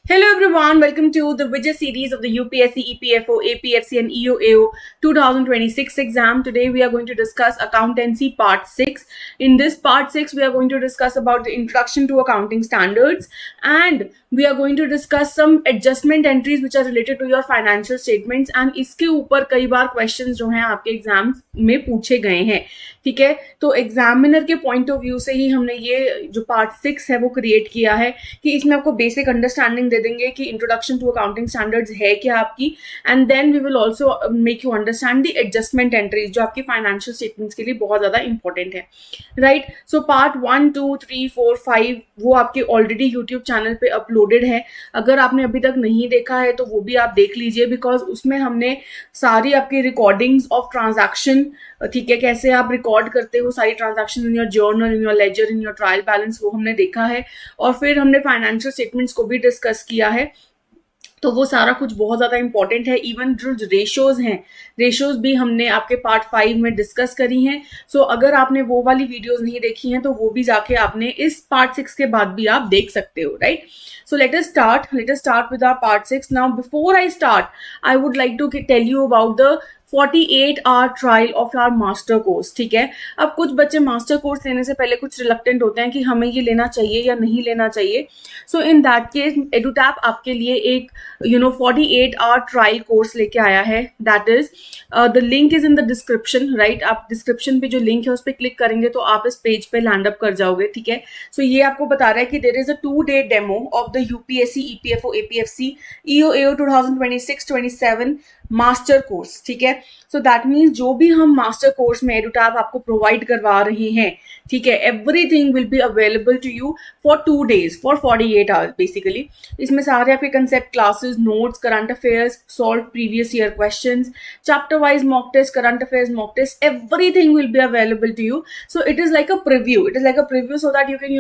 Hello everyone, welcome to the Vijay series of the UPSC, EPFO, APFC and EOAO 2026 exam. Today we are going to discuss accountancy part 6. In this part 6 we are going to discuss about the introduction to accounting standards, and we are going to discuss some adjustment entries which are related to your financial statements, and इसके ऊपर कई बार questions जो हैं आपके exams में पूछे गए हैं. ठीक है, तो एग्जामिनर के पॉइंट ऑफ व्यू से ही हमने ये जो पार्ट 6 है वो क्रिएट किया है कि इसमें आपको बेसिक अंडरस्टैंडिंग दे देंगे कि इंट्रोडक्शन टू अकाउंटिंग स्टैंडर्ड्स है क्या आपकी, and then we will also make you understand the adjustment entries जो आपकी फाइनेंशियल स्टेटमेंट्स के लिए बहुत ज़्यादा इंपॉर्टेंट है. राइट, सो पार्ट 1, 2, 3, 4, 5 वो आपके ऑलरेडी यूट्यूब चैनल पे अपलोडेड है. अगर आपने अभी तक नहीं देखा है तो वो भी आप देख लीजिए, बिकॉज उसमें हमने सारी आपकी रिकॉर्डिंग्स ऑफ ट्रांजैक्शन, ठीक है, कैसे आप रिकॉर्ड करते हो सारी transaction in your journal, in your ledger, in your trial balance, वो हमने देखा है. और फिर हमने फाइनेंशियल स्टेटमेंट्स को भी डिस्कस किया है, तो वो सारा कुछ बहुत ज़्यादा इंपॉर्टेंट है. इवन जो रेशोज हैं, रेशोज भी हमने आपके पार्ट 5 में डिस्कस करी हैं. सो अगर आपने वो वाली वीडियोस नहीं देखी हैं तो वो भी जाके आपने इस पार्ट 6 के बाद भी आप देख सकते हो. Right, so let us start with our part 6. Now before I start, I would like to tell you about the 48-hour trial of our master course. ठीक है, अब कुछ बच्चे मास्टर कोर्स लेने से पहले कुछ रिलक्टेंट होते हैं कि हमें ये लेना चाहिए या नहीं लेना चाहिए. सो इन दैट केस एडुटैप आपके लिए एक 48-hour ट्रायल कोर्स लेके आया है. That is the link is in the description. Right, आप डिस्क्रिप्शन पे जो लिंक है उस पर क्लिक करेंगे तो आप इस पेज पे लैंड अप कर जाओगे. ठीक है, सो ये आपको बता रहा है कि there is a 2-day demo of the UPSC, EPFO, APFC, EOAO 2026-27 master course. ठीक है, सो दैट मीन्स जो भी हम मास्टर कोर्स में एडुटैप आपको प्रोवाइड करवा रहे हैं, ठीक है, everything will be available to you for 2 days, for 48 hours basically. इसमें सारे आपके concept classes, notes, current affairs, solve previous year questions, chapter wise mock test, current affairs mock test, everything will be available to you. So it is like a preview, so that you can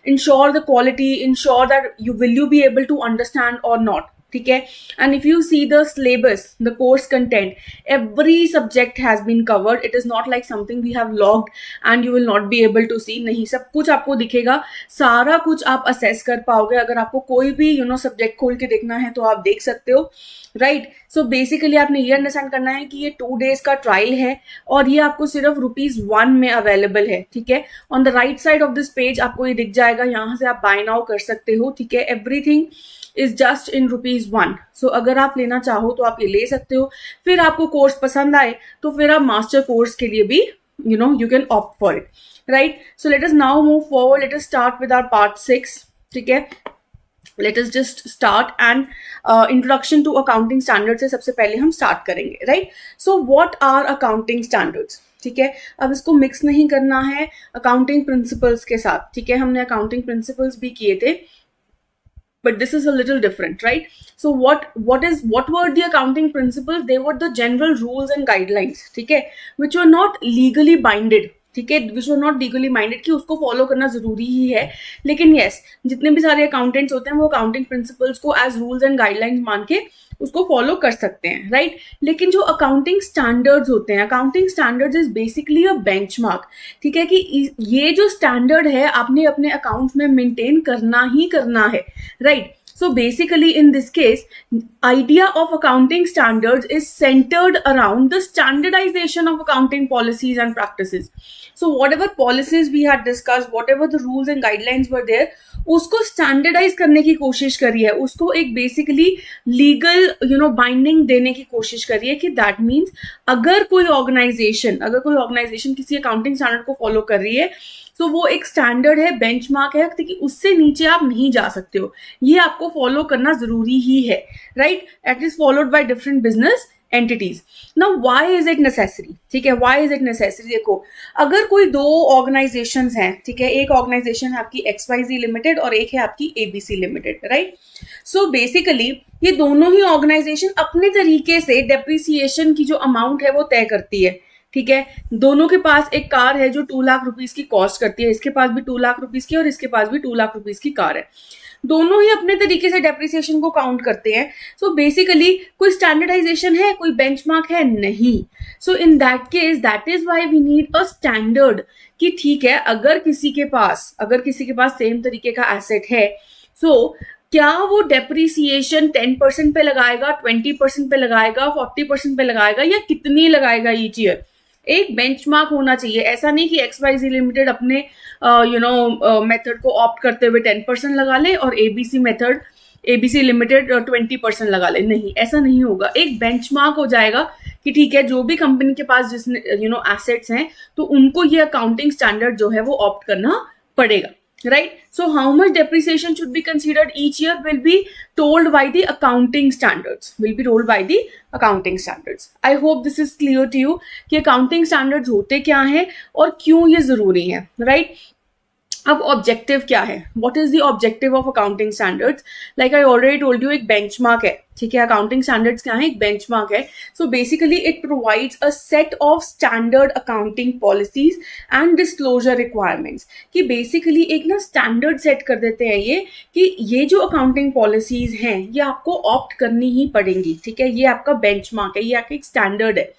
ensure the quality, ensure that will you be able to understand or not. ठीक है, and if you see the syllabus, the course content, every subject has been covered. It is not like something we have locked and you will not be able to see. नहीं, सब कुछ आपको दिखेगा, सारा कुछ आप असेस कर पाओगे. अगर आपको कोई भी सब्जेक्ट खोल के देखना है तो आप देख सकते हो. राइट, सो बेसिकली आपने ये अंडरस्टैंड करना है कि ये 2 days का ट्रायल है और ये आपको सिर्फ ₹1 में अवेलेबल है. ठीक है, on the right side of this page आपको ये दिख जाएगा, यहाँ से आप बाय नाउ कर सकते हो. ठीक है, एवरीथिंग इज जस्ट इन ₹1. सो अगर आप लेना चाहो तो आप ये ले सकते हो. फिर आपको कोर्स पसंद आए तो फिर आप मास्टर कोर्स के लिए भी you can opt for it. Right, so let us now move forward. Let us start with our part 6. ठीक है, let us just start and introduction to accounting standards से सबसे पहले हम स्टार्ट करेंगे. Right, so what are accounting standards. ठीक है, अब इसको मिक्स नहीं करना है अकाउंटिंग प्रिंसिपल्स के साथ. ठीक है, हमने अकाउंटिंग प्रिंसिपल्स भी किए थे, but this is a little different. Right, so what were the accounting principles? They were the general rules and guidelines, ठीक है, which were not legally binded. ठीक है, विच वर नॉट लीगली माइंडेड कि उसको follow करना जरूरी ही है. लेकिन यस, जितने भी सारे अकाउंटेंट्स होते हैं वो अकाउंटिंग प्रिंसिपल्स को एज रूल्स एंड गाइडलाइंस मान के उसको फॉलो कर सकते हैं. राइट, लेकिन जो अकाउंटिंग स्टैंडर्ड्स होते हैं, accounting standards is basically a benchmark. ठीक है, कि ये जो स्टैंडर्ड है आपने अपने अकाउंट्स में मेंटेन करना ही करना है. Right, so basically in this case, idea of accounting standards is centered around the standardization of accounting policies and practices. So whatever policies we had discussed, whatever the rules and guidelines were there, उसको standardise करने की कोशिश करी है, उसको एक basically legal binding देने की कोशिश करी है. कि दैट मीन्स अगर कोई ऑर्गेनाइजेशन किसी अकाउंटिंग स्टैंडर्ड को फॉलो कर रही है तो वो एक स्टैंडर्ड है, बेंचमार्क है, कि उससे नीचे आप नहीं जा सकते हो, ये आपको फॉलो करना जरूरी ही है. Right, it is followed by different business entities. Now why is it necessary. ठीक है, व्हाई इज इट नेसेसरी. देखो, अगर कोई 2 ऑर्गेनाइजेशंस हैं, ठीक है, एक ऑर्गेनाइजेशन है आपकी XYZ लिमिटेड और एक है आपकी ABC लिमिटेड. राइट, सो बेसिकली ये दोनों ही ऑर्गेनाइजेशन अपने तरीके से डेप्रिसिएशन की जो अमाउंट है वो तय करती है. ठीक है, दोनों के पास एक कार है जो 2 लाख रुपीस की कॉस्ट करती है, इसके पास भी 2 लाख रुपीस की और इसके पास भी 2 लाख रुपीस की कार है. दोनों ही अपने तरीके से डेप्रिसिएशन को काउंट करते हैं. सो बेसिकली कोई स्टैंडर्डाइजेशन है, कोई बेंचमार्क है नहीं. So in that case, that is why we need a standard. कि ठीक है, अगर किसी के पास सेम तरीके का एसेट है, सो क्या वो डेप्रिसिएशन 10% पे लगाएगा, 20% पे लगाएगा, 40% पे लगाएगा, या कितनी लगाएगा ईच ईयर? एक बेंचमार्क होना चाहिए। ऐसा नहीं कि XYZ लिमिटेड अपने मेथड को ऑप्ट करते हुए 10% लगा ले और एबीसी लिमिटेड 20% लगा ले। नहीं, ऐसा नहीं होगा। एक बेंचमार्क हो जाएगा कि ठीक है, जो भी कंपनी के पास जिसने एसेट्स हैं, तो उनको ये अकाउंटिंग स्टैंडर्ड जो है वो ऑप्ट करना पड़ेगा, right? So how much depreciation should be considered each year will be told by the accounting standards, I hope this is clear to you कि accounting standards होते क्या हैं और क्यों ये जरूरी है, right? अब ऑब्जेक्टिव क्या है? What is the objective of accounting standards? Like I already told you, एक बेंचमार्क है, ठीक है। अकाउंटिंग स्टैंडर्ड्स क्या है? एक बेंचमार्क है। So basically it provides a set of standard accounting policies and disclosure requirements, कि बेसिकली एक ना स्टैंडर्ड सेट कर देते हैं ये, कि ये जो अकाउंटिंग पॉलिसीज हैं ये आपको ऑप्ट करनी ही पड़ेंगी, ठीक है। ये आपका बेंचमार्क है, ये आपका एक स्टैंडर्ड है,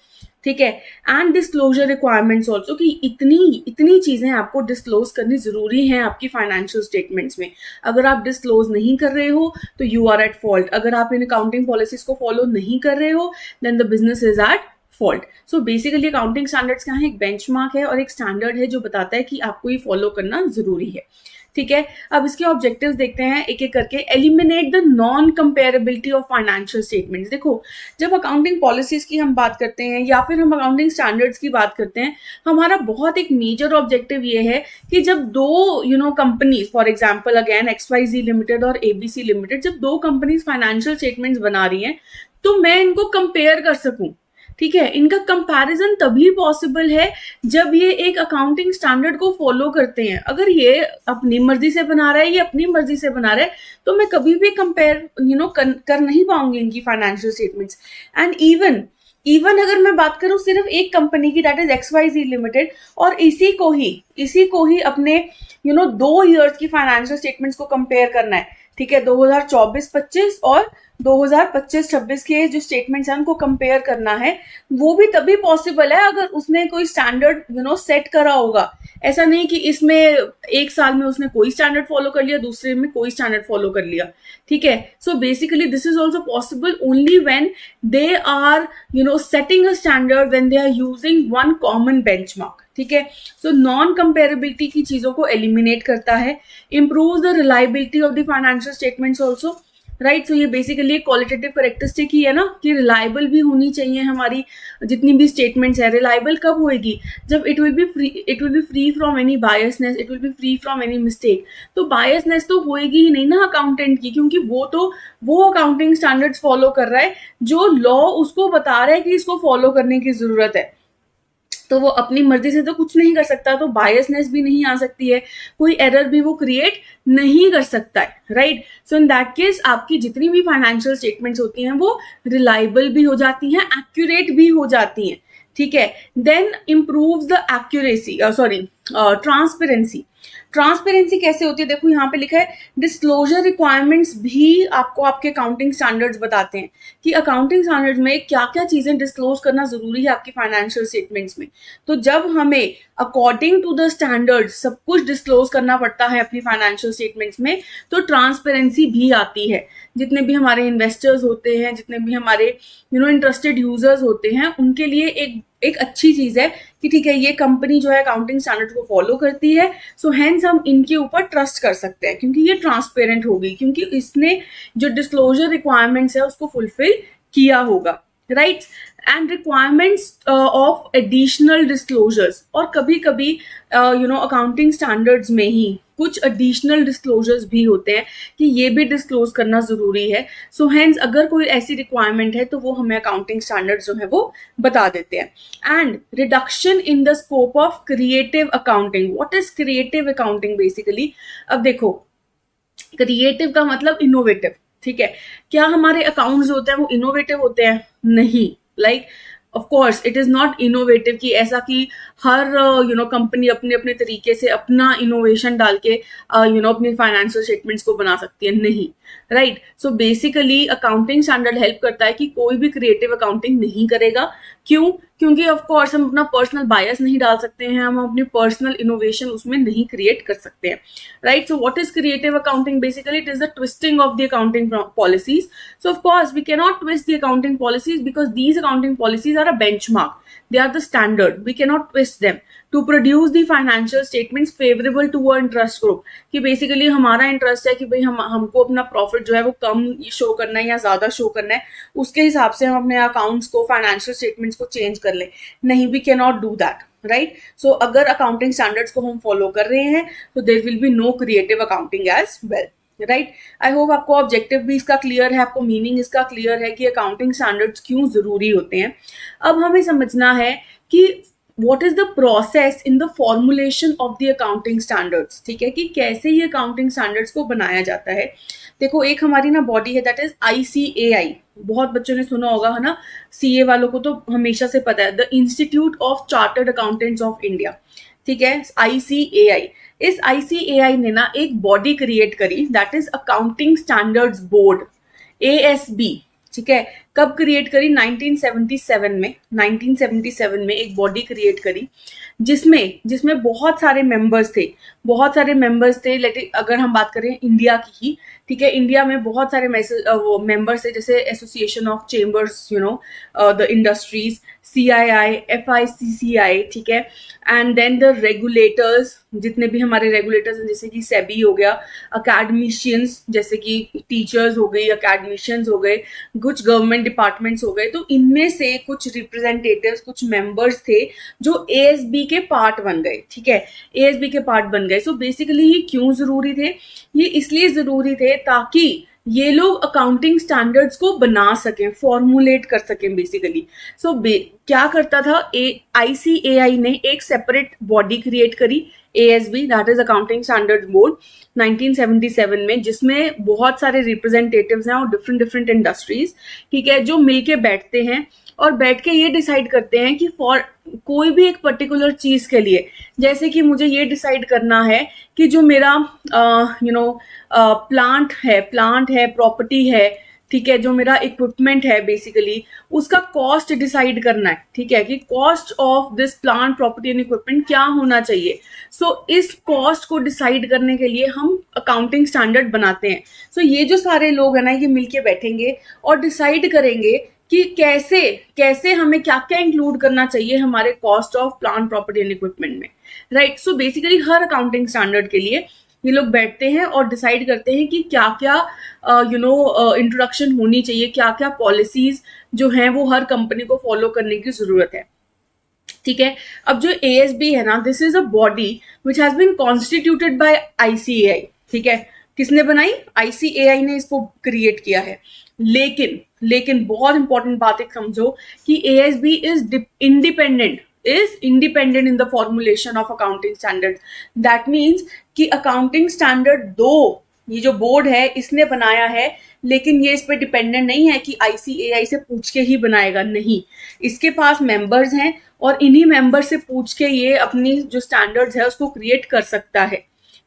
ठीक है। एंड डिस्क्लोजर रिक्वायरमेंट्स ऑल्सो, कि इतनी चीजें आपको डिस्क्लोज करनी जरूरी हैं आपकी फाइनेंशियल स्टेटमेंट्स में। अगर आप डिस्क्लोज नहीं कर रहे हो तो यू आर एट फॉल्ट। अगर आप इन अकाउंटिंग पॉलिसीज को फॉलो नहीं कर रहे हो then the business is at fault. So basically accounting standards क्या है? एक बेंचमार्क है और एक स्टैंडर्ड है जो बताता है कि आपको ये फॉलो करना जरूरी है, ठीक है। अब इसके ऑब्जेक्टिव्स देखते हैं एक एक करके। Eliminate the non comparability of financial statements. देखो, जब अकाउंटिंग पॉलिसीज की हम बात करते हैं या फिर हम अकाउंटिंग स्टैंडर्ड्स की बात करते हैं, हमारा बहुत एक मेजर ऑब्जेक्टिव ये है कि जब दो companies, for example again XYZ limited और ABC लिमिटेड, जब दो कंपनीज फाइनेंशियल स्टेटमेंट्स बना रही हैं तो मैं इनको कंपेयर कर सकूं, ठीक है। इनका कंपैरिजन तभी पॉसिबल है जब ये एक अकाउंटिंग स्टैंडर्ड को फॉलो करते हैं। अगर ये अपनी मर्जी से बना रहा है, ये अपनी मर्जी से बना रहा है, तो मैं कभी भी कंपेयर कर नहीं पाऊंगी इनकी फाइनेंशियल स्टेटमेंट्स। एंड इवन अगर मैं बात करूं सिर्फ एक कंपनी की, दैट इज XYZ लिमिटेड, और इसी को ही अपने 2 ईयर्स की फाइनेंशियल स्टेटमेंट्स को कंपेयर करना है, ठीक है। 2024-25 और 2025-26 के जो स्टेटमेंट्स हैं उनको कंपेयर करना है, वो भी तभी पॉसिबल है अगर उसने कोई स्टैंडर्ड सेट करा होगा। ऐसा नहीं कि इसमें एक साल में उसने कोई स्टैंडर्ड फॉलो कर लिया, दूसरे में कोई स्टैंडर्ड फॉलो कर लिया, ठीक है। So basically this is also possible only when they are setting a standard, when they are using one common benchmark, ठीक है। सो नॉन कंपेरेबिलिटी की चीजों को एलिमिनेट करता है। Improve the reliability of the financial statements also, right. So ये basically एक qualitative characteristic ही है ना, कि रिलायबल भी होनी चाहिए हमारी जितनी भी स्टेटमेंट्स है। रिलायबल कब होएगी? जब it will B free from any biasness, it will B free from any mistake. तो बायसनेस तो होएगी ही नहीं ना अकाउंटेंट की, क्योंकि वो अकाउंटिंग स्टैंडर्ड्स फॉलो कर रहा है जो लॉ उसको बता रहा है कि इसको फॉलो करने की जरूरत है। तो वो अपनी मर्जी से तो कुछ नहीं कर सकता, तो बायसनेस भी नहीं आ सकती है, कोई एरर भी वो क्रिएट नहीं कर सकता है, right. So in that case आपकी जितनी भी फाइनेंशियल स्टेटमेंट्स होती हैं वो रिलायबल भी हो जाती हैं, एक्यूरेट भी हो जाती हैं, ठीक है। Then improve the accuracy, transparency कैसे होती है? देखो यहाँ पे लिखा है डिस्क्लोजर रिक्वायरमेंट्स भी आपको आपके अकाउंटिंग स्टैंडर्ड्स बताते हैं कि अकाउंटिंग स्टैंडर्ड्स में क्या क्या चीजें डिस्क्लोज करना जरूरी है आपकी फाइनेंशियल स्टेटमेंट्स में। तो जब हमें अकॉर्डिंग टू द स्टैंडर्ड्स सब कुछ डिस्क्लोज करना पड़ता है अपनी फाइनेंशियल स्टेटमेंट्स में, तो ट्रांसपेरेंसी भी आती है। जितने भी हमारे इन्वेस्टर्स होते हैं, जितने भी हमारे इंटरेस्टेड यूजर्स होते हैं, उनके लिए एक अच्छी चीज है कि ठीक है, ये कंपनी जो है अकाउंटिंग स्टैंडर्ड को फॉलो करती है, सो हेंस हम इनके ऊपर ट्रस्ट कर सकते हैं क्योंकि ये ट्रांसपेरेंट होगी, क्योंकि इसने जो डिस्क्लोजर रिक्वायरमेंट्स है उसको फुलफिल किया होगा, right. And requirements of additional disclosures, और कभी कभी अकाउंटिंग स्टैंडर्ड्स में ही कुछ एडिशनल डिस्क्लोजर्स भी होते हैं कि ये भी डिस्क्लोज करना जरूरी है। सो हेंस अगर कोई ऐसी रिक्वायरमेंट है तो वो हमें अकाउंटिंग स्टैंडर्ड्स जो है वो बता देते हैं। And reduction in the scope of creative accounting. What is creative accounting basically? अब देखो, क्रिएटिव का मतलब इनोवेटिव, ठीक है। क्या हमारे अकाउंट्स होते हैं वो इनोवेटिव होते हैं? नहीं। Like of course it is not innovative कि ऐसा कि हर कंपनी अपने अपने तरीके से अपना इनोवेशन डाल के अपनी फाइनेंशियल स्टेटमेंट्स को बना सकती है, नहीं। राइट। सो बेसिकली अकाउंटिंग स्टैंडर्ड हेल्प करता है कि कोई भी क्रिएटिव अकाउंटिंग नहीं करेगा। क्यों? क्योंकि ऑफ कोर्स हम अपना पर्सनल बायस नहीं डाल सकते हैं, हम अपनी पर्सनल इनोवेशन उसमें नहीं क्रिएट कर सकते हैं, right. So what is creative accounting? Basically it is the twisting of the accounting policies. So of course we cannot twist the accounting policies because these accounting policies are a benchmark. They are the standard. We cannot twist them to produce the financial statements favorable to our interest group. कि basically हमारा interest है कि भाई हमको अपना profit जो है वो कम शो करना है या ज्यादा शो करना है, उसके हिसाब से हम अपने अकाउंट्स को, फाइनेंशियल स्टेटमेंट्स को चेंज कर लें. नहीं, we can not do that, right. So अगर अकाउंटिंग स्टैंडर्ड्स को हम फॉलो कर रहे हैं तो there will be no creative accounting as well, right. I hope आपको ऑब्जेक्टिव भी इसका क्लियर है, आपको मीनिंग इसका क्लियर है कि अकाउंटिंग स्टैंडर्ड्स क्यों जरूरी होते हैं. अब हमें समझना है कि what is the process in the formulation of the accounting standards. ठीक है, कि कैसे ये अकाउंटिंग स्टैंडर्ड्स को बनाया जाता है. देखो, एक हमारी ना बॉडी है दैट इज ICAI. बहुत बच्चों ने सुना होगा, है ना. CA वालों को तो हमेशा से पता है, the institute of chartered accountants of India. ठीक है, ICAI. इस ICAI ने ना एक बॉडी क्रिएट करी that is accounting standards board, ASB. ठीक है, कब क्रिएट करी? 1977 में एक बॉडी क्रिएट करी जिसमें बहुत सारे मेंबर्स थे. अगर हम बात करें इंडिया की ही, ठीक है, इंडिया में बहुत सारे मेंबर्स थे, जैसे association of chambers, the industries, CII, FICCI. ठीक है, एंड देन द रेगुलेटर्स, जितने भी हमारे रेगुलेटर्स हैं, जैसे कि सेबी हो गया, अकेडमिशियंस जैसे कि टीचर्स हो गई, अकेडमिशियंस हो गए, कुछ गवर्नमेंट डिपार्टमेंट्स हो गए. तो इनमें से कुछ रिप्रेजेंटेटिव्स, कुछ मेंबर्स थे जो ASB के पार्ट बन गए. ठीक है, ASB के पार्ट बन गए. सो बेसिकली ये क्यों जरूरी थे? ये इसलिए जरूरी थे ताकि ये लोग अकाउंटिंग स्टैंडर्ड्स को बना सकें, फॉर्मुलेट कर सकें बेसिकली. सो क्या करता था, ICAI ने एक सेपरेट बॉडी क्रिएट करी, ASB, that is accounting standards board, 1977 में, जिसमें बहुत सारे रिप्रेजेंटेटिव्स हैं और डिफरेंट इंडस्ट्रीज. ठीक है, जो मिलके बैठते हैं और बैठ के ये डिसाइड करते हैं कि फॉर कोई भी एक पर्टिकुलर चीज के लिए, जैसे कि मुझे ये डिसाइड करना है कि जो मेरा प्लांट है, प्रॉपर्टी है, ठीक है, जो मेरा इक्विपमेंट है, बेसिकली उसका कॉस्ट डिसाइड करना है. ठीक है, कि cost of this plant, property and equipment क्या होना चाहिए. सो इस कॉस्ट को डिसाइड करने के लिए हम अकाउंटिंग स्टैंडर्ड बनाते हैं. सो ये जो सारे लोग हैं ना, ये मिलके बैठेंगे और डिसाइड करेंगे कि कैसे हमें क्या क्या इंक्लूड करना चाहिए हमारे cost of plant, property and equipment में, राइट. सो बेसिकली हर अकाउंटिंग स्टैंडर्ड के लिए ये लोग बैठते हैं और डिसाइड करते हैं कि क्या क्या इंट्रोडक्शन होनी चाहिए, क्या क्या पॉलिसीज जो हैं वो हर कंपनी को फॉलो करने की जरूरत है. ठीक है, अब जो ASB है ना, this is a body which has been constituted by ICAI. ठीक है, किसने बनाई? ICAI ने इसको क्रिएट किया है. लेकिन बहुत इंपॉर्टेंट बात एक समझो कि ASB is independent in the formulation of accounting standards. That means कि अकाउंटिंग स्टैंडर्ड 2 ये जो बोर्ड है इसने बनाया है, लेकिन ये इस पे डिपेंडेंट नहीं है कि ICAI से पूछ के ही बनाएगा. नहीं, इसके पास मेंबर्स हैं और इन्हीं मेंबर से पूछ के ये अपनी जो स्टैंडर्ड्स है उसको क्रिएट कर सकता है.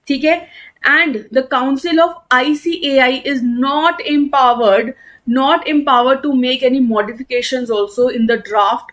ठीक है, and the council of ICAI is not empowered to make any modifications also in the draft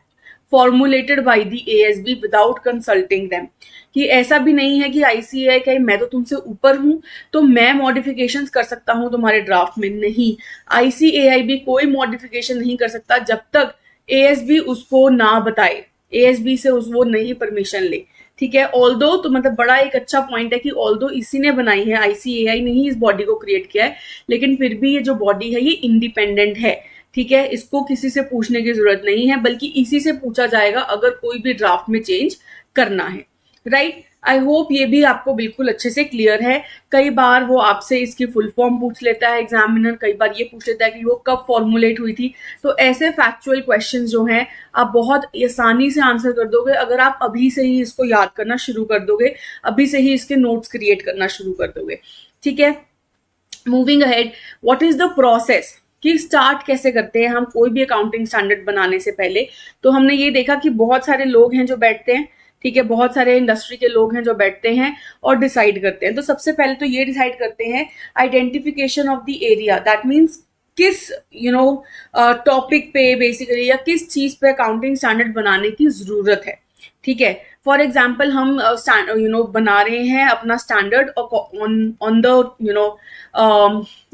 formulated by the ASB without consulting them. कि ऐसा भी नहीं है कि ICAI कहे मैं तो तुमसे ऊपर हूं तो मैं मॉडिफिकेशंस कर सकता हूं तुम्हारे ड्राफ्ट में. नहीं, ICAI भी कोई मॉडिफिकेशन नहीं कर सकता जब तक ASB उसको ना बताए, ASB से वो नहीं परमिशन ले. ठीक है, ऑल्दो, तो मतलब बड़ा एक अच्छा पॉइंट है कि ऑल्दो इसी ने बनाई है, ICAI ने ही इस बॉडी को क्रिएट किया है, लेकिन फिर भी ये जो बॉडी है ये इंडिपेंडेंट है. ठीक है, इसको किसी से पूछने की जरूरत नहीं है, बल्कि इसी से पूछा जाएगा अगर कोई भी ड्राफ्ट में चेंज करना है, राइट. आई होप ये भी आपको बिल्कुल अच्छे से क्लियर है. कई बार वो आपसे इसकी फुल फॉर्म पूछ लेता है एग्जामिनर, कई बार ये पूछ लेता है कि वो कब फॉर्मुलेट हुई थी. तो ऐसे फैक्चुअल क्वेश्चन जो हैं आप बहुत आसानी से आंसर कर दोगे अगर आप अभी से ही इसको याद करना शुरू कर दोगे, अभी से ही इसके नोट्स क्रिएट करना शुरू कर दोगे. ठीक है, moving ahead, what is the process कि स्टार्ट कैसे करते हैं हम कोई भी अकाउंटिंग स्टैंडर्ड बनाने से पहले. तो हमने ये देखा कि बहुत सारे लोग हैं जो बैठते हैं. ठीक है, बहुत सारे इंडस्ट्री के लोग हैं जो बैठते हैं और डिसाइड करते हैं। तो सबसे पहले तो ये डिसाइड करते हैं identification of the area, that means किस टॉपिक पे बेसिकली या किस चीज पे अकाउंटिंग स्टैंडर्ड बनाने की जरूरत है। ठीक है, फॉर एग्जाम्पल हम बना रहे हैं अपना standard on the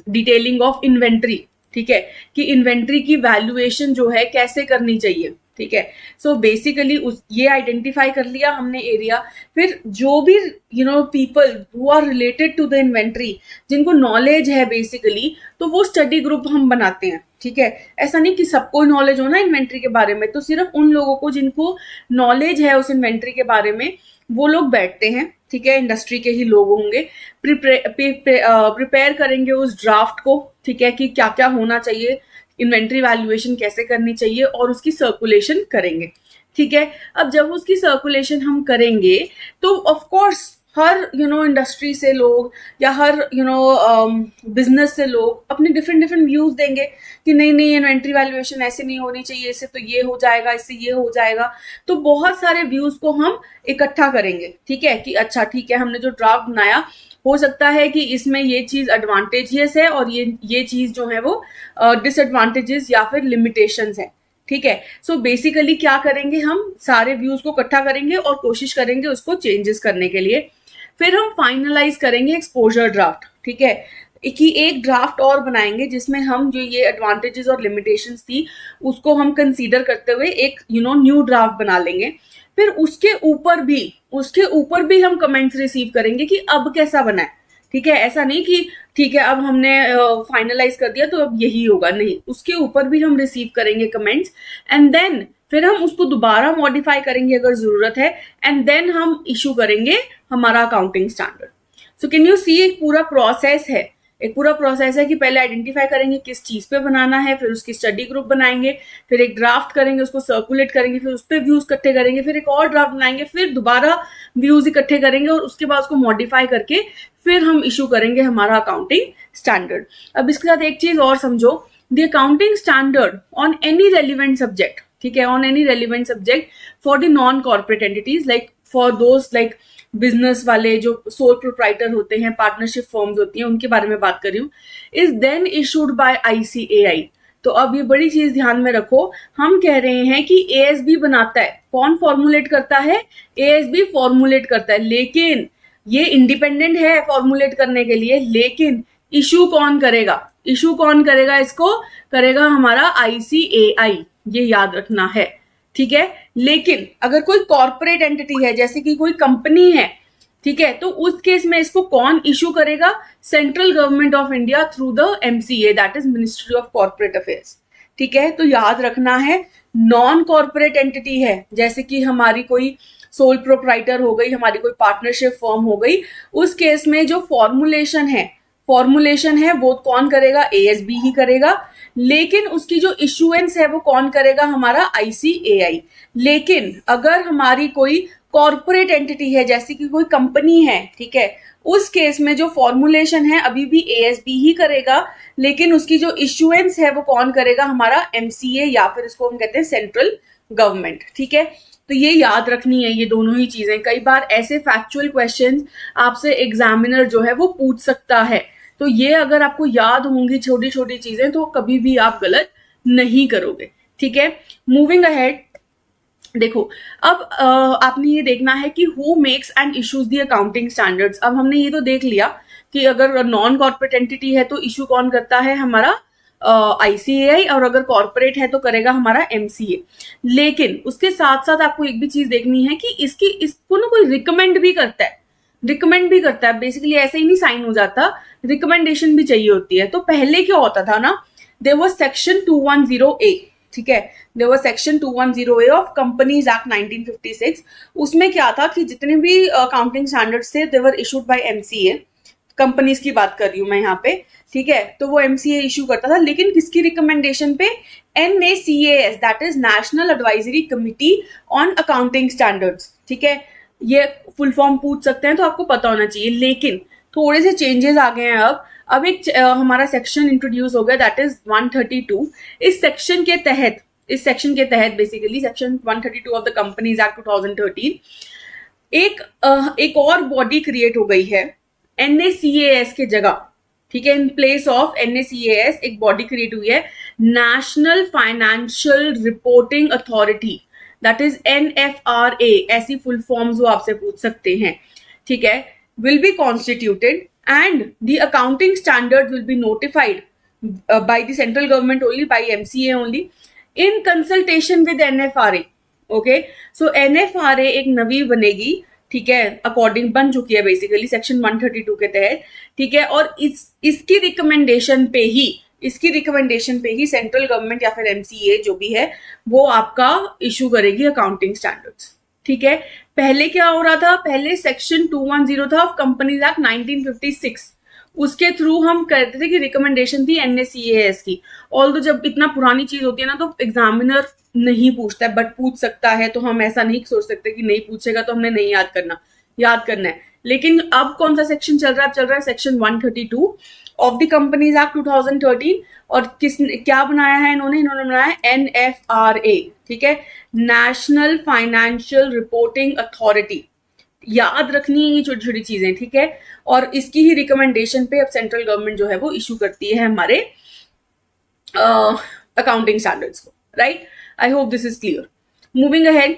detailing of inventory. ठीक है, कि इन्वेंट्री की वैल्यूएशन जो है कैसे करनी चाहिए। ठीक है, सो बेसिकली ये आइडेंटिफाई कर लिया हमने एरिया। फिर जो भी people who are related to the inventory, जिनको नॉलेज है बेसिकली, तो वो स्टडी ग्रुप हम बनाते हैं। ठीक है, ऐसा नहीं कि सबको नॉलेज हो ना इन्वेंट्री के बारे में, तो सिर्फ उन लोगों को जिनको नॉलेज है उस इन्वेंट्री के बारे में वो लोग बैठते हैं। ठीक है, इंडस्ट्री के ही लोग होंगे, प्रिपेयर करेंगे उस ड्राफ्ट को। ठीक है, कि क्या क्या होना चाहिए, इन्वेंट्री वैल्यूएशन कैसे करनी चाहिए, और उसकी सर्कुलेशन करेंगे। ठीक है, अब जब उसकी सर्कुलेशन हम करेंगे तो ऑफ कोर्स हर इंडस्ट्री से लोग या हर बिजनेस से लोग अपने डिफरेंट व्यूज देंगे कि नहीं इन्वेंट्री वैल्यूएशन ऐसे नहीं होनी चाहिए, इससे तो ये हो जाएगा, इससे ये हो जाएगा। तो बहुत सारे व्यूज को हम इकट्ठा करेंगे। ठीक है, कि अच्छा ठीक है, हमने जो ड्राफ्ट बनाया हो सकता है कि इसमें ये चीज एडवांटेजियस है और ये चीज जो है वो डिसएडवांटेजेस या फिर लिमिटेशंस है। ठीक है, सो बेसिकली क्या करेंगे, हम सारे व्यूज को इकट्ठा करेंगे और कोशिश करेंगे उसको चेंजेस करने के लिए। फिर हम फाइनलाइज करेंगे एक्सपोजर ड्राफ्ट। ठीक है, कि एक ड्राफ्ट और बनाएंगे जिसमें हम जो ये एडवांटेजेस और लिमिटेशंस थी उसको हम कंसीडर करते हुए एक न्यू ड्राफ्ट बना लेंगे। फिर उसके ऊपर भी हम कमेंट्स रिसीव करेंगे कि अब कैसा बना है। ठीक है, ऐसा नहीं कि ठीक है अब हमने फाइनलाइज कर दिया तो अब यही होगा, नहीं, उसके ऊपर भी हम रिसीव करेंगे कमेंट्स, एंड देन फिर हम उसको दोबारा मॉडिफाई करेंगे अगर जरूरत है, एंड देन हम इशू करेंगे हमारा accounting standard. So can you see, एक पूरा प्रोसेस है कि पहले आइडेंटिफाई करेंगे किस चीज पे बनाना है, फिर उसकी स्टडी ग्रुप बनाएंगे, फिर एक ड्राफ्ट करेंगे, उसको सर्कुलेट करेंगे, फिर उस पर व्यूज इकट्ठे करेंगे, फिर एक और ड्राफ्ट बनाएंगे, फिर दोबारा व्यूज इकट्ठे करेंगे और उसके बाद उसको मॉडिफाई करके फिर हम इशू करेंगे हमारा अकाउंटिंग स्टैंडर्ड। अब इसके साथ एक चीज और समझो, the accounting standard on any relevant subject, ठीक है, on any relevant subject for the non corporate entities, like for those like business वाले जो सोल प्रोप्राइटर होते हैं, पार्टनरशिप फर्म्स होती हैं, उनके बारे में बात कर रही हूँ, is then issued by ICAI। तो अब ये बड़ी चीज ध्यान में रखो, हम कह रहे हैं कि ASB बनाता है, कौन फॉर्मुलेट करता है, ASB फॉर्मुलेट करता है, लेकिन ये इंडिपेंडेंट है फॉर्मुलेट करने के लिए, लेकिन इशू कौन करेगा, इसको करेगा हमारा ICAI, ये याद रखना है। ठीक है, लेकिन अगर कोई कॉर्पोरेट एंटिटी है, जैसे कि कोई कंपनी है, ठीक है, तो उस केस में इसको कौन इशू करेगा, central government of India through the MCA, that is ministry of corporate affairs. ठीक है, तो याद रखना है, नॉन कॉर्पोरेट एंटिटी है, जैसे कि हमारी कोई सोल प्रोप्राइटर हो गई, हमारी कोई पार्टनरशिप फर्म हो गई, उस केस में जो फॉर्मुलेशन है वो कौन करेगा, ASB ही करेगा, लेकिन उसकी जो इशुएंस है वो कौन करेगा, हमारा ICAI। लेकिन अगर हमारी कोई कॉर्पोरेट एंटिटी है, जैसे कि कोई कंपनी है, ठीक है, उस केस में जो फॉर्मुलेशन है अभी भी ASB ही करेगा, लेकिन उसकी जो इशुएंस है वो कौन करेगा, हमारा MCA, या फिर इसको हम कहते हैं सेंट्रल गवर्नमेंट। ठीक है, तो ये याद रखनी है ये दोनों ही चीजें। कई बार ऐसे फैक्चुअल क्वेश्चंस आपसे एग्जामिनर जो है वो पूछ सकता है, तो ये अगर आपको याद होंगी छोटी छोटी चीजें तो कभी भी आप गलत नहीं करोगे। ठीक है, मूविंग अहेड, देखो अब आपने ये देखना है कि who makes and issues the accounting standards. अब हमने ये तो देख लिया कि अगर नॉन कॉर्पोरेट एंटिटी है तो इशू कौन करता है, हमारा ICAI, और अगर कॉर्पोरेट है तो करेगा हमारा MCA। लेकिन उसके साथ साथ आपको एक भी चीज देखनी है कि इसको ना कोई रिकमेंड भी करता है, बेसिकली ऐसे ही नहीं साइन हो जाता, रिकमेंडेशन भी चाहिए होती है। तो पहले क्या होता था ना, देयर वाज सेक्शन 210A, ठीक है, there was section 210A of companies act 1956। उसमें क्या था कि जितने भी अकाउंटिंग स्टैंडर्ड्स थे they were issued by MCA, companies की बात कर रही हूं मैं यहाँ पे, ठीक है, तो वो MCA इशू करता था, लेकिन किसकी रिकमेंडेशन पे, NACAS, that is national advisory committee on accounting standards. ठीक है, ये फुल फॉर्म पूछ सकते हैं तो आपको पता होना चाहिए, लेकिन थोड़े से चेंजेस आ गए हैं। अब एक हमारा सेक्शन इंट्रोड्यूस हो गया, दैट इज 132। इस सेक्शन के तहत basically section 132 of the companies act 2013, एक और बॉडी क्रिएट हो गई है NACAS के जगह, ठीक है, इन प्लेस ऑफ NACAS एक बॉडी क्रिएट हुई है, national financial reporting authority, that is NFRA, ऐसी फुल फॉर्म्स वो आपसे पूछ सकते हैं, ठीक है, will be constituted and the accounting standard will be notified by the central government only, by MCA only, in consultation with NFRA. Okay, so NFRA एक नवी बनेगी, ठीक है, अकॉर्डिंग बन चुकी है बेसिकली सेक्शन 132 के तहत, ठीक है, और इसकी रिकमेंडेशन पे ही सेंट्रल गवर्नमेंट या फिर MCA जो भी है वो आपका इशू करेगी अकाउंटिंग स्टैंडर्ड्स, ठीक है। पहले क्या हो रहा था, पहले सेक्शन 210 था ऑफ कंपनीज एक्ट 1956, उसके थ्रू हम करते थे कि रिकमेंडेशन थी NACAS की। ऑल्दो जब इतना पुरानी चीज होती है ना तो एग्जामिनर नहीं पूछता है, बट पूछ सकता है, तो हम ऐसा नहीं सोच सकते कि नहीं पूछेगा तो हमने नहीं याद करना है। लेकिन अब कौन सा सेक्शन चल रहा है, चल रहा है section 132 of the companies act 2013, और क्या बनाया है इन्होंने बनाया है NFRA, ठीक है, नेशनल फाइनेंशियल रिपोर्टिंग अथॉरिटी। याद रखनी है ये छोटी छोटी चीजें, ठीक है, और इसकी ही रिकमेंडेशन पे अब सेंट्रल गवर्नमेंट जो है वो इशू करती है हमारे अकाउंटिंग स्टैंडर्ड्स को, right. I hope this is clear. Moving ahead,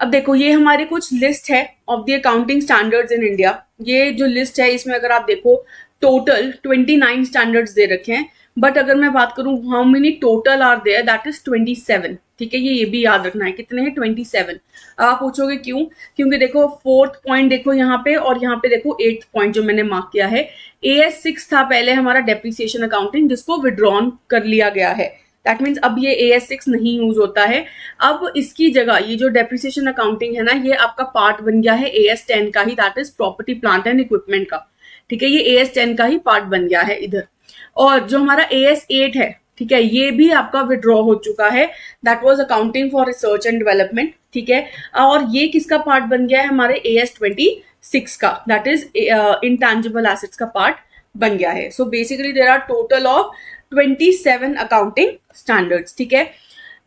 अब देखो ये हमारे कुछ लिस्ट है of the accounting standards in India. ये जो लिस्ट है इसमें अगर आप देखो टोटल 29 स्टैंडर्ड्स दे रखे हैं, बट अगर मैं बात करूं how many total are there, that is 27, ठीक है, ये भी याद रखना है कितने हैं, 27। आप पूछोगे क्यों, क्योंकि देखो 4th पॉइंट देखो यहाँ पे, और यहाँ पे देखो 8th पॉइंट जो मैंने मार्क किया है, AS6 था पहले हमारा डेप्रिसिएशन अकाउंटिंग, जिसको विड्रॉन कर लिया गया है, दैट मीन्स अब ये AS6 नहीं यूज होता है। अब इसकी जगह ये जो डेप्रिसिएशन अकाउंटिंग है ना, ये आपका पार्ट बन गया है AS10 का ही, that is property plant and equipment का, ठीक है, ये AS10 का ही पार्ट बन गया है इधर। और जो हमारा AS8 है, ठीक है, ये भी आपका विड्रॉ हो चुका है, that was accounting for research and development, ठीक है, और ये किसका पार्ट बन गया है, हमारे AS26 का, दैट इज इंटैंजिबल एसेट्स का पार्ट बन गया है। So basically there are total of 27 accounting standards, ठीक है।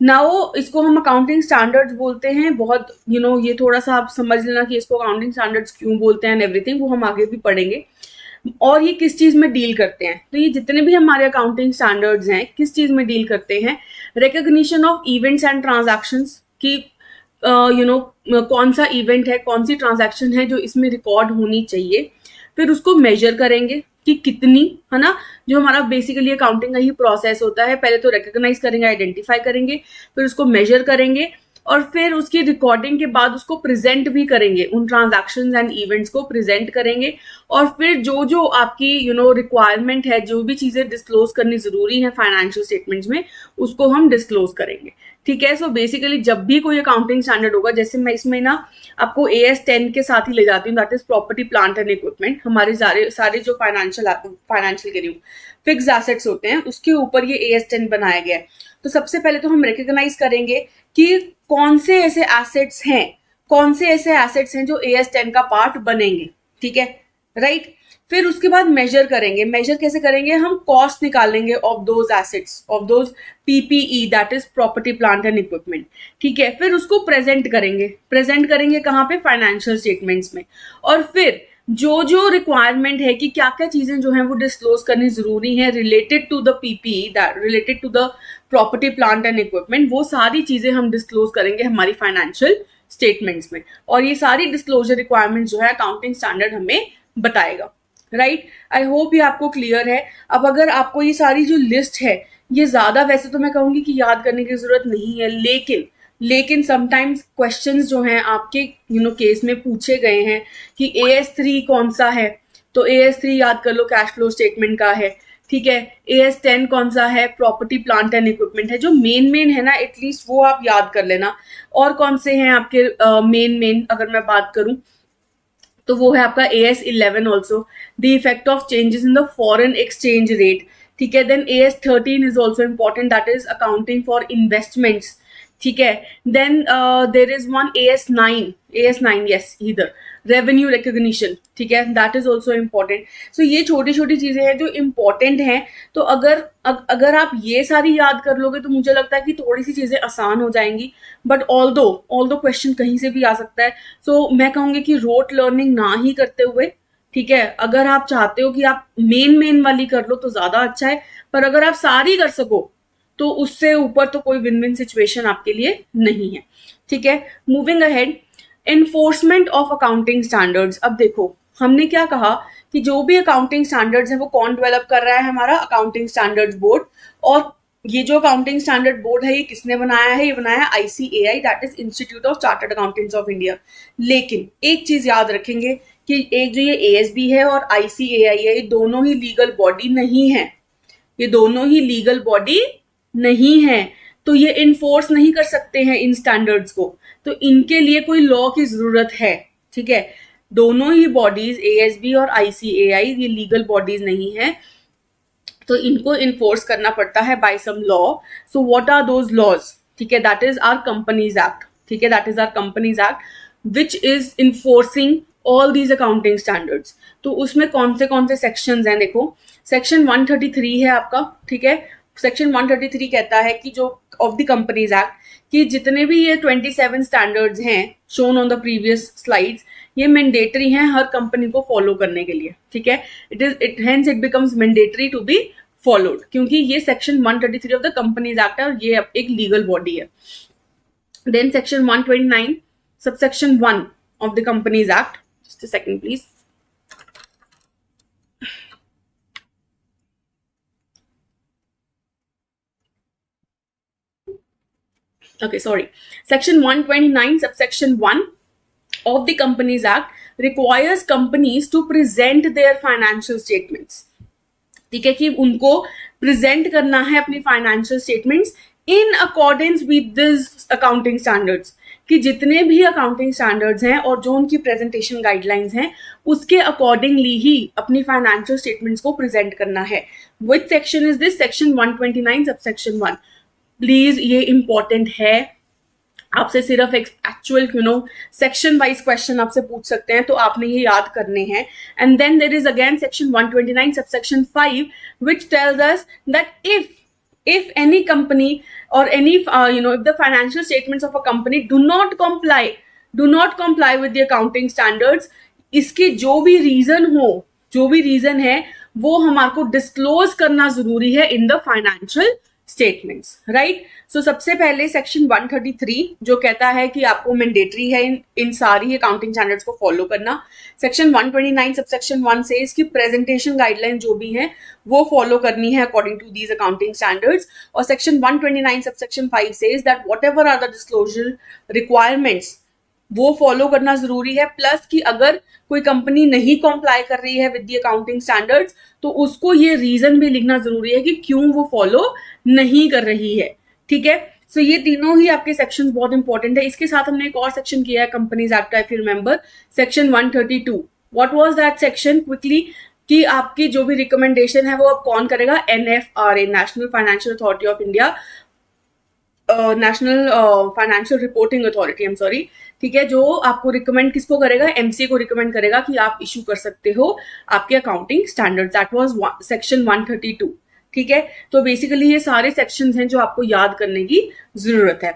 नाउ इसको हम अकाउंटिंग स्टैंडर्ड्स बोलते हैं, बहुत ये थोड़ा सा आप समझ लेना कि इसको अकाउंटिंग स्टैंडर्ड्स क्यों बोलते हैं, एवरीथिंग वो हम आगे भी पढ़ेंगे। और ये किस चीज में डील करते हैं, तो ये जितने भी हमारे अकाउंटिंग स्टैंडर्ड्स हैं किस चीज में डील करते हैं, recognition of events and transactions की कौन सा इवेंट है, कौन सी ट्रांजैक्शन है जो इसमें रिकॉर्ड होनी चाहिए, फिर उसको मेजर करेंगे कि कितनी, है ना, जो हमारा बेसिकली अकाउंटिंग का ही प्रोसेस होता है, पहले तो रिकॉग्नाइज करेंगे, आइडेंटिफाई करेंगे, फिर उसको मेजर करेंगे, और फिर उसकी रिकॉर्डिंग के बाद उसको प्रेजेंट भी करेंगे, उन ट्रांजैक्शंस एंड इवेंट्स को प्रेजेंट करेंगे, और फिर जो आपकी रिक्वायरमेंट है, जो भी चीजें डिस्क्लोज करनी जरूरी है फाइनेंशियल स्टेटमेंट्स में, उसको हम डिस्क्लोज करेंगे, ठीक है। सो बेसिकली जब भी कोई अकाउंटिंग स्टैंडर्ड होगा, जैसे मैं इसमें ना आपको AS10 के साथ ही ले जाती हूँ, that is property plant and equipment, हमारे सारे जो फाइनेंशियल के लिए फिक्स एसेट्स होते हैं उसके ऊपर ये AS10 बनाया गया है। तो सबसे पहले तो हम रिकॉग्नाइज करेंगे कि कौन से ऐसे एसेट्स हैं जो AS10 का पार्ट बनेंगे, ठीक है, राइट। फिर उसके बाद मेजर करेंगे, मेजर कैसे करेंगे, हम कॉस्ट निकालेंगे of those assets, of those PPE, that is property plant and equipment, ठीक है। फिर उसको प्रेजेंट करेंगे कहाँ पे, फाइनेंशियल स्टेटमेंट्स में, और फिर जो रिक्वायरमेंट है कि क्या क्या चीजें जो हैं वो डिस्क्लोज करनी जरूरी है related to the PPE, that related to the property plant and equipment, वो सारी चीजें हम डिस्क्लोज करेंगे हमारी फाइनेंशियल स्टेटमेंट्स में, और ये सारी डिस्क्लोजर रिक्वायरमेंट जो है अकाउंटिंग स्टैंडर्ड हमें बताएगा, राइट। आई होप ये आपको क्लियर है। अब अगर आपको ये सारी जो लिस्ट है, ये ज्यादा वैसे तो मैं कहूंगी कि याद करने की जरूरत नहीं है, लेकिन समटाइम्स क्वेश्चंस जो हैं आपके केस में पूछे गए हैं कि AS3 कौन सा है, तो AS3 याद कर लो, कैश फ्लो स्टेटमेंट का है, ठीक है। AS10 कौन सा है, प्रॉपर्टी प्लांट एंड इक्विपमेंट है, जो मेन है ना, एटलीस्ट वो आप याद कर लेना। और कौन से हैं आपके मेन अगर मैं बात करूं तो वो है आपका AS11 also, the effect of changes in the foreign exchange rate, ठीक है। Then AS13 is also important, that is accounting for investments, ठीक है. Then there is one AS9 yes इधर रेवेन्यू रिकग्निशन. ठीक है, दैट इज ऑल्सो इम्पॉर्टेंट. सो ये छोटी छोटी चीजें हैं जो इम्पॉर्टेंट हैं. तो अगर आप ये सारी याद कर लोगे तो मुझे लगता है कि थोड़ी सी चीजें आसान हो जाएंगी. बट ऑल दो क्वेश्चन कहीं से भी आ सकता है. सो मैं कहूंगी कि रोट लर्निंग ना ही करते हुए, ठीक है, अगर आप चाहते हो कि आप मेन वाली कर लो तो ज्यादा अच्छा है. पर अगर आप सारी कर सको तो उससे ऊपर तो कोई विन विन सिचुएशन आपके लिए नहीं है. ठीक है, moving ahead. Enforcement of accounting standards. अब देखो हमने क्या कहा कि जो भी अकाउंटिंग स्टैंडर्ड्स है वो कौन डेवलप कर रहा है, हमारा अकाउंटिंग स्टैंडर्ड्स बोर्ड. और ये जो अकाउंटिंग स्टैंडर्ड बोर्ड है ये किसने बनाया है, ये बनाया है ICAI, that is institute of chartered accountants of India. लेकिन एक चीज याद रखेंगे कि एक जो ये ASB है और ICAI है ये दोनों ही लीगल बॉडी नहीं है. ये दोनों ही लीगल बॉडी नहीं है, तो ये इन्फोर्स नहीं कर सकते हैं इन स्टैंडर्ड्स को. तो इनके लिए कोई लॉ की जरूरत है. ठीक है, दोनों ही बॉडीज ASB और ICAI ये लीगल बॉडीज नहीं है, तो इनको इन्फोर्स करना पड़ता है by some law. So what are those laws? ठीक है, that is our companies act. ठीक है, that is our companies act which is enforcing all these accounting standards. तो उसमें कौन से सेक्शंस हैं? देखो, सेक्शन 133 है आपका. ठीक है, सेक्शन 133 कहता है कि जो ऑफ द कंपनीज एक्ट कि जितने भी ये 27 स्टैंडर्ड्स हैं shown on the previous slides, ये मैंडेटरी हैं हर कंपनी को फॉलो करने के लिए. ठीक है, it becomes mandatory to be followed, क्योंकि ये section 133 of the companies act है और ये एक लीगल बॉडी है. Then section 129 subsection 1 of the companies act. Just a second please. Okay, sorry. Section 129 subsection 1 of the Companies Act requires companies to present their financial statements. ठीक है, कि उनको present करना है अपनी financial statements in accordance with this accounting standards. कि जितने भी अकाउंटिंग स्टैंडर्ड्स हैं और जो उनकी प्रेजेंटेशन गाइडलाइंस हैं उसके अकॉर्डिंगली ही अपनी फाइनेंशियल स्टेटमेंट्स को प्रेजेंट करना है. Which section is this? Section 129 subsection 1. Please ये इंपॉर्टेंट है. आपसे सिर्फ एक एक्चुअल सेक्शन वाइज क्वेश्चन आपसे पूछ सकते हैं, तो आपने ये याद करने हैं. And then there is again section 129 subsection 5 which tells us that if any company or any if the financial statements of a company do not comply with the accounting standards, इसके जो भी रीजन है वो हमारे को disclose करना जरूरी है in the financial statements. Right. So सबसे पहले सेक्शन 133 जो कहता है कि आपको मैंडेटरी है इन सारी अकाउंटिंग स्टैंडर्ड्स को फॉलो करना. सेक्शन 129 सबसेक्शन 1 से इसकी प्रेजेंटेशन गाइडलाइन जो भी है वो फॉलो करनी है according to these accounting standards. और section 129 subsection 5 says that whatever are the disclosure requirements वो फॉलो करना जरूरी है. प्लस कि अगर कोई कंपनी नहीं कॉम्प्लाई कर रही है विद द अकाउंटिंग स्टैंडर्ड्स तो उसको ये रीजन भी लिखना जरूरी है कि क्यों वो फॉलो नहीं कर रही है. ठीक है, सो ये तीनों ही आपके सेक्शंस बहुत इंपॉर्टेंट है. इसके साथ हमने एक और सेक्शन किया है कंपनीज एक्ट का, if you remember, section 132. What was that section? Quickly, कि आपकी जो भी रिकमेंडेशन है वो अब कौन करेगा? NFRA, national financial authority of India, national financial reporting authority, I am sorry. ठीक है, जो आपको रिकमेंड किसको करेगा? MCA को रिकमेंड करेगा कि आप इशू कर सकते हो आपके accounting standard. That was section 132. ठीक है, तो बेसिकली ये सारे सेक्शंस हैं जो आपको याद करने की जरूरत है.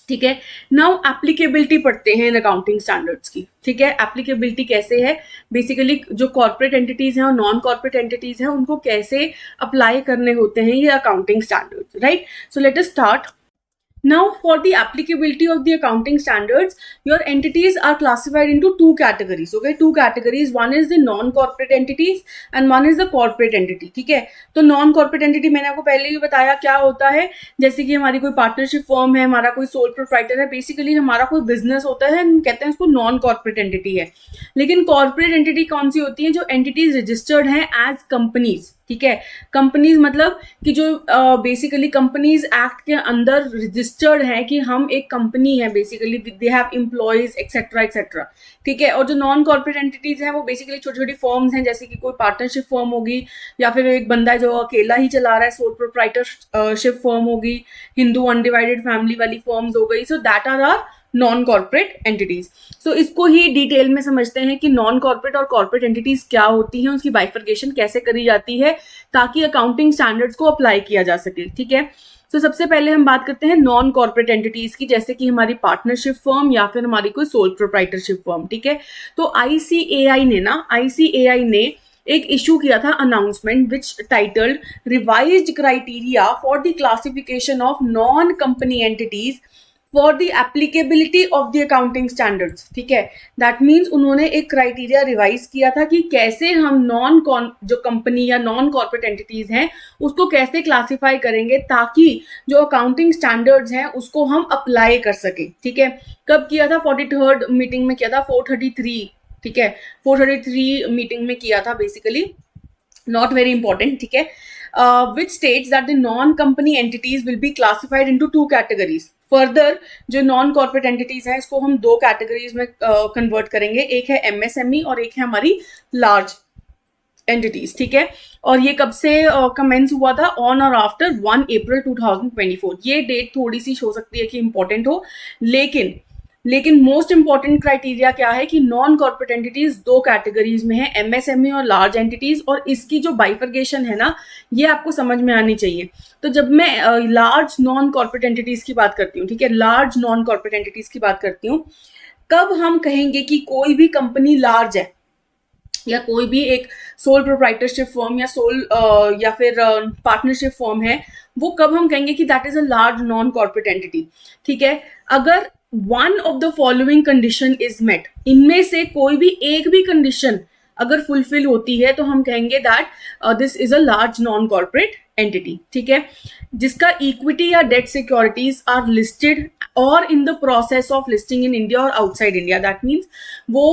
ठीक है, नाउ एप्लीकेबिलिटी पढ़ते हैं इन अकाउंटिंग स्टैंडर्ड्स की. ठीक है, एप्लीकेबिलिटी कैसे है? बेसिकली जो कॉर्पोरेट एंटिटीज हैं और नॉन कॉर्पोरेट एंटिटीज हैं उनको कैसे अप्लाई करने होते हैं ये accounting standards. Right. So let us start. Now, for the applicability of the accounting standards, your entities are classified into two categories. Okay, two categories. One is the non-corporate entities and one is the corporate entity. ठीक है, तो non-corporate entity मैंने आपको पहले ही बताया क्या होता है. जैसे कि हमारी कोई पार्टनरशिप फर्म है, हमारा कोई सोल प्रोप्राइटर है, बेसिकली हमारा कोई बिजनेस होता है, हम कहते हैं उसको नॉन कॉर्पोरेट एंटिटी है. लेकिन कॉर्पोरेट एंटिटी कौन सी होती है? जो एंटिटीज रजिस्टर्ड हैं एज कंपनीज. ठीक है। कंपनीज मतलब कि जो बेसिकली कंपनीज एक्ट के अंदर रजिस्टर्ड है कि हम एक कंपनी है, basically they have employees etcetera etcetera, ठीक है। और जो नॉन कॉर्पोरेट एंटिटीज हैं वो बेसिकली छोटी छोटी फर्म्स हैं, जैसे कि कोई पार्टनरशिप फर्म होगी, या फिर एक बंदा है जो अकेला ही चला रहा है, सोल प्रोप्राइटरशिप फर्म होगी, हिंदू अनडिवाइडेड फैमिली वाली फर्म्स हो गई। So that are non corporate entities. So इसको ही डिटेल में समझते हैं कि नॉन कॉर्पोरेट और कॉर्पोरेट एंटिटीज क्या होती हैं, उसकी बाइफर्केशन कैसे करी जाती है ताकि अकाउंटिंग स्टैंडर्ड्स को अप्लाई किया जा सके, ठीक है। तो सबसे पहले हम बात करते हैं नॉन कॉर्पोरेट एंटिटीज की, जैसे कि हमारी पार्टनरशिप फर्म या फिर हमारी कोई सोल प्रोप्राइटरशिप फर्म, ठीक है। तो आईसीएआई ने एक इशू किया था announcement which titled revised criteria for the classification of non company entities for the applicability of the accounting standards, ठीक है। दैट मीन्स उन्होंने एक क्राइटेरिया रिवाइज किया था कि कैसे हम जो कंपनी या नॉन कॉर्पोरेट एंटिटीज हैं उसको कैसे क्लासिफाई करेंगे ताकि जो अकाउंटिंग स्टैंडर्ड्स हैं उसको हम अप्लाई कर सके, ठीक है। कब किया था? 43rd मीटिंग में किया था, 433, ठीक है, 433 मीटिंग में किया था, बेसिकली नॉट वेरी इंपॉर्टेंट, ठीक है। which states that the non-company entities will be classified into two categories. Further जो नॉन कॉर्पोरेट एंटिटीज हैं इसको हम दो कैटेगरीज में कन्वर्ट करेंगे, एक है एमएसएमई और एक है हमारी लार्ज एंटिटीज, ठीक है। और ये कब से कमेंस हुआ था? ऑन और आफ्टर 1 अप्रैल 2024। ये डेट थोड़ी सी हो सकती है कि इंपॉर्टेंट हो, लेकिन मोस्ट इंपॉर्टेंट क्राइटेरिया क्या है कि नॉन कॉर्पोरेट एंटिटीज दो कैटेगरीज में है, एमएसएमई और लार्ज एंटिटीज। और इसकी जो बाइफर्केशन है ना, ये आपको समझ में आनी चाहिए। तो जब मैं लार्ज नॉन कॉर्पोरेट एंटिटीज की बात करती हूँ, ठीक है, लार्ज नॉन कॉर्पोरेट एंटिटीज की बात करती हूँ, कब हम कहेंगे कि कोई भी कंपनी लार्ज है या कोई भी एक सोल प्रोप्राइटरशिप फर्म या फिर पार्टनरशिप फर्म है, वो कब हम कहेंगे कि that is a large non corporate entity, ठीक है। अगर one of the following condition is met, इनमें से कोई भी एक भी कंडीशन अगर फुलफिल होती है तो हम कहेंगे that this is a large non corporate entity, ठीक है। जिसका इक्विटी या डेट सिक्योरिटीज आर लिस्टेड और इन the process of listing in India और आउटसाइड इंडिया। दैट मीन्स वो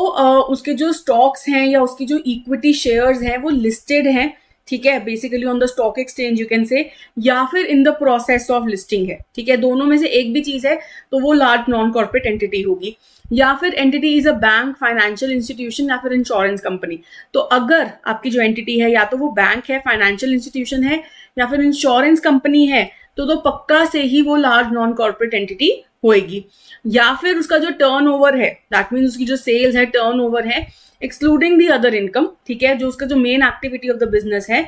उसके जो स्टॉक्स हैं या उसकी जो इक्विटी शेयर्स हैं वो लिस्टेड हैं, ठीक है, basically on the stock exchange you can से, या फिर इन द प्रोसेस ऑफ लिस्टिंग है, ठीक है। दोनों में से एक भी चीज है तो वो लार्ज नॉन कॉर्पोरेट एंटिटी होगी। या फिर entity is a bank, financial institution या फिर इंश्योरेंस कंपनी। तो अगर आपकी जो एंटिटी है या तो वो बैंक है, फाइनेंशियल इंस्टीट्यूशन है या फिर इंश्योरेंस कंपनी है, तो पक्का से ही वो लार्ज नॉन कॉर्पोरेट एंटिटी होएगी। या फिर उसका जो टर्नओवर है, दैट मीन्स उसकी जो सेल्स है, टर्नओवर है एक्सक्लूडिंग द अदर इनकम, ठीक है, जो उसका जो main activity of the business है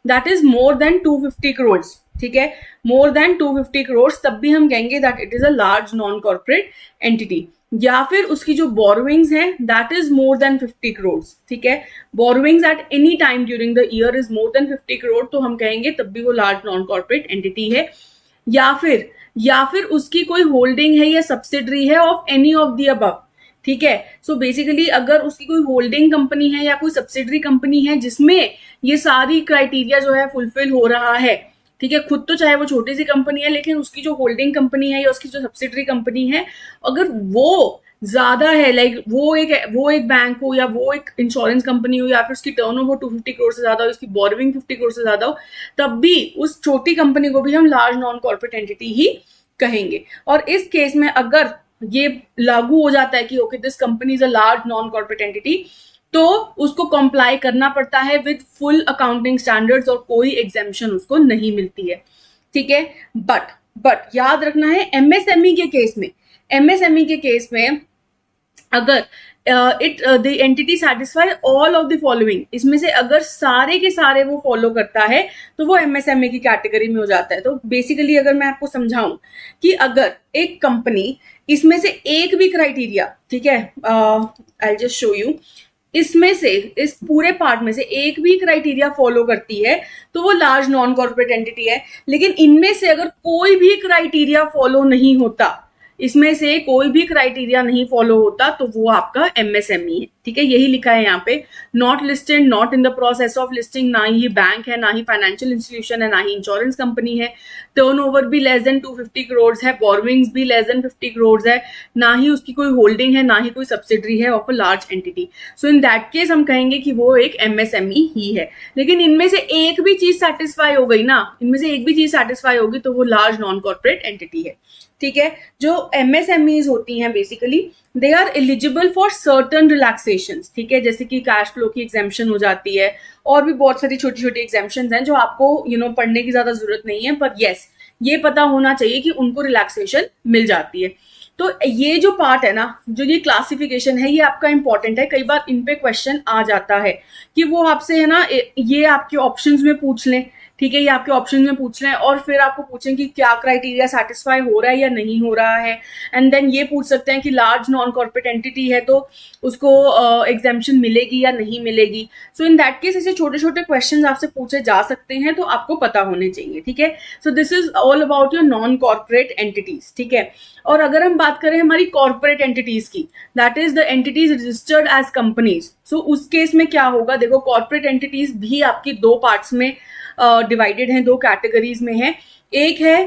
that is more than 250 crore, ठीक है, मोर देन 250 करोड़, तब भी हम कहेंगे that it is a large non corporate entity. या फिर उसकी जो बोरोइंग्स हैं that is more then 50 crore, ठीक है, borrowings at any time during the year is more then 50 crore, तो हम कहेंगे तब भी वो लार्ज नॉन कॉर्पोरेट एंटिटी है। या फिर उसकी कोई होल्डिंग है या सब्सिडरी है of any of the above, ठीक है। सो बेसिकली अगर उसकी कोई होल्डिंग कंपनी है या कोई सब्सिडरी कंपनी है जिसमें ये सारी क्राइटेरिया जो है फुलफिल हो रहा है, ठीक है, खुद तो चाहे वो छोटी सी कंपनी है लेकिन उसकी जो होल्डिंग कंपनी है या उसकी जो सब्सिडरी कंपनी है अगर वो ज्यादा है, लाइक वो एक बैंक हो या वो एक इंश्योरेंस कंपनी हो या फिर उसकी टर्नओवर 250 करोड़ से ज्यादा हो, उसकी बोरोइंग 50 करोड़ से ज्यादा हो, तब भी उस छोटी कंपनी को भी हम लार्ज नॉन कॉर्पोरेट एंटिटी ही कहेंगे। और इस केस में अगर ये लागू हो जाता है कि okay this company is a large non corporate entity, तो उसको कंप्लाई करना पड़ता है विद फुल अकाउंटिंग स्टैंडर्ड्स और कोई एग्जेम्पशन उसको नहीं मिलती है, ठीक है। बट याद रखना है एमएसएमई के केस में अगर the entity satisfy all of the following, इसमें से अगर सारे के सारे वो फॉलो करता है तो वो एमएसएमई की कैटेगरी में हो जाता है। तो बेसिकली अगर मैं आपको समझाऊं कि अगर एक कंपनी इसमें से एक भी क्राइटेरिया, ठीक है, आई जस्ट शो यू, इसमें से इस पूरे पार्ट में से एक भी क्राइटेरिया फॉलो करती है तो वो लार्ज नॉन कॉर्पोरेट एंटिटी है। लेकिन इनमें से अगर कोई भी क्राइटेरिया फॉलो नहीं होता, इसमें से कोई भी क्राइटेरिया नहीं फॉलो होता तो वो आपका एमएसएमई है, ठीक है। यही लिखा है यहाँ पे, not listed, not in the process of listing, ना ही बैंक है, ना ही फाइनेंशियल इंस्टीट्यूशन है, ना ही इंश्योरेंस कंपनी है, टर्नओवर भी लेस देन 250 करोड़ है, बोरोइंग्स भी लेस देन 50 करोड़ है, ना ही उसकी कोई होल्डिंग है, ना ही कोई सब्सिडरी है of a large entity. So in that case हम कहेंगे कि वो एक एमएसएमई ही है। लेकिन इनमें से एक भी चीज सेटिस्फाई हो गई ना, इनमें से एक भी चीज सेटिस्फाई होगी तो वो लार्ज नॉन कॉर्पोरेट एंटिटी है, ठीक है। जो एमएसएमईज होती हैं basically they are eligible for certain relaxations, ठीक है, जैसे कि कैश फ्लो की एग्जेम्पशन हो जाती है, और भी बहुत सारी छोटी छोटी एग्जेम्पशंस हैं जो आपको पढ़ने की ज्यादा जरूरत नहीं है, पर यस ये पता होना चाहिए कि उनको रिलैक्सेशन मिल जाती है। तो ये जो पार्ट है ना, जो ये क्लासिफिकेशन है, ये आपका इंपॉर्टेंट है। कई बार इन पे क्वेश्चन आ जाता है कि वो आपसे है ना, ये आपके ऑप्शंस में पूछ लें, ठीक है, ये आपके ऑप्शन में पूछ लें और फिर आपको पूछें कि क्या क्राइटेरिया सेटिस्फाई हो रहा है या नहीं हो रहा है, एंड देन ये पूछ सकते हैं कि लार्ज नॉन कॉर्पोरेट एंटिटी है तो उसको एग्जेम्पशन मिलेगी या नहीं मिलेगी। सो इन दैट केस ऐसे छोटे छोटे क्वेश्चन आपसे पूछे जा सकते हैं, तो आपको पता होने चाहिए, ठीक है। So this is all about your non corporate entities, ठीक है। और अगर हम बात करें हमारी कॉर्पोरेट एंटिटीज की, that is the entities registered as companies, so उस केस में क्या होगा, देखो कॉर्पोरेट एंटिटीज भी आपकी दो पार्ट्स में डिवाइडेड हैं, दो कैटेगरीज में है। एक है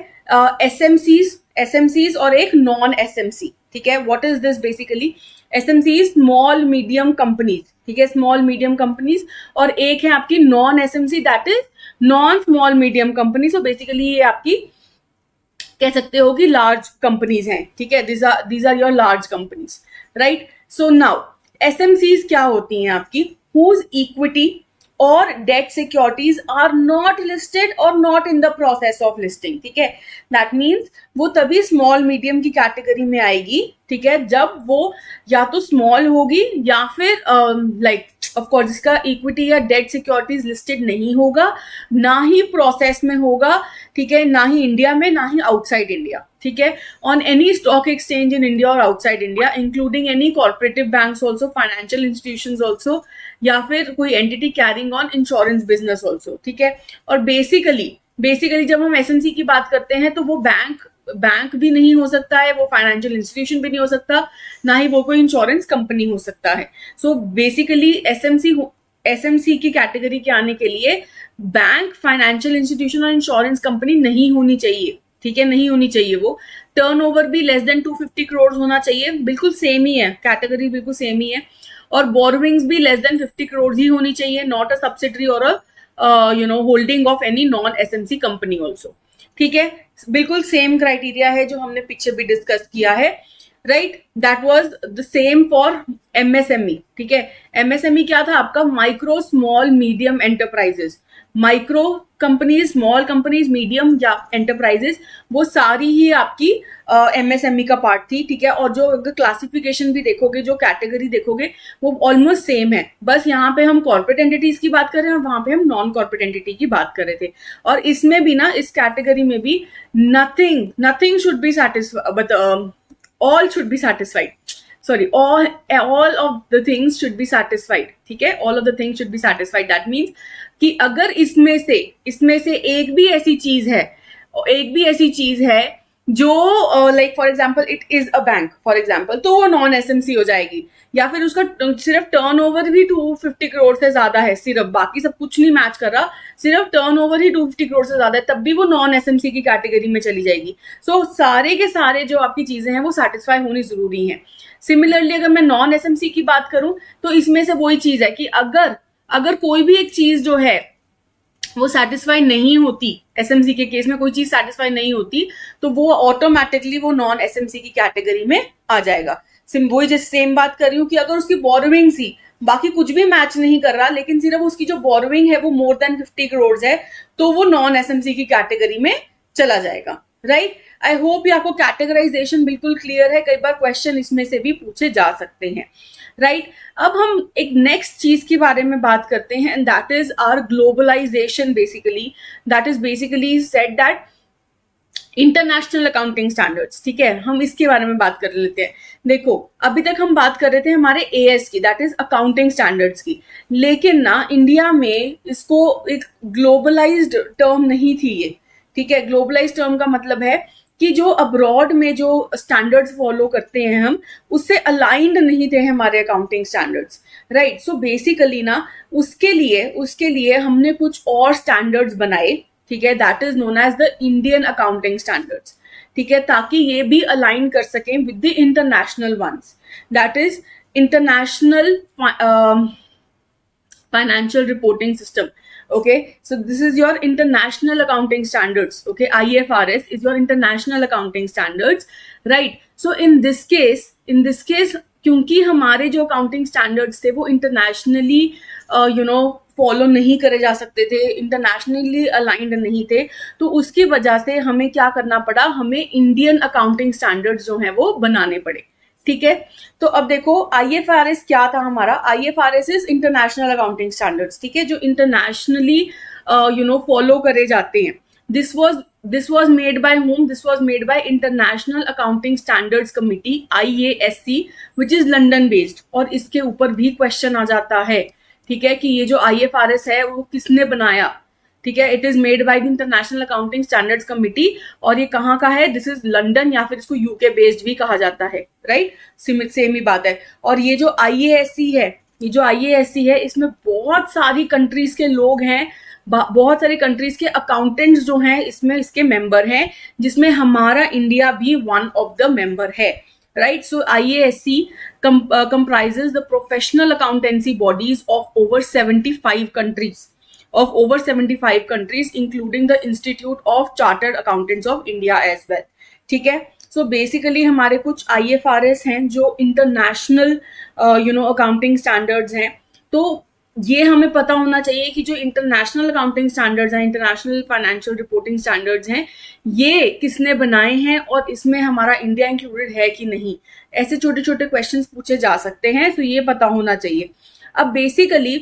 एसएमसीज और एक नॉन एसएमसी, ठीक है। What is this basically, SMC small medium companies, ठीक है, स्मॉल मीडियम कंपनीज, और एक है आपकी non SMC that is non small medium company. So basically ये आपकी कह सकते हो कि लार्ज कंपनीज हैं, ठीक है, these are your large companies, right. So now SMCs क्या होती हैं आपकी, हुज इक्विटी और debt securities are not listed और not in the process of listing, ठीक है। दैट मीन्स वो तभी स्मॉल मीडियम की कैटेगरी में आएगी, ठीक है, जब वो या तो स्मॉल होगी या फिर लाइक ऑफ कोर्स जिसका इक्विटी या डेट सिक्योरिटीज लिस्टेड नहीं होगा, ना ही प्रोसेस में होगा, ठीक है, ना ही इंडिया में, ना ही आउटसाइड इंडिया, ठीक है, on any stock exchange in India और outside India, including any cooperative banks also, financial institutions also, या फिर कोई entity carrying on insurance business also, ठीक है। और बेसिकली जब हम एसएमसी की बात करते हैं तो वो बैंक भी नहीं हो सकता है, वो फाइनेंशियल इंस्टीट्यूशन भी नहीं हो सकता, ना ही वो कोई इंश्योरेंस कंपनी हो सकता है। सो बेसिकली एसएमसी की कैटेगरी के आने के लिए बैंक, फाइनेंशियल इंस्टीट्यूशन और इंश्योरेंस कंपनी नहीं होनी चाहिए, ठीक है, नहीं होनी चाहिए। वो टर्नओवर भी लेस देन 250 करोड़ होना चाहिए, बिल्कुल सेम ही है, कैटेगरी बिल्कुल सेम ही है। और बोरोइंग्स भी लेस देन 50 करोड़ ही होनी चाहिए, नॉट अ सब्सिडरी और holding of any non SMC company also, ठीक है। बिल्कुल सेम क्राइटेरिया है जो हमने पीछे भी डिस्कस किया है, right. That was the same for MSME, ठीक है। एमएसएमई क्या था आपका, micro small medium enterprises, micro companies, small companies, medium या एंटरप्राइजेस, वो सारी ही आपकी एमएसएमई का पार्ट थी, ठीक है। और जो क्लासिफिकेशन भी देखोगे, जो कैटेगरी देखोगे, वो ऑलमोस्ट सेम है, बस यहाँ पे हम कॉर्पोरेट एंटिटीज की बात कर रहे हैं और वहां पे हम नॉन कॉर्पोरेट एंटिटी की बात कर रहे थे। और इसमें भी ना, इस कैटेगरी में भी nothing should be satisfied, but all should be satisfied, sorry, all of the things should be satisfied, ठीक है, all of the things should be satisfied। that means कि अगर इसमें से एक भी ऐसी चीज है जो like for example it is a bank for example, तो वो नॉन एसएमसी हो जाएगी, या फिर उसका सिर्फ टर्नओवर भी 250 करोड़ से ज्यादा है, सिर्फ बाकी सब कुछ नहीं मैच कर रहा, सिर्फ टर्नओवर ही 250 करोड़ से ज्यादा है, तब भी वो नॉन एसएमसी की कैटेगरी में चली जाएगी। सो सारे के सारे जो आपकी चीजें हैं वो सेटिस्फाई होनी जरूरी है। सिमिलरली अगर मैं नॉन एसएमसी की बात करूं तो इसमें से वही चीज है कि अगर कोई भी एक चीज जो है वो सेटिस्फाई नहीं होती, एसएमसी के केस में कोई चीज सेटिस्फाई नहीं होती, तो वो ऑटोमेटिकली वो नॉन एसएमसी की कैटेगरी में आ जाएगा। वही जैसे सेम बात कर रही हूँ कि अगर उसकी बोरोइंग थी, बाकी कुछ भी मैच नहीं कर रहा, लेकिन सिर्फ उसकी जो बोरोइंग है वो मोर देन 50 करोड़ है, तो वो नॉन एसएमसी की कैटेगरी में चला जाएगा, राइट। आई होप ये आपको कैटेगराइजेशन बिल्कुल क्लियर है, कई बार क्वेश्चन इसमें से भी पूछे जा सकते हैं, राइट। अब हम एक नेक्स्ट चीज के बारे में बात करते हैं, and that is our globalization. Basically that is basically said that international accounting standards, ठीक है, हम इसके बारे में बात कर लेते हैं। देखो अभी तक हम बात कर रहे थे हमारे एएस की, दैट इज अकाउंटिंग स्टैंडर्ड्स की, लेकिन ना इंडिया में इसको एक ग्लोबलाइज्ड टर्म नहीं थी ये, ठीक है। ग्लोबलाइज्ड टर्म का मतलब है कि जो अब्रॉड में जो स्टैंडर्ड्स फॉलो करते हैं हम, उससे अलाइंड नहीं थे हमारे accounting standards, right. So basically ना उसके लिए हमने कुछ और स्टैंडर्ड्स बनाए, ठीक है, that is known as the Indian accounting standards, ठीक है, ताकि ये भी अलाइन कर सकें with the international ones, that is international financial reporting system. Okay, so this is your international accounting standards. Okay, IFRS is your international accounting standards, right? So in this case क्योंकि हमारे जो accounting standards थे वो internationally follow नहीं करे जा सकते थे, इंटरनेशनली अलाइंड नहीं थे, तो उसकी वजह से हमें क्या करना पड़ा, हमें इंडियन अकाउंटिंग स्टैंडर्ड्स जो हैं वो बनाने पड़े, ठीक है। तो अब देखो IFRS क्या था हमारा, IFRS is international accounting standards, ठीक है, जो इंटरनेशनली फॉलो करे जाते हैं। this was made by whom? This was made by International Accounting Standards Committee, IASC, which is London based, और इसके ऊपर भी क्वेश्चन आ जाता है, ठीक है, कि ये जो IFRS है वो किसने बनाया, ठीक है। It is made by the international accounting standards committee, और ये कहाँ का है, दिस इज लंदन, या फिर इसको यूके बेस्ड भी कहा जाता है, राइट, सेम ही बात है। और ये जो IASC है, इसमें बहुत सारी कंट्रीज के लोग हैं, बहुत सारी कंट्रीज के अकाउंटेंट्स जो हैं इसमें इसके मेंबर हैं, जिसमें हमारा इंडिया भी वन ऑफ द मेंबर है, right? So IASC comprises the professional accountancy bodies of over 75 countries, including the Institute of Chartered Accountants of India as well, ठीक है। So basically हमारे कुछ IFRS हैं जो इंटरनेशनल अकाउंटिंग स्टैंडर्ड्स हैं। तो ये हमें पता होना चाहिए कि जो इंटरनेशनल अकाउंटिंग स्टैंडर्ड्स हैं, इंटरनेशनल फाइनेंशियल रिपोर्टिंग स्टैंडर्ड्स हैं, ये किसने बनाए हैं और इसमें हमारा इंडिया इंक्लूडेड है कि नहीं, ऐसे छोटे छोटे क्वेश्चंस पूछे जा सकते हैं, तो ये पता होना चाहिए। अब बेसिकली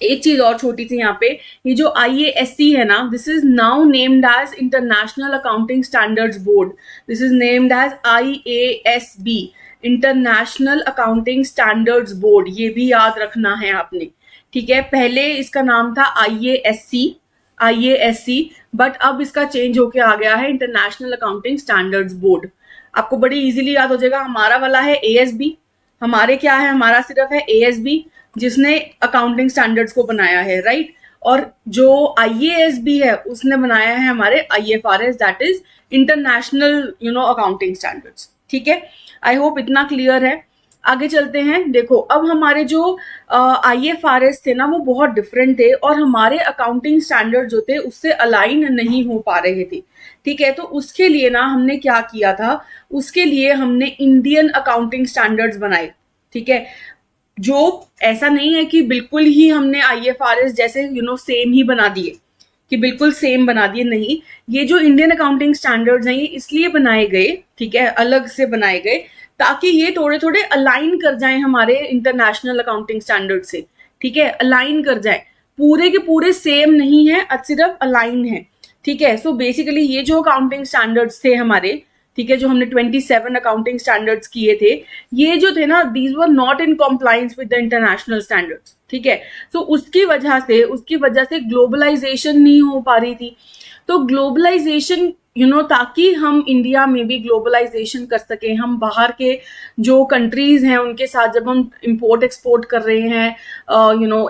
एक चीज और छोटी सी यहाँ पे, ये जो IASC है ना, this is now named as international accounting standards board, this is named as IASB, international accounting standards board, ये भी याद रखना है आपने, ठीक है। पहले इसका नाम था IASC, बट अब इसका चेंज होके आ गया है इंटरनेशनल अकाउंटिंग स्टैंडर्ड्स बोर्ड। आपको बड़ी इजीली याद हो जाएगा, हमारा वाला है ASB, हमारे क्या है, हमारा सिर्फ है ASB जिसने अकाउंटिंग स्टैंडर्ड्स को बनाया है, राइट। और जो IASB है उसने बनाया है हमारे IFRS, that is international accounting standards, ठीक है। आई होप इतना क्लियर है। आगे चलते हैं। देखो अब हमारे जो IFRS थे ना वो बहुत डिफरेंट थे और हमारे अकाउंटिंग स्टैंडर्ड जो थे उससे अलाइन नहीं हो पा रहे थे, ठीक है। तो उसके लिए ना हमने क्या किया था, उसके लिए हमने इंडियन अकाउंटिंग स्टैंडर्ड्स बनाए, ठीक है। जो ऐसा नहीं है कि बिल्कुल ही हमने IFRS जैसे सेम ही बना दिए, कि बिल्कुल सेम बना दिए, नहीं। ये जो इंडियन अकाउंटिंग स्टैंडर्ड्स हैं ये इसलिए बनाए गए, ठीक है, अलग से बनाए गए ताकि ये थोड़े थोड़े अलाइन कर जाएं हमारे इंटरनेशनल अकाउंटिंग स्टैंडर्ड से, ठीक है, अलाइन कर जाएं। पूरे के पूरे सेम नहीं है, सिर्फ अलाइन है, ठीक है। सो बेसिकली ये जो अकाउंटिंग स्टैंडर्ड्स थे हमारे, ठीक है, जो हमने 27 अकाउंटिंग स्टैंडर्ड्स किए थे, ये जो थे ना, these were not in compliance with the international standards, ठीक है। तो उसकी वजह से ग्लोबलाइजेशन नहीं हो पा रही थी। तो ग्लोबलाइजेशन ताकि हम इंडिया में भी ग्लोबलाइजेशन कर सके, हम बाहर के जो कंट्रीज हैं उनके साथ जब हम इंपोर्ट एक्सपोर्ट कर रहे हैं,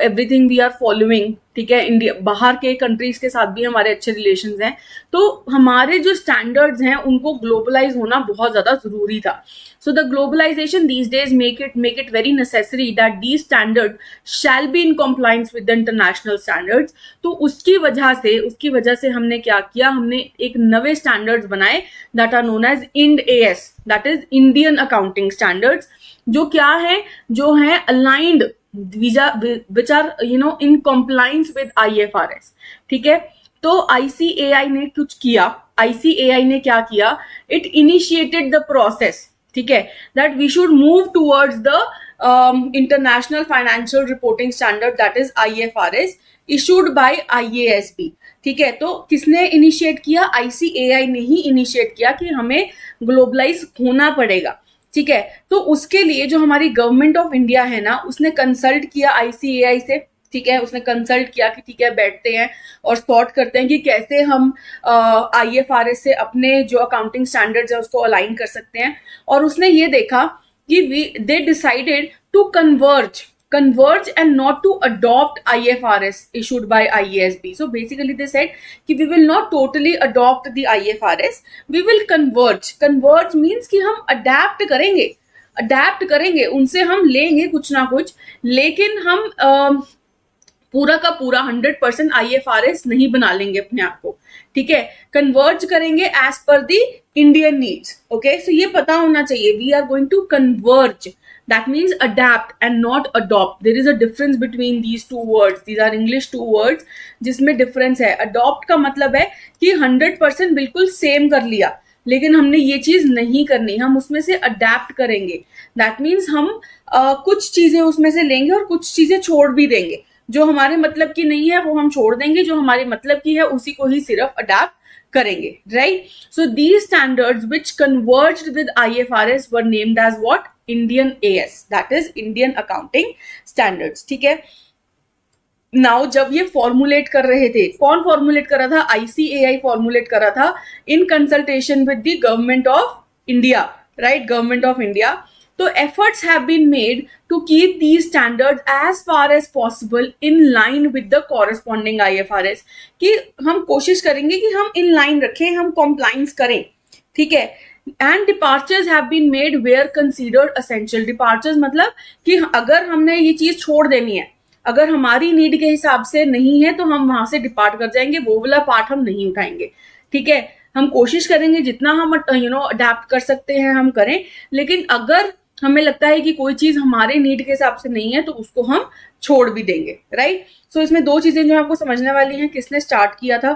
एवरीथिंग वी आर फॉलोइंग, ठीक है, इंडिया बाहर के कंट्रीज के साथ भी हमारे अच्छे रिलेशंस हैं, तो हमारे जो स्टैंडर्ड्स हैं उनको ग्लोबलाइज होना बहुत ज्यादा जरूरी था। So the globalization these days make it very necessary that these standard shall be in compliance with the international standards. तो उसकी वजह से हमने क्या किया, हमने एक नवे स्टैंडर्ड्स बनाए that are known as IND-AS, that is Indian accounting standards, जो क्या है, जो है aligned which are in compliance with IFRS, ठीक है। तो ICAI ने क्या किया, it initiated the process, ठीक है, that we should move towards the international financial reporting standard, that is IFRS, issued by IASB, ठीक है। तो किसने इनिशिएट किया, ICAI ने ही इनिशिएट किया कि हमें ग्लोबलाइज होना पड़ेगा, ठीक है। तो उसके लिए जो हमारी गवर्नमेंट ऑफ इंडिया है ना, उसने कंसल्ट किया ICAI से, ठीक है, उसने कंसल्ट किया कि ठीक है बैठते हैं और सॉर्ट करते हैं कि कैसे हम IFRS से अपने जो अकाउंटिंग स्टैंडर्ड्स है उसको अलाइन कर सकते हैं। और उसने ये देखा कि दे decided to converge and not to adopt IFRS issued by IASB. So basically they said कि we will not totally adopt the IFRS, we will converge. Converge means कि हम adapt करेंगे उनसे हम लेंगे कुछ ना कुछ, लेकिन हम पूरा का पूरा 100% IFRS नहीं बना लेंगे अपने आप को, ठीक है, कन्वर्ज करेंगे as per the Indian needs. Okay, so ये पता होना चाहिए, we are going to converge, that means adapt and not adopt. There is a difference between these two words, these are English two words जिसमें difference है। Adopt का मतलब है कि 100% बिल्कुल सेम कर लिया, लेकिन हमने ये चीज नहीं करनी, हम उसमें से अडेप्ट करेंगे। दैट मीन्स हम कुछ चीजें उसमें से लेंगे और कुछ चीजें छोड़ भी देंगे, जो हमारे मतलब की नहीं है वो हम छोड़ देंगे, जो हमारे मतलब की है उसी को ही सिर्फ अडेप्ट करेंगे, right. So these standards which converged with IFRS were named as what, Indian AS, that is Indian accounting standards, ठीक है। नाउ जब ये फॉर्मुलेट कर रहे थे, कौन फॉर्मुलेट कर रहा था, ICAI फॉर्मुलेट कर रहा था in consultation with the government of India, right, government of India. तो efforts have been made to keep these standards as far as possible in line with the corresponding IFRS, कि हम कोशिश करेंगे कि हम in line रखें, हम compliance करें, ठीक है। And departures have been made where considered essential. Departures मतलब कि अगर हमने ये चीज छोड़ देनी है, अगर हमारी नीड के हिसाब से नहीं है तो हम वहां से डिपार्ट कर जाएंगे, वो वाला पार्ट हम नहीं उठाएंगे, ठीक है। हम कोशिश करेंगे जितना हम अडेप्ट कर सकते हैं हम करें, लेकिन अगर हमें लगता है कि कोई चीज हमारे नीड के हिसाब से नहीं है तो उसको हम छोड़ भी देंगे, राइट। सो इसमें दो चीजें जो आपको समझने वाली हैं, किसने स्टार्ट किया था,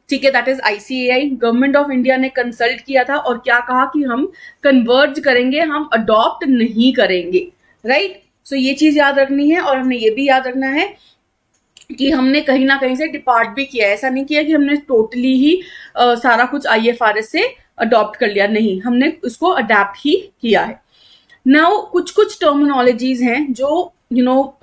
ठीक है, that is ICAI, government of India ने कंसल्ट किया था और क्या कहा कि हम कन्वर्ज करेंगे, हम अडॉप्ट नहीं करेंगे, राइट। सो ये चीज याद रखनी है। और हमने ये भी याद रखना है कि हमने कहीं ना कहीं से डिपार्ट भी किया, ऐसा नहीं किया कि हमने टोटली ही सारा कुछ IFRS से अडॉप्ट कर लिया, नहीं, हमने उसको अडेप्ट ही किया है। नाउ कुछ टर्मिनोलॉजीज हैं जो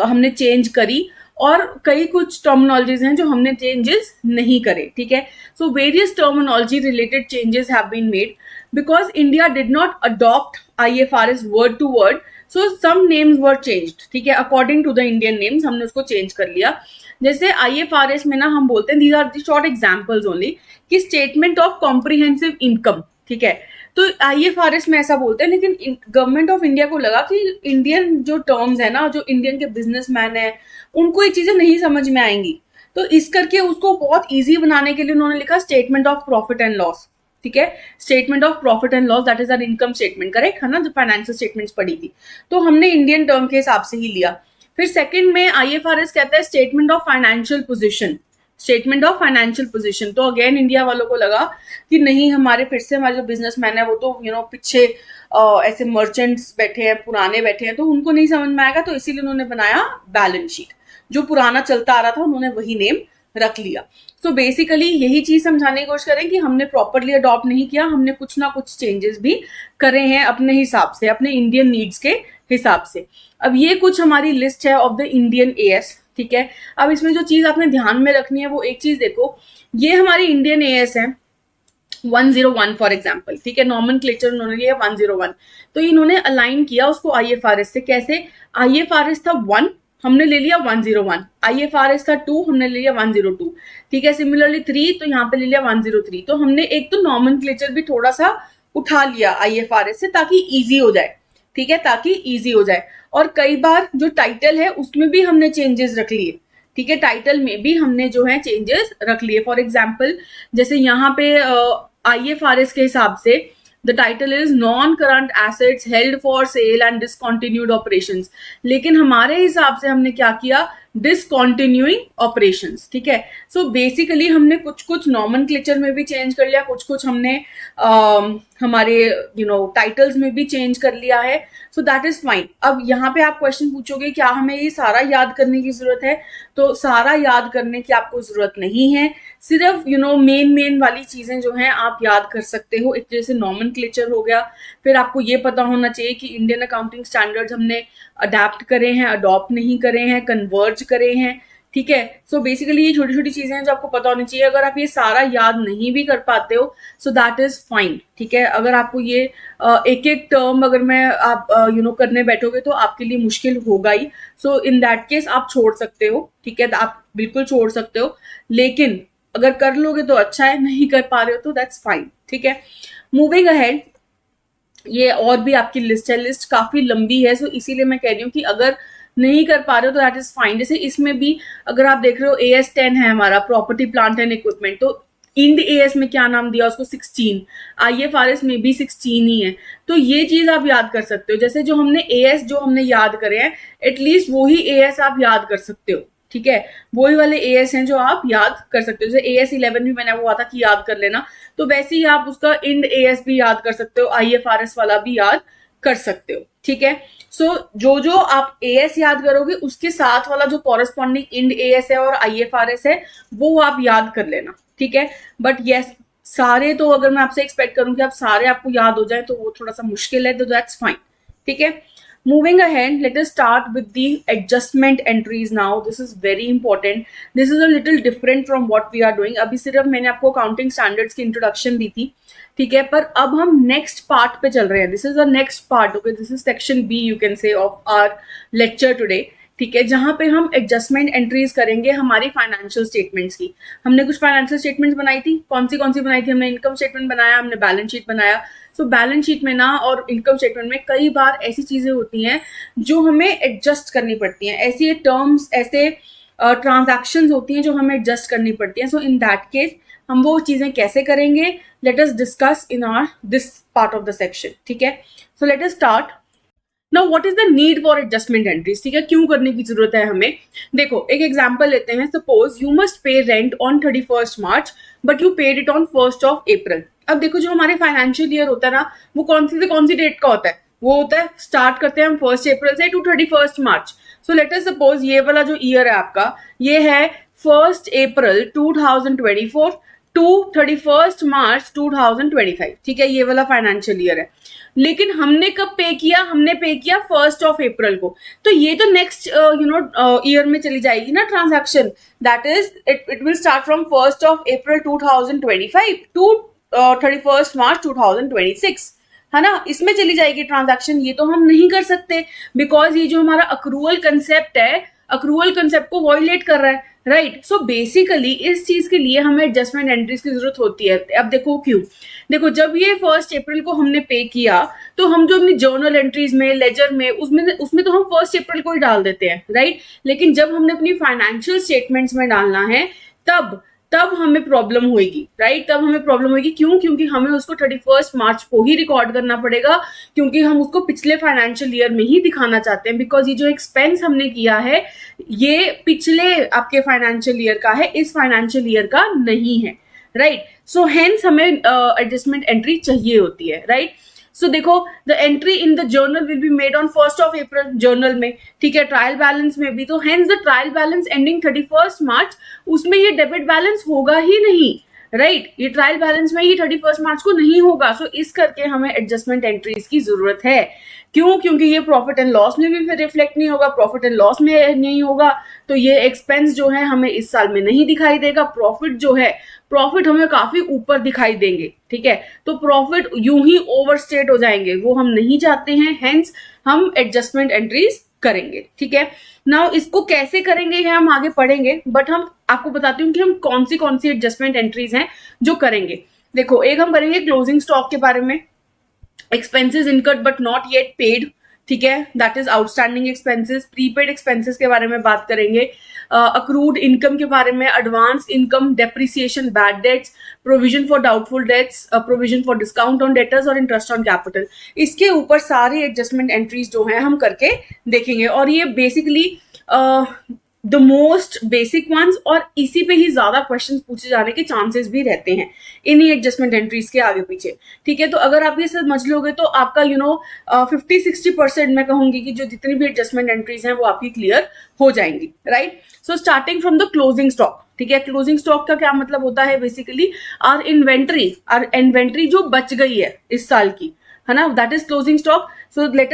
हमने चेंज करी और कई कुछ टर्मिनोलॉजीज हैं जो हमने चेंजेस नहीं करे, ठीक है। So various terminology related changes have been made because India did not adopt IFRS word to word, so some names were changed, ठीक है, according to the Indian names हमने उसको चेंज कर लिया। जैसे IFRS में ना हम बोलते हैं, these are the short examples only, कि स्टेटमेंट ऑफ कॉम्प्रिहेंसिव इनकम, ठीक है, तो IFRS में ऐसा बोलते हैं, लेकिन गवर्नमेंट ऑफ इंडिया को लगा कि इंडियन जो टर्म्स है ना, जो इंडियन के बिजनेसमैन है उनको ये चीजें नहीं समझ में आएंगी, तो इस करके उसको बहुत इजी बनाने के लिए उन्होंने लिखा statement of profit and loss, ठीक है, statement of profit and loss, that is our income statement, correct है ना, जो फाइनेंशियल स्टेटमेंट्स पढ़ी थी, तो हमने इंडियन टर्म के हिसाब से ही लिया। फिर सेकंड में IFRS कहता है statement of financial position, statement of financial position, तो अगेन इंडिया वालों को लगा कि नहीं, हमारे फिर से हमारे जो बिजनेसमैन है वो तो पीछे ऐसे मर्चेंट्स बैठे हैं, पुराने बैठे हैं, तो उनको नहीं समझ में आएगा, तो इसीलिए उन्होंने बनाया बैलेंस शीट, जो पुराना चलता आ रहा था उन्होंने वही नेम रख लिया। सो बेसिकली यही चीज समझाने की कोशिश करें कि हमने प्रॉपरली अडॉप्ट नहीं किया, हमने कुछ ना कुछ चेंजेस भी करे हैं अपने हिसाब से, अपने इंडियन नीड्स के हिसाब से। अब ये कुछ हमारी लिस्ट है ऑफ द इंडियन AS, ठीक है। अब इसमें जो चीज आपने ध्यान में रखनी है वो एक चीज देखो, ये हमारी इंडियन AS है 101 फॉर एग्जाम्पल, ठीक है, नॉमेनक्लेचर उन्होंने लिया 101, तो इन्होंने अलाइन किया उसको IFRS से, कैसे, IFRS था 1, हमने ले लिया 101, IFRS था 2, हमने ले लिया 102, ठीक है, सिमिलरली 3, तो यहाँ पे ले लिया 103, तो हमने एक तो नॉमेनक्लेचर भी थोड़ा सा उठा लिया IFRS से ताकि इजी हो जाए, ठीक है, ताकि इजी हो जाए। और कई बार जो टाइटल है उसमें भी हमने चेंजेस रख लिए, ठीक है, टाइटल में भी हमने जो है चेंजेस रख लिए। फॉर एग्जाम्पल जैसे यहाँ पे IFRS के हिसाब से the title is non current assets held for sale and discontinued operations, लेकिन हमारे हिसाब से हमने क्या किया, डिसकंटिन्यूइंग ऑपरेशंस, ठीक है। सो बेसिकली हमने कुछ कुछ नॉमेनक्लेचर में भी चेंज कर लिया, कुछ कुछ हमने हमारे टाइटल्स में भी चेंज कर लिया है, सो दैट इज फाइन। अब यहाँ पे आप क्वेश्चन पूछोगे क्या हमें ये सारा याद करने की जरूरत है, तो सारा याद करने की आपको जरूरत नहीं है, सिर्फ मेन वाली चीजें जो हैं आप याद कर सकते हो। एक जैसे नॉमेनक्लेचर हो गया, फिर आपको ये पता होना चाहिए कि इंडियन अकाउंटिंग स्टैंडर्ड्स हमने अडेप्ट करे हैं, अडॉप्ट नहीं करे हैं, कन्वर्ज करे हैं, ठीक है। सो बेसिकली ये छोटी छोटी चीजें हैं जो आपको पता होनी चाहिए। अगर आप ये सारा याद नहीं भी कर पाते हो सो दैट इज फाइन, ठीक है। अगर आपको ये एक एक टर्म अगर मैं आप करने बैठोगे तो आपके लिए मुश्किल होगा ही। सो इन दैट केस आप छोड़ सकते हो, ठीक है, आप बिल्कुल छोड़ सकते हो। लेकिन अगर कर लोगे तो अच्छा है, नहीं कर पा रहे हो तो दैट्स फाइन, ठीक है। मूविंग अहेड, ये और भी आपकी लिस्ट है, लिस्ट काफी लंबी है, सो इसीलिए मैं कह रही हूँ कि अगर नहीं कर पा रहे हो तो दैट इज फाइन। जैसे इसमें भी अगर आप देख रहे हो AS10 है हमारा, प्रॉपर्टी प्लांट एंड इक्विपमेंट, तो इंड AS में क्या नाम दिया उसको 16, IFRS में भी 16 ही है। तो ये चीज आप याद कर सकते हो। जैसे जो हमने AS जो हमने याद करे हैं, एटलीस्ट वही AS आप याद कर सकते हो, ठीक है। वही वाले AS हैं जो आप याद कर सकते हो। जैसे AS11 भी मैंने वो था कि याद कर लेना, तो वैसे ही आप उसका इंड AS भी याद कर सकते हो, IFRS वाला भी याद कर सकते हो, ठीक है। सो जो जो आप AS याद करोगे उसके साथ वाला जो कॉरेस्पॉन्डिंग इंड AS है और IFRS है वो आप याद कर लेना, ठीक है। बट यस, सारे तो अगर मैं आपसे एक्सपेक्ट करूं कि आप सारे आपको याद हो जाए तो वो थोड़ा सा मुश्किल है, तो दैट्स फाइन, ठीक है। Moving ahead, let us start with the adjustment entries now. This is very important. This is a little different from what we are doing. अभी सिर्फ मैंने आपको अकाउंटिंग स्टैंडर्ड्स की इंट्रोडक्शन दी थी, ठीक है, पर अब हम नेक्स्ट पार्ट पे चल रहे हैं। This is the next part, okay, this is section B you can say of our lecture today, ठीक है, जहां पे हम एडजस्टमेंट एंट्रीज करेंगे हमारी फाइनेंशियल स्टेटमेंट्स की। हमने कुछ फाइनेंशियल स्टेटमेंट्स बनाई थी, कौन सी बनाई थी? हमने इनकम स्टेटमेंट बनाया, हमने बैलेंस शीट बनाया। सो बैलेंस शीट में ना और इनकम स्टेटमेंट में कई बार ऐसी चीजें होती हैं जो हमें एडजस्ट करनी पड़ती हैं, ऐसी टर्म्स, ऐसे ट्रांजैक्शंस होती हैं जो हमें एडजस्ट करनी पड़ती हैं। सो इन दैट केस हम वो चीजें कैसे करेंगे, let us discuss in our this part of the section, ठीक है। So let us start. Now what is the need for adjustment entries, ठीक है, क्यों करने की जरूरत है हमें? देखो एक एग्जांपल लेते हैं। Suppose you must pay rent on 31st March but you paid it on 1st of अप्रैल। अब देखो जो हमारे फाइनेंशियल ईयर होता है ना, वो कौन सी डेट का होता है? वो होता है, स्टार्ट करते हैं हम 1st अप्रैल से to 31st March. So let us suppose ये वाला जो ईयर है आपका, ये है 1st अप्रैल 2024 टू 31st मार्च 2025, ठीक है, ये वाला फाइनेंशियल ईयर है। लेकिन हमने कब पे किया? हमने पे किया 1st ऑफ अप्रैल को, तो ये तो नेक्स्ट ईयर में चली जाएगी ना transaction. That is it will start from 1st of April 2025 to 31st March 2026, है ना, इसमें चली जाएगी ट्रांजैक्शन। ये तो हम नहीं कर सकते बिकॉज ये जो हमारा अक्रूवल कंसेप्ट है, अक्रूवल कंसेप्ट को वॉयलेट कर रहा है, राइट। सो बेसिकली इस चीज के लिए हमें एडजस्टमेंट एंट्रीज की जरूरत होती है। अब देखो क्यों, देखो जब ये 1st अप्रैल को हमने पे किया तो हम जो अपनी जर्नल एंट्रीज में, लेजर में, उसमें तो हम 1st अप्रैल को ही डाल देते हैं, राइट। लेकिन जब हमने अपनी फाइनेंशियल स्टेटमेंट्स में डालना है तब हमें प्रॉब्लम होगी, राइट, तब हमें प्रॉब्लम होगी। क्यों? क्योंकि हमें उसको 31st मार्च को ही रिकॉर्ड करना पड़ेगा, क्योंकि हम उसको पिछले फाइनेंशियल ईयर में ही दिखाना चाहते हैं। बिकॉज ये जो एक्सपेंस हमने किया है ये पिछले आपके फाइनेंशियल ईयर का है, इस फाइनेंशियल ईयर का नहीं है, राइट। सो हेंस हमें एडजस्टमेंट एंट्री चाहिए होती है, राइट। सो देखो the entry in the journal will be made on 1st of April journal में, ठीक है, ट्रायल बैलेंस में भी। तो hence the trial balance ending 31st मार्च, उसमें ये डेबिट बैलेंस होगा ही नहीं, राइट, ये ट्रायल बैलेंस में ही 31st मार्च को नहीं होगा। सो इस करके हमें एडजस्टमेंट एंट्रीज की जरूरत है। क्यों? क्योंकि ये प्रॉफिट एंड लॉस में भी फिर रिफ्लेक्ट नहीं होगा, प्रॉफिट एंड लॉस में नहीं होगा, तो ये एक्सपेंस जो है हमें इस साल में नहीं दिखाई देगा। प्रॉफिट जो है, प्रॉफिट हमें काफी ऊपर दिखाई देंगे, ठीक है, तो प्रॉफिट यूं ही ओवरस्टेट हो जाएंगे, वो हम नहीं चाहते हैं। हेंस हम एडजस्टमेंट एंट्रीज करेंगे, ठीक है। नाउ इसको कैसे करेंगे ये हम आगे पढ़ेंगे, बट हम आपको बताती हूँ कि हम कौन सी एडजस्टमेंट एंट्रीज हैं जो करेंगे। देखो एक हम करेंगे क्लोजिंग स्टॉक के बारे में, expenses incurred but not yet paid, ठीक है, that is outstanding expenses. Prepaid expenses के बारे में बात करेंगे, अक्रूड इनकम के बारे में, advance income, depreciation, bad debts, provision for doubtful debts, provision for discount on debtors और इंटरेस्ट ऑन कैपिटल। इसके ऊपर सारी एडजस्टमेंट एंट्रीज जो हैं हम करके देखेंगे, और ये basically the most basic ones, और इसी पे ही ज्यादा क्वेश्चन पूछे जाने के चांसेस भी रहते हैं इन्हीं एडजस्टमेंट एंट्रीज के आगे पीछे, ठीक है। तो अगर आप ये समझ लोगे तो आपका 50-60% मैं कहूंगी कि जो जितनी भी एडजस्टमेंट एंट्रीज हैं वो आपकी क्लियर हो जाएंगी, right. So starting from the closing stock, ठीक है। क्लोजिंग स्टॉक का क्या मतलब होता है? बेसिकली आर इन्वेंट्री जो बच गई है इस साल की, है ना, that is closing stock. So let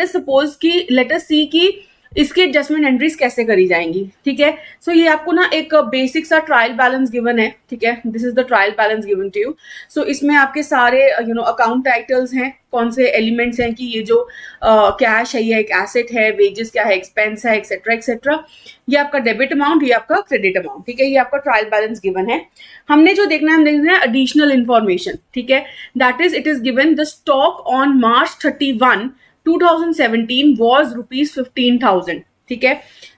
us see कि इसकी एडजस्टमेंट एंट्रीज कैसे करी जाएंगी, ठीक है। सो ये आपको ना एक बेसिक सा ट्रायल बैलेंस गिवन है, ठीक है, this is the trial balance given to you. So इसमें आपके सारे अकाउंट टाइटल्स हैं, कौन से एलिमेंट्स हैं कि ये जो कैश है ये एक एसेट है, वेजेस क्या है, एक्सपेंस है, एक्सेट्रा एक्सेट्रा, ये आपका डेबिट अमाउंट, ये आपका क्रेडिट अमाउंट, ठीक है, ये आपका ट्रायल बैलेंस गिवन है। हमने जो देखना है, हम देख रहे हैं एडिशनल इन्फॉर्मेशन, ठीक है, that is it is given the stock on March 31 2017 was ₹15,000, ठीक है।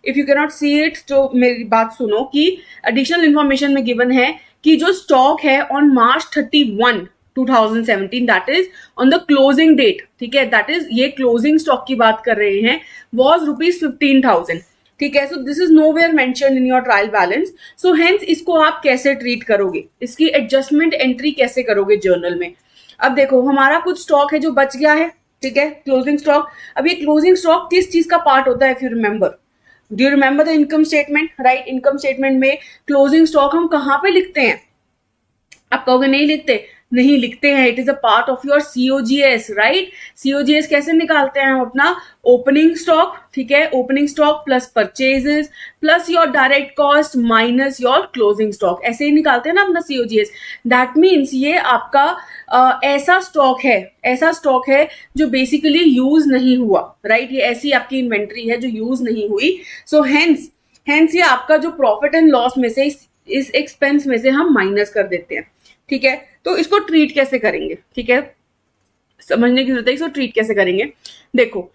If you cannot see it तो मेरी बात सुनो कि एडिशनल इंफॉर्मेशन में गिवन है कि जो स्टॉक है on March 31 2017 that is on the closing date, ठीक है, दैट इज ये क्लोजिंग स्टॉक की बात कर रहे हैं, was ₹15,000, ठीक है। So this is nowhere mentioned in your trial balance. So hence इसको आप कैसे ट्रीट करोगे, इसकी एडजस्टमेंट एंट्री कैसे करोगे जर्नल में। अब देखो हमारा कुछ स्टॉक है जो बच गया है, ठीक है, क्लोजिंग स्टॉक। अब ये क्लोजिंग स्टॉक किस चीज का पार्ट होता है, if you remember, do you remember the income statement, right. Income statement में क्लोजिंग स्टॉक हम कहाँ पे लिखते हैं, आप कहोगे नहीं लिखते, नहीं लिखते हैं, it is a part of your COGS, right. COGS कैसे निकालते हैं हम अपना, ओपनिंग स्टॉक, ठीक है, opening stock plus purchases plus your direct cost minus your closing stock, ऐसे ही निकालते हैं ना अपना सीओजीएस। दैट मीन्स ये आपका ऐसा स्टॉक है जो बेसिकली यूज नहीं हुआ, राइट, ये ऐसी आपकी इन्वेंट्री है जो यूज नहीं हुई। सो हेंस ये आपका जो प्रॉफिट एंड लॉस में से इस एक्सपेंस में से हम माइनस कर देते हैं, ठीक है। तो इसको ट्रीट कैसे करेंगे, ठीक है, समझने की जरूरत है, इसको ट्रीट कैसे करेंगे। देखो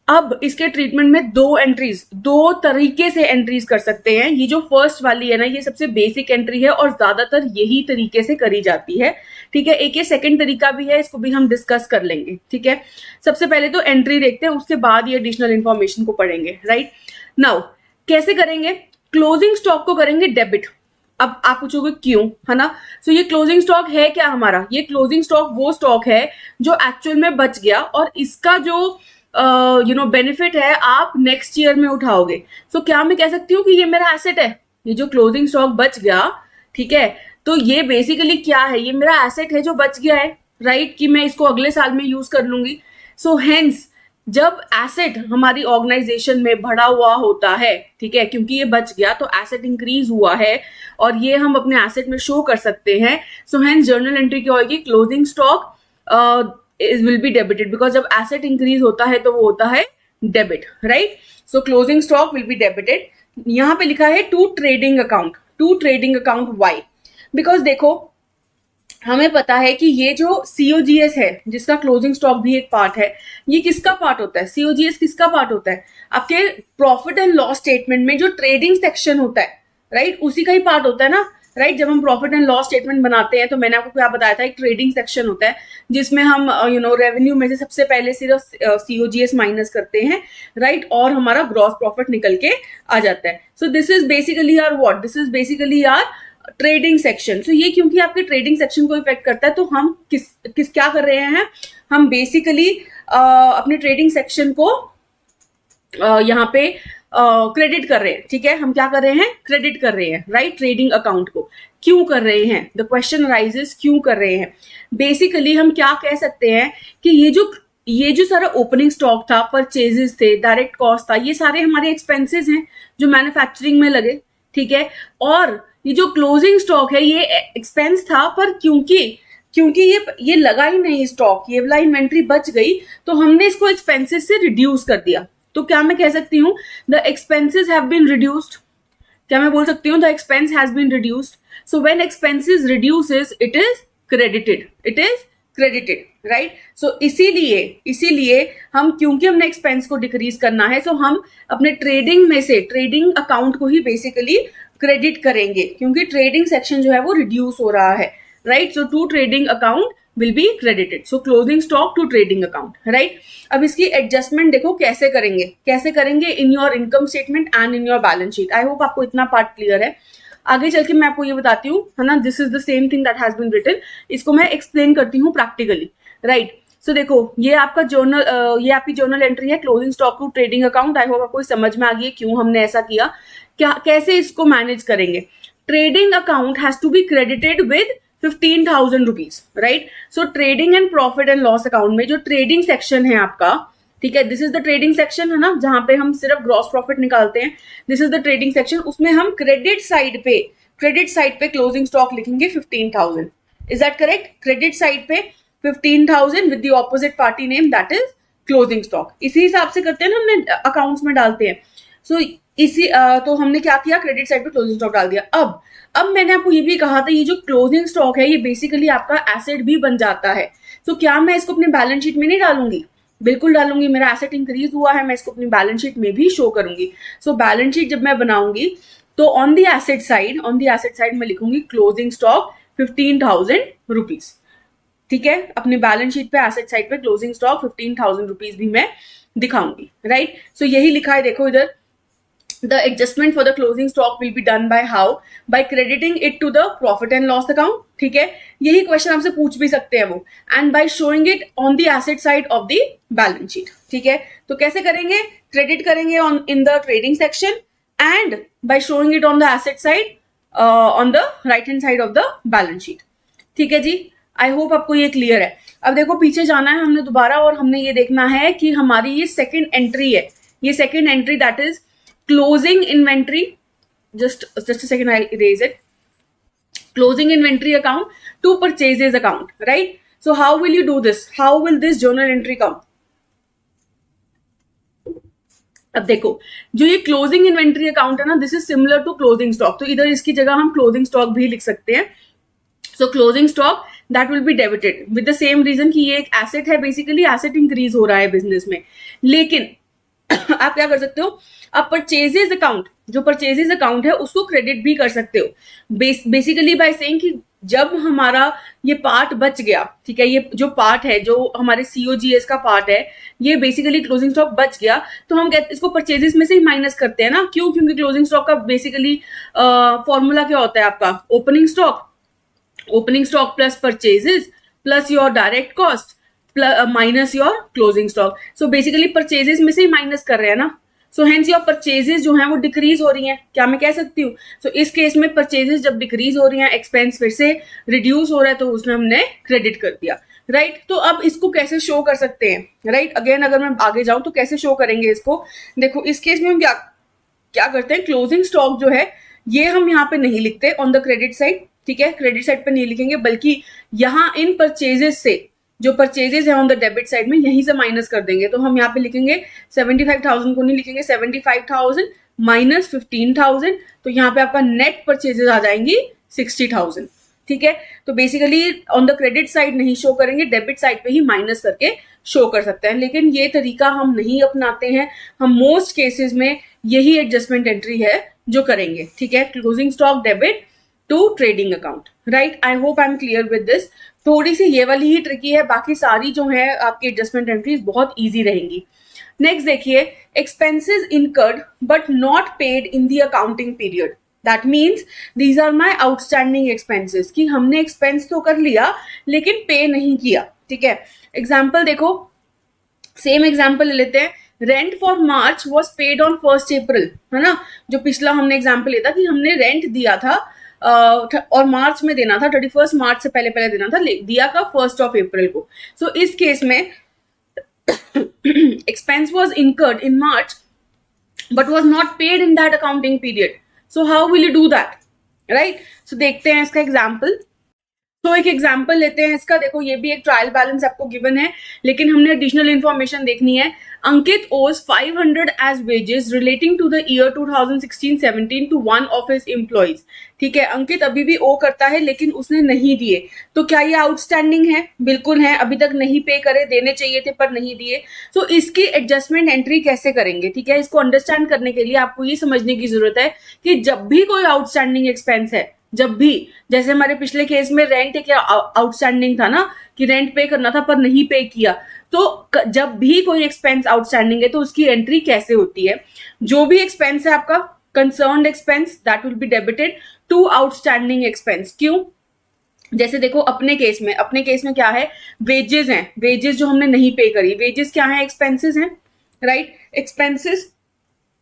अब इसके ट्रीटमेंट में दो तरीके से एंट्रीज कर सकते हैं। ये जो फर्स्ट वाली है ना, ये सबसे बेसिक एंट्री है और ज्यादातर यही तरीके से करी जाती है, ठीक है। एक ये सेकंड तरीका भी है, इसको भी हम डिस्कस कर लेंगे, ठीक है। सबसे पहले तो एंट्री देखते हैं, उसके बाद ये एडिशनल इंफॉर्मेशन को पढ़ेंगे, राइट। नाउ कैसे करेंगे, क्लोजिंग स्टॉक को करेंगे डेबिट। अब आप पूछोगे क्यों, है ना। सो ये क्लोजिंग स्टॉक है क्या हमारा, ये क्लोजिंग स्टॉक वो स्टॉक है जो एक्चुअल में बच गया और इसका जो बेनिफिट है आप नेक्स्ट ईयर में उठाओगे। सो क्या मैं कह सकती हूँ कि ये मेरा एसेट है, ये जो क्लोजिंग स्टॉक बच गया, ठीक है, तो ये बेसिकली क्या है, ये मेरा एसेट है जो बच गया है, राइट, कि मैं इसको अगले साल में यूज कर लूंगी। सो हेंस जब एसेट हमारी ऑर्गेनाइजेशन में बढ़ा हुआ होता है, ठीक है, क्योंकि ये बच गया तो एसेट इंक्रीज हुआ है और ये हम अपने एसेट में शो कर सकते हैं। सो हेंस जर्नल एंट्री क्या होगी, closing stock will be debited, because जब एसेट इंक्रीज होता है तो वो होता है debit, right. So closing stock will be debited. यहां पे लिखा है to trading account why, because देखो हमें पता है कि ये जो सीओजीएस है जिसका क्लोजिंग स्टॉक भी एक पार्ट है, ये किसका पार्ट होता है, सीओजीएस किसका पार्ट होता है, आपके प्रॉफिट एंड लॉस स्टेटमेंट में जो ट्रेडिंग सेक्शन होता है, राइट, उसी का ही पार्ट होता है ना, राइट। जब हम प्रॉफिट एंड लॉस स्टेटमेंट बनाते हैं तो मैंने आपको क्या बताया था, एक ट्रेडिंग सेक्शन होता है जिसमें हम रेवेन्यू में से सबसे पहले सिर्फ सीओजीएस माइनस करते हैं, राइट, और हमारा ग्रॉस प्रॉफिट निकल के आ जाता है। So this is basically our trading section. So ये क्योंकि आपके ट्रेडिंग सेक्शन को इफेक्ट करता है तो हम किस क्या कर रहे हैं, हम बेसिकली अपने ट्रेडिंग सेक्शन को यहाँ पे क्रेडिट कर रहे हैं, ठीक है, हम क्या कर रहे हैं, क्रेडिट कर रहे हैं, राइट, ट्रेडिंग अकाउंट को। क्यों कर रहे हैं, द क्वेश्चन राइजेस, क्यों कर रहे हैं। बेसिकली हम क्या कह सकते हैं कि ये जो सारा ओपनिंग स्टॉक था, परचेजेस थे, डायरेक्ट कॉस्ट था, ये सारे हमारे एक्सपेंसेस हैं जो मैन्युफैक्चरिंग में लगे, ठीक है, और ये जो क्लोजिंग स्टॉक है ये एक्सपेंस था, पर क्योंकि ये लगा ही नहीं स्टॉक, ये वाला इन्वेंट्री बच गई तो हमने इसको एक्सपेंसेस से रिड्यूस कर दिया। तो क्या मैं कह सकती हूँ the expenses have been reduced, क्या मैं बोल सकती हूँ the expense has been reduced. So when expenses reduces it is credited, right. So इसीलिए हम, क्योंकि हमने एक्सपेंस को डिक्रीज करना है, सो हम अपने ट्रेडिंग में से ट्रेडिंग अकाउंट को ही बेसिकली क्रेडिट करेंगे, क्योंकि ट्रेडिंग सेक्शन जो है वो रिड्यूस हो रहा है, right. So to trading account will be credited, so closing stock to trading account, right. अब इसकी एडजस्टमेंट देखो कैसे करेंगे in your income statement and in your balance sheet. I hope आपको इतना पार्ट क्लियर है। आगे चल के मैं आपको ये बताती हूँ, है ना, this is the same thing that has been written, इसको मैं एक्सप्लेन करती हूँ प्रैक्टिकली, राइट। सो देखो ये आपका जर्नल, ये आपकी जर्नल एंट्री है, closing stock to trading account. I hope आपको समझ में आ गई है क्यों हमने ऐसा किया, कैसे इसको मैनेज करेंगे। Trading account has to be credited with 15,000 rupees, right. So trading and profit and loss account में जो ट्रेडिंग सेक्शन है आपका, ठीक है, this is the trading section है ना, जहां पे हम सिर्फ ग्रॉस प्रॉफिट निकालते हैं. This is the trading section. उसमें हम क्रेडिट साइड पे क्लोजिंग स्टॉक लिखेंगे 15,000. Is that correct? Credit side पे 15,000 with the opposite party name, that is closing stock. इसी हिसाब से करते हैं ना, हमने अकाउंट्स में डालते हैं. सो तो हमने क्या किया, क्रेडिट साइड पे क्लोजिंग स्टॉक डाल दिया. अब मैंने आपको ये भी कहा था, ये जो क्लोजिंग स्टॉक है ये बेसिकली आपका एसेट भी बन जाता है. तो क्या मैं इसको अपने बैलेंस शीट में नहीं डालूंगी? बिल्कुल डालूंगी. मेरा एसेट इंक्रीज हुआ है, मैं इसको अपनी बैलेंस शीट में भी शो करूंगी. सो बैलेंस शीट जब मैं बनाऊंगी तो ऑन द एसेट साइड मैं लिखूंगी क्लोजिंग स्टॉक 15,000 रुपीज. ठीक है, अपनी बैलेंस शीट पे एसेट साइड पे क्लोजिंग स्टॉक 15,000 रुपीज भी मैं दिखाऊंगी. राइट, सो यही लिखा है, देखो इधर. The adjustment for the closing stock will be done by how? By crediting it to the profit and loss account. ठीक है, यही क्वेश्चन आपसे पूछ भी सकते हैं वो. And by showing it on the asset side of the balance sheet. ठीक है, तो कैसे करेंगे? क्रेडिट करेंगे in the trading section and by showing it on the asset side on the right hand side of the balance sheet. ठीक है जी, I hope आपको ये क्लियर है. अब देखो पीछे जाना है हमने दोबारा, और हमने ये देखना है कि हमारी ये सेकेंड एंट्री है. ये second entry that is closing inventory. Just a second, I'll erase it. Closing inventory account to purchases account, right? So how will you do this? How will this journal entry come? अब देखो, जो ये closing inventory account है ना, this is similar to closing stock. तो इधर इसकी जगह हम क्लोजिंग स्टॉक भी लिख सकते हैं. So closing stock that will be debited with the same reason कि ये एक एसेट है, बेसिकली एसेट इंक्रीज हो रहा है बिजनेस में. लेकिन आप क्या कर सकते हो, आप परचेजेस अकाउंट, जो परचेजेस अकाउंट है उसको क्रेडिट भी कर सकते हो. बेसिकली बाय सेइंग कि जब हमारा ये पार्ट बच गया, ठीक है, ये जो पार्ट है, जो हमारे COGS का पार्ट है, ये बेसिकली क्लोजिंग स्टॉक बच गया, तो हम कहते इसको परचेजेस में से ही माइनस करते हैं ना. क्यों? क्योंकि क्लोजिंग स्टॉक का बेसिकली फॉर्मूला क्या होता है आपका? Opening stock plus purchases plus your direct cost minus your closing stock. So basically purchases में से ही माइनस कर रहे हैं ना. सो हेंस योर परचेजेस जो हैं वो डिक्रीज हो रही हैं. क्या मैं कह सकती हूँ? सो इस केस में परचेजेस जब डिक्रीज हो रही हैं, एक्सपेंस फिर से रिड्यूस हो रहा है, तो उसमें हमने क्रेडिट कर दिया. राइट, तो अब इसको कैसे शो कर सकते हैं? राइट, अगेन अगर मैं आगे जाऊं तो कैसे शो करेंगे इसको? देखो इस केस में हम क्या करते हैं, क्लोजिंग स्टॉक जो है ये हम यहाँ पे नहीं लिखते ऑन द क्रेडिट साइड. ठीक है, क्रेडिट साइड पे नहीं लिखेंगे, बल्कि यहाँ इन परचेजेस से जो परचेजेस है ऑन द डेबिट साइड में यहीं से माइनस कर देंगे. तो हम यहाँ पे लिखेंगे 75,000 को नहीं लिखेंगे, 75,000 माइनस 15,000. तो यहाँ पे आपका नेट परचेजेस आ जाएंगी 60,000. ठीक है, तो basically on the credit side नहीं शो करेंगे, डेबिट साइड पे ही माइनस करके शो कर सकते हैं. लेकिन ये तरीका हम नहीं अपनाते हैं. हम मोस्ट केसेस में यही एडजस्टमेंट एंट्री है जो करेंगे. ठीक है, closing stock debit to trading account. Right, I hope I am clear with this. थोड़ी सी ये वाली ही ट्रिकी है, बाकी सारी जो है आपकी एडजस्टमेंट एंट्रीज बहुत इजी रहेंगी. नेक्स्ट देखिए, expenses incurred but not paid in the accounting period. That means these are my outstanding expenses, कि हमने एक्सपेंस तो कर लिया लेकिन पे नहीं किया. ठीक है, एग्जाम्पल देखो, सेम एग्जाम्पल ले लेते हैं. Rent for March was paid on 1 अप्रैल, है ना. जो पिछला हमने एग्जाम्पल लिया था कि हमने रेंट दिया था और मार्च में देना था, 31 मार्च से पहले देना था, दिया का 1 अप्रैल को. सो इस केस में expense was incurred in March but was not paid in that accounting period. So how will you do that? Right? So देखते हैं इसका एग्जाम्पल. तो एक एग्जाम्पल लेते हैं इसका. देखो ये भी एक ट्रायल बैलेंस आपको गिवन है, लेकिन हमने एडिशनल इंफॉर्मेशन देखनी है. Ankit owes 500 as wages relating to the year 2016-17 to one of his employees. ठीक है, अंकित अभी भी ओ करता है लेकिन उसने नहीं दिए. तो क्या ये आउटस्टैंडिंग है? बिल्कुल है, अभी तक नहीं पे करे, देने चाहिए थे पर नहीं दिए. तो इसकी एडजस्टमेंट एंट्री कैसे करेंगे? ठीक है, इसको अंडरस्टैंड करने के लिए आपको ये समझने की जरूरत है कि जब भी कोई आउटस्टैंडिंग एक्सपेंस है, जब भी, जैसे हमारे पिछले केस में रेंट एक आउटस्टैंडिंग था ना, कि रेंट पे करना था पर नहीं पे किया, तो जब भी कोई एक्सपेंस आउटस्टैंडिंग है तो उसकी एंट्री कैसे होती है? जो भी एक्सपेंस है आपका concerned expense that will be debited to outstanding expense. क्यों? जैसे देखो अपने केस में क्या है, वेजेस हैं, वेजेस जो हमने नहीं पे करी, वेजेस क्या है? एक्सपेंसेस हैं. राइट, एक्सपेंसेस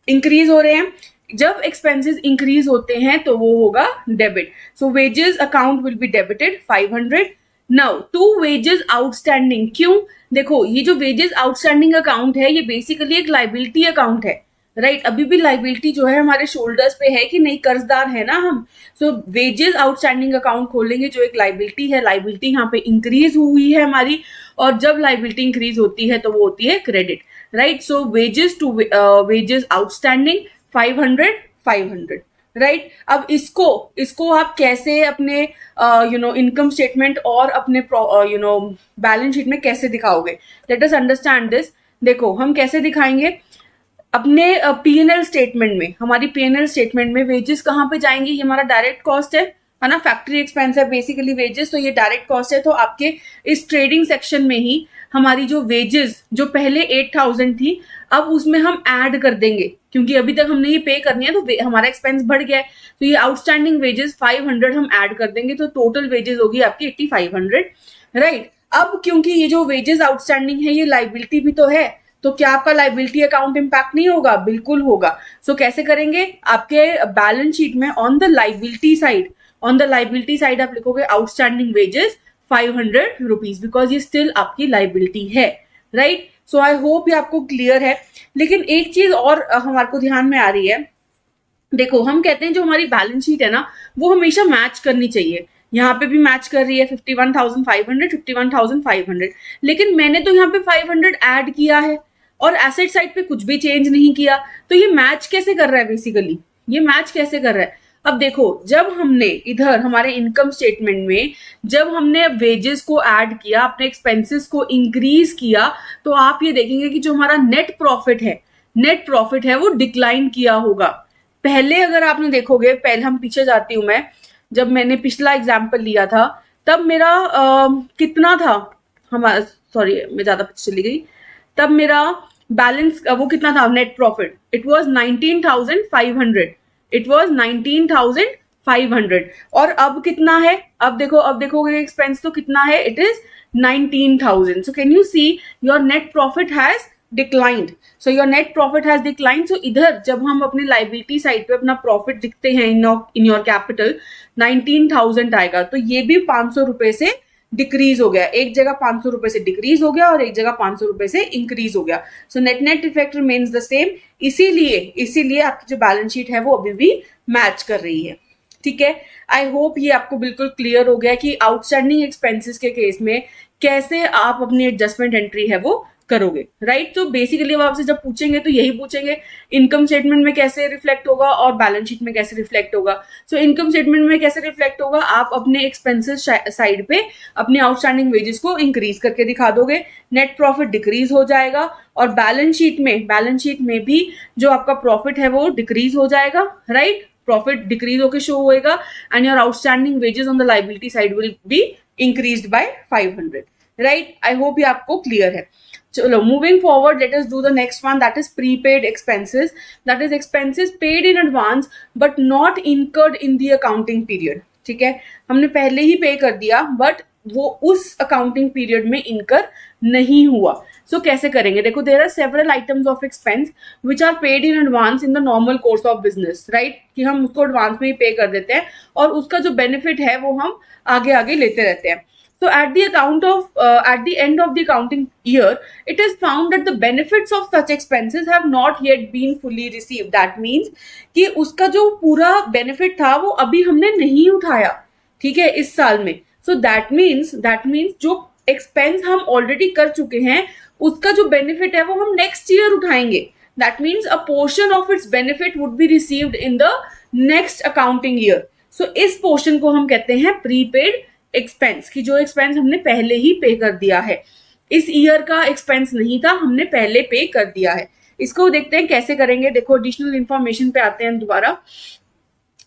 इंक्रीज हो रहे हैं. जब एक्सपेंसेस इंक्रीज होते हैं तो वो होगा debit. So wages account will be debited 500. Now to wages outstanding, क्यों? देखो ये जो वेजेस आउटस्टैंडिंग अकाउंट है ये बेसिकली एक लाइबिलिटी अकाउंट है, राइट? अभी भी लाइबिलिटी जो है हमारे शोल्डर्स पे है कि नहीं, कर्जदार है ना हम। सो वेजेस आउटस्टैंडिंग अकाउंट खोलेंगे जो एक लाइबिलिटी है, लाइबिलिटी यहाँ पे इंक्रीज हुई है हमारी, और जब लाइबिलिटी इंक्रीज होती है तो वो होती है credit, right? So wages to wages outstanding 500 500, right? अब इसको आप कैसे अपने इनकम स्टेटमेंट और अपने बैलेंस शीट में कैसे दिखाओगे? Let us understand this. देखो हम कैसे दिखाएंगे अपने P&L स्टेटमेंट में। हमारी P&L स्टेटमेंट में वेजेस कहाँ पे जाएंगे? ये हमारा डायरेक्ट कॉस्ट है ना, फैक्ट्री एक्सपेंस है बेसिकली वेजेस, तो ये डायरेक्ट कॉस्ट है। तो आपके इस ट्रेडिंग सेक्शन में ही हमारी जो वेजेस जो पहले 8,000 थी, अब उसमें हम ऐड कर देंगे, क्योंकि अभी तक हमने ये पे करनी है तो हमारा एक्सपेंस बढ़ गया है, तो ये आउटस्टैंडिंग वेजेस 500 हम ऐड कर देंगे, तो टोटल वेजेस होगी आपकी 8500, राइट? अब क्योंकि ये जो वेजेस आउटस्टैंडिंग है ये लाइबिलिटी भी तो है, तो क्या आपका लाइबिलिटी अकाउंट इंपैक्ट नहीं होगा? बिल्कुल होगा। सो कैसे करेंगे? आपके बैलेंस शीट में ऑन द लाइबिलिटी साइड आप लिखोगे आउटस्टैंडिंग वेजेस 500 रुपीज, बिकॉज ये स्टिल आपकी लाइबिलिटी है, राइट? सो आई होप ये आपको क्लियर है। लेकिन एक चीज और हमारे को ध्यान में आ रही है। देखो हम कहते हैं जो हमारी बैलेंस शीट है ना वो हमेशा मैच करनी चाहिए। यहाँ पे भी मैच कर रही है 51,500, लेकिन मैंने तो यहाँ पे 500 ऐड किया है और एसेट साइड पे कुछ भी चेंज नहीं किया, तो ये मैच कैसे कर रहा है? बेसिकली ये मैच कैसे कर रहा है? अब देखो जब हमने इधर हमारे इनकम स्टेटमेंट में जब हमने वेजेस को ऐड किया, अपने एक्सपेंसेस को इंक्रीज किया, तो आप ये देखेंगे कि जो हमारा नेट प्रॉफिट है वो डिक्लाइन किया होगा। पहले अगर आपने देखोगे, पहले हम पीछे जाती हूं मैं, जब मैंने पिछला एग्जाम्पल लिया था तब मेरा कितना था हमारा, सॉरी मैं ज्यादा पीछे चली गई, तब मेरा बैलेंस वो कितना था नेट प्रॉफिट? इट वाज 19,500 और अब कितना है? अब देखोगे एक्सपेंस तो कितना है? It is 19,000। So can you see your net profit has declined. So your net profit has declined. So इधर जब हम अपनी लाइबिलिटी साइड पे अपना प्रॉफिट दिखते हैं इन योर कैपिटल 19,000 आएगा, तो ये भी 500 रुपए से डिक्रीज हो गया, एक जगह 500 रुपए से डिक्रीज हो गया और एक जगह 500 रुपए से इंक्रीज हो गया। So net effect remains the same, इसीलिए आपकी जो बैलेंस शीट है वो अभी भी मैच कर रही है, ठीक है? आई होप ये आपको बिल्कुल क्लियर हो गया कि आउटस्टैंडिंग एक्सपेंसेस के केस में कैसे आप अपनी एडजस्टमेंट एंट्री है वो करोगे, राइट? तो बेसिकली वो आपसे जब पूछेंगे तो यही पूछेंगे इनकम स्टेटमेंट में कैसे रिफ्लेक्ट होगा और बैलेंस शीट में कैसे रिफ्लेक्ट होगा। सो इनकम स्टेटमेंट में कैसे रिफ्लेक्ट होगा? आप अपने एक्सपेंसेस साइड पे अपने आउटस्टैंडिंग वेजेस को इंक्रीज करके दिखा दोगे, नेट प्रॉफिट डिक्रीज हो जाएगा, और बैलेंस शीट में भी जो आपका प्रॉफिट है वो डिक्रीज हो जाएगा, राइट? प्रॉफिट डिक्रीज होकर शो होएगा and your outstanding wages on the liability side will be increased by 500, right? I hope ये आपको क्लियर है। चलो moving forward, let us do the next one, that is prepaid expenses, that is expenses paid in advance but not incurred in the accounting period, ठीक है? हमने पहले ही पे कर दिया बट वो उस अकाउंटिंग पीरियड में इनकर नहीं हुआ। सो कैसे करेंगे? देखो there are several items of expense which are paid in advance in the normal course of business, right? कि हम उसको एडवांस में ही पे कर देते हैं और उसका जो बेनिफिट है वो हम आगे आगे लेते रहते हैं। So at the end of the accounting year, it is found that the benefits of such expenses have not yet been fully received. That means कि उसका जो पूरा benefit था वो अभी हमने नहीं उठाया, ठीक है, इस साल में। So that means जो expense हम already कर चुके हैं उसका जो benefit है वो हम next year उठाएंगे। That means a portion of its benefit would be received in the next accounting year. So इस portion को हम कहते हैं prepaid एक्सपेंस, की जो एक्सपेंस हमने पहले ही पे कर दिया है, इस ईयर का एक्सपेंस नहीं था, हमने पहले पे कर दिया है। इसको देखते हैं कैसे करेंगे। देखो एडिशनल इंफॉर्मेशन पे आते हैं दोबारा।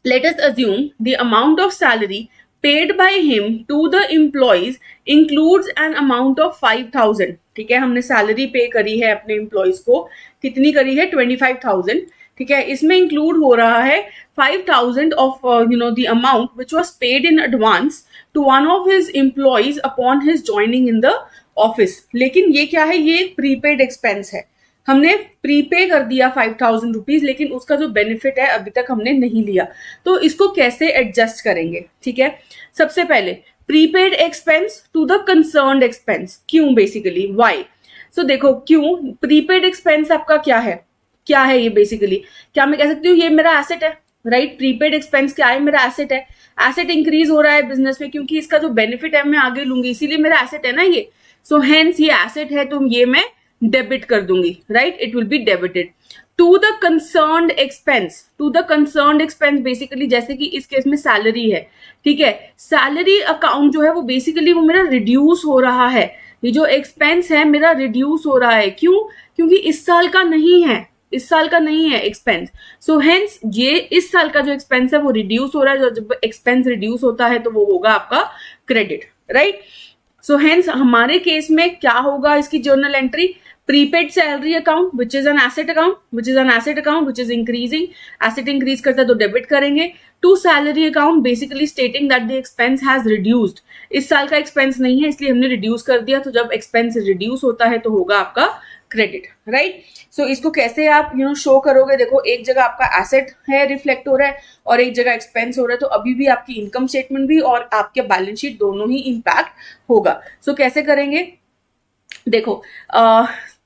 Let us assume the amount of salary paid by him to the employees includes an amount of 5,000, ठीक है? हमने सैलरी पे करी है अपने एम्प्लॉइज को, कितनी करी है? 25,000, ठीक है? इसमें इंक्लूड हो रहा है 5,000 of the amount which was paid in advance to one of his employees upon his joining in the office। लेकिन ये क्या है? ये एक प्रीपेड एक्सपेंस है, हमने प्रीपे कर दिया 5,000 रुपीज, लेकिन उसका जो बेनिफिट है अभी तक हमने नहीं लिया। तो इसको कैसे एडजस्ट करेंगे? ठीक है, सबसे पहले prepaid expense to the concerned expense. क्यों? Basically why? सो देखो क्यों प्रीपेड एक्सपेंस आपका क्या है ये बेसिकली, क्या मैं कह सकती हूँ ये मेरा एसेट है, राइट? प्रीपेड एक्सपेंस क्या है? मेरा एसेट है। एसेट इंक्रीज हो रहा है बिजनेस में क्योंकि इसका जो बेनिफिट है मैं आगे लूंगी, इसीलिए मेरा एसेट है ना ये। सो हेंस ये एसेट है तो ये मैं डेबिट कर दूंगी, right? It will be debited to the concerned expense. To the concerned expense basically जैसे कि इस केस में सैलरी है, ठीक है? सैलरी अकाउंट जो है वो बेसिकली वो मेरा रिड्यूस हो रहा है। ये जो एक्सपेंस है मेरा रिड्यूस हो रहा है। क्यों? क्योंकि इस साल का नहीं है, इस साल का नहीं है एक्सपेंस। सो हेंस ये इस साल का जो एक्सपेंस है वो रिड्यूस हो रहा है। जब एक्सपेंस रिड्यूस होता है तो वो होगा आपका क्रेडिट, राइट? सो हेंस हमारे केस में क्या होगा इसकी journal entry? Prepaid salary account which is an asset account, which is an asset account which is increasing. Asset increase करता है तो डेबिट करेंगे to salary account, basically stating that the expense has reduced. इस साल का expense नहीं है इसलिए हमने रिड्यूस कर दिया, तो जब एक्सपेंस रिड्यूस होता है तो होगा आपका क्रेडिट, राइट? सो इसको कैसे आप शो करोगे? देखो एक जगह आपका एसेट है रिफ्लेक्ट हो रहा है और एक जगह एक्सपेंस हो रहा है, तो अभी भी आपकी इनकम स्टेटमेंट भी और आपके बैलेंस शीट दोनों ही इंपैक्ट होगा। सो कैसे करेंगे? देखो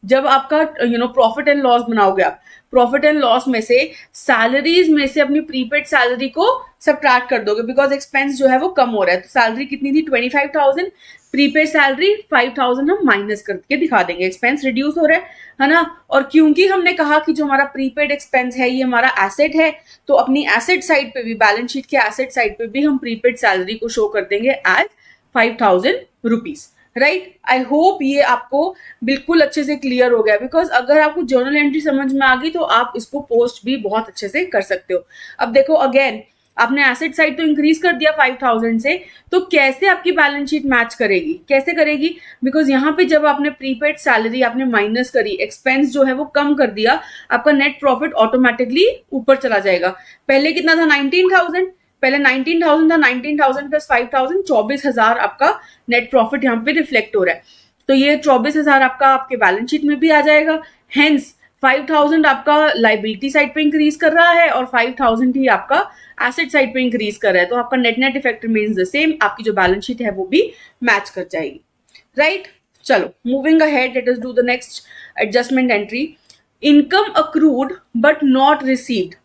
जब आपका प्रॉफिट एंड लॉस बनाओगे आप, प्रॉफिट एंड लॉस में से सैलरीज में से अपनी प्रीपेड सैलरी को सब्ट्रैक्ट कर दोगे बिकॉज एक्सपेंस जो है वो कम हो रहा है। तो सैलरी कितनी थी? 25,000, प्रीपेड सैलरी 5,000 हम माइनस करके दिखा देंगे, एक्सपेंस रिड्यूस हो रहा है ना? और क्योंकि हमने कहा कि जो हमारा प्रीपेड एक्सपेंस है ये हमारा एसेट है, तो अपनी एसेट साइड पे भी, बैलेंस शीट के एसेट साइड पे भी हम प्रीपेड सैलरी को शो कर देंगे as 5,000 rupees, right? I hope ये आपको बिल्कुल अच्छे से क्लियर हो गया, बिकॉज अगर आपको जर्नल एंट्री समझ में आ गई तो आप इसको पोस्ट भी बहुत अच्छे से कर सकते हो। अब देखो अगेन आपने एसेट साइड तो इंक्रीज कर दिया 5,000 से, तो कैसे आपकी बैलेंस शीट मैच करेगी? कैसे करेगी? बिकॉज यहाँ पे जब आपने प्रीपेड सैलरी आपने माइनस करी, एक्सपेंस जो है वो कम कर दिया, आपका नेट प्रॉफिट ऑटोमेटिकली ऊपर चला जाएगा। पहले कितना था? 19,000, पहले 19,000 था, 19,000 प्लस 5,000 24,000 आपका नेट प्रॉफिट यहाँ पे रिफ्लेक्ट हो रहा है। तो ये 24,000 आपका आपके बैलेंस शीट में भी आ जाएगा। हेंस 5,000 आपका लाइबिलिटी साइड पे इंक्रीज कर रहा है और 5,000 ही आपका एसेट साइड पे इंक्रीज कर रहा है, तो आपका net net effect remains the same, आपकी जो बैलेंस शीट है वो भी मैच कर जाएगी, राइट? चलो moving ahead, let us do the next adjustment entry. Income accrued but not received,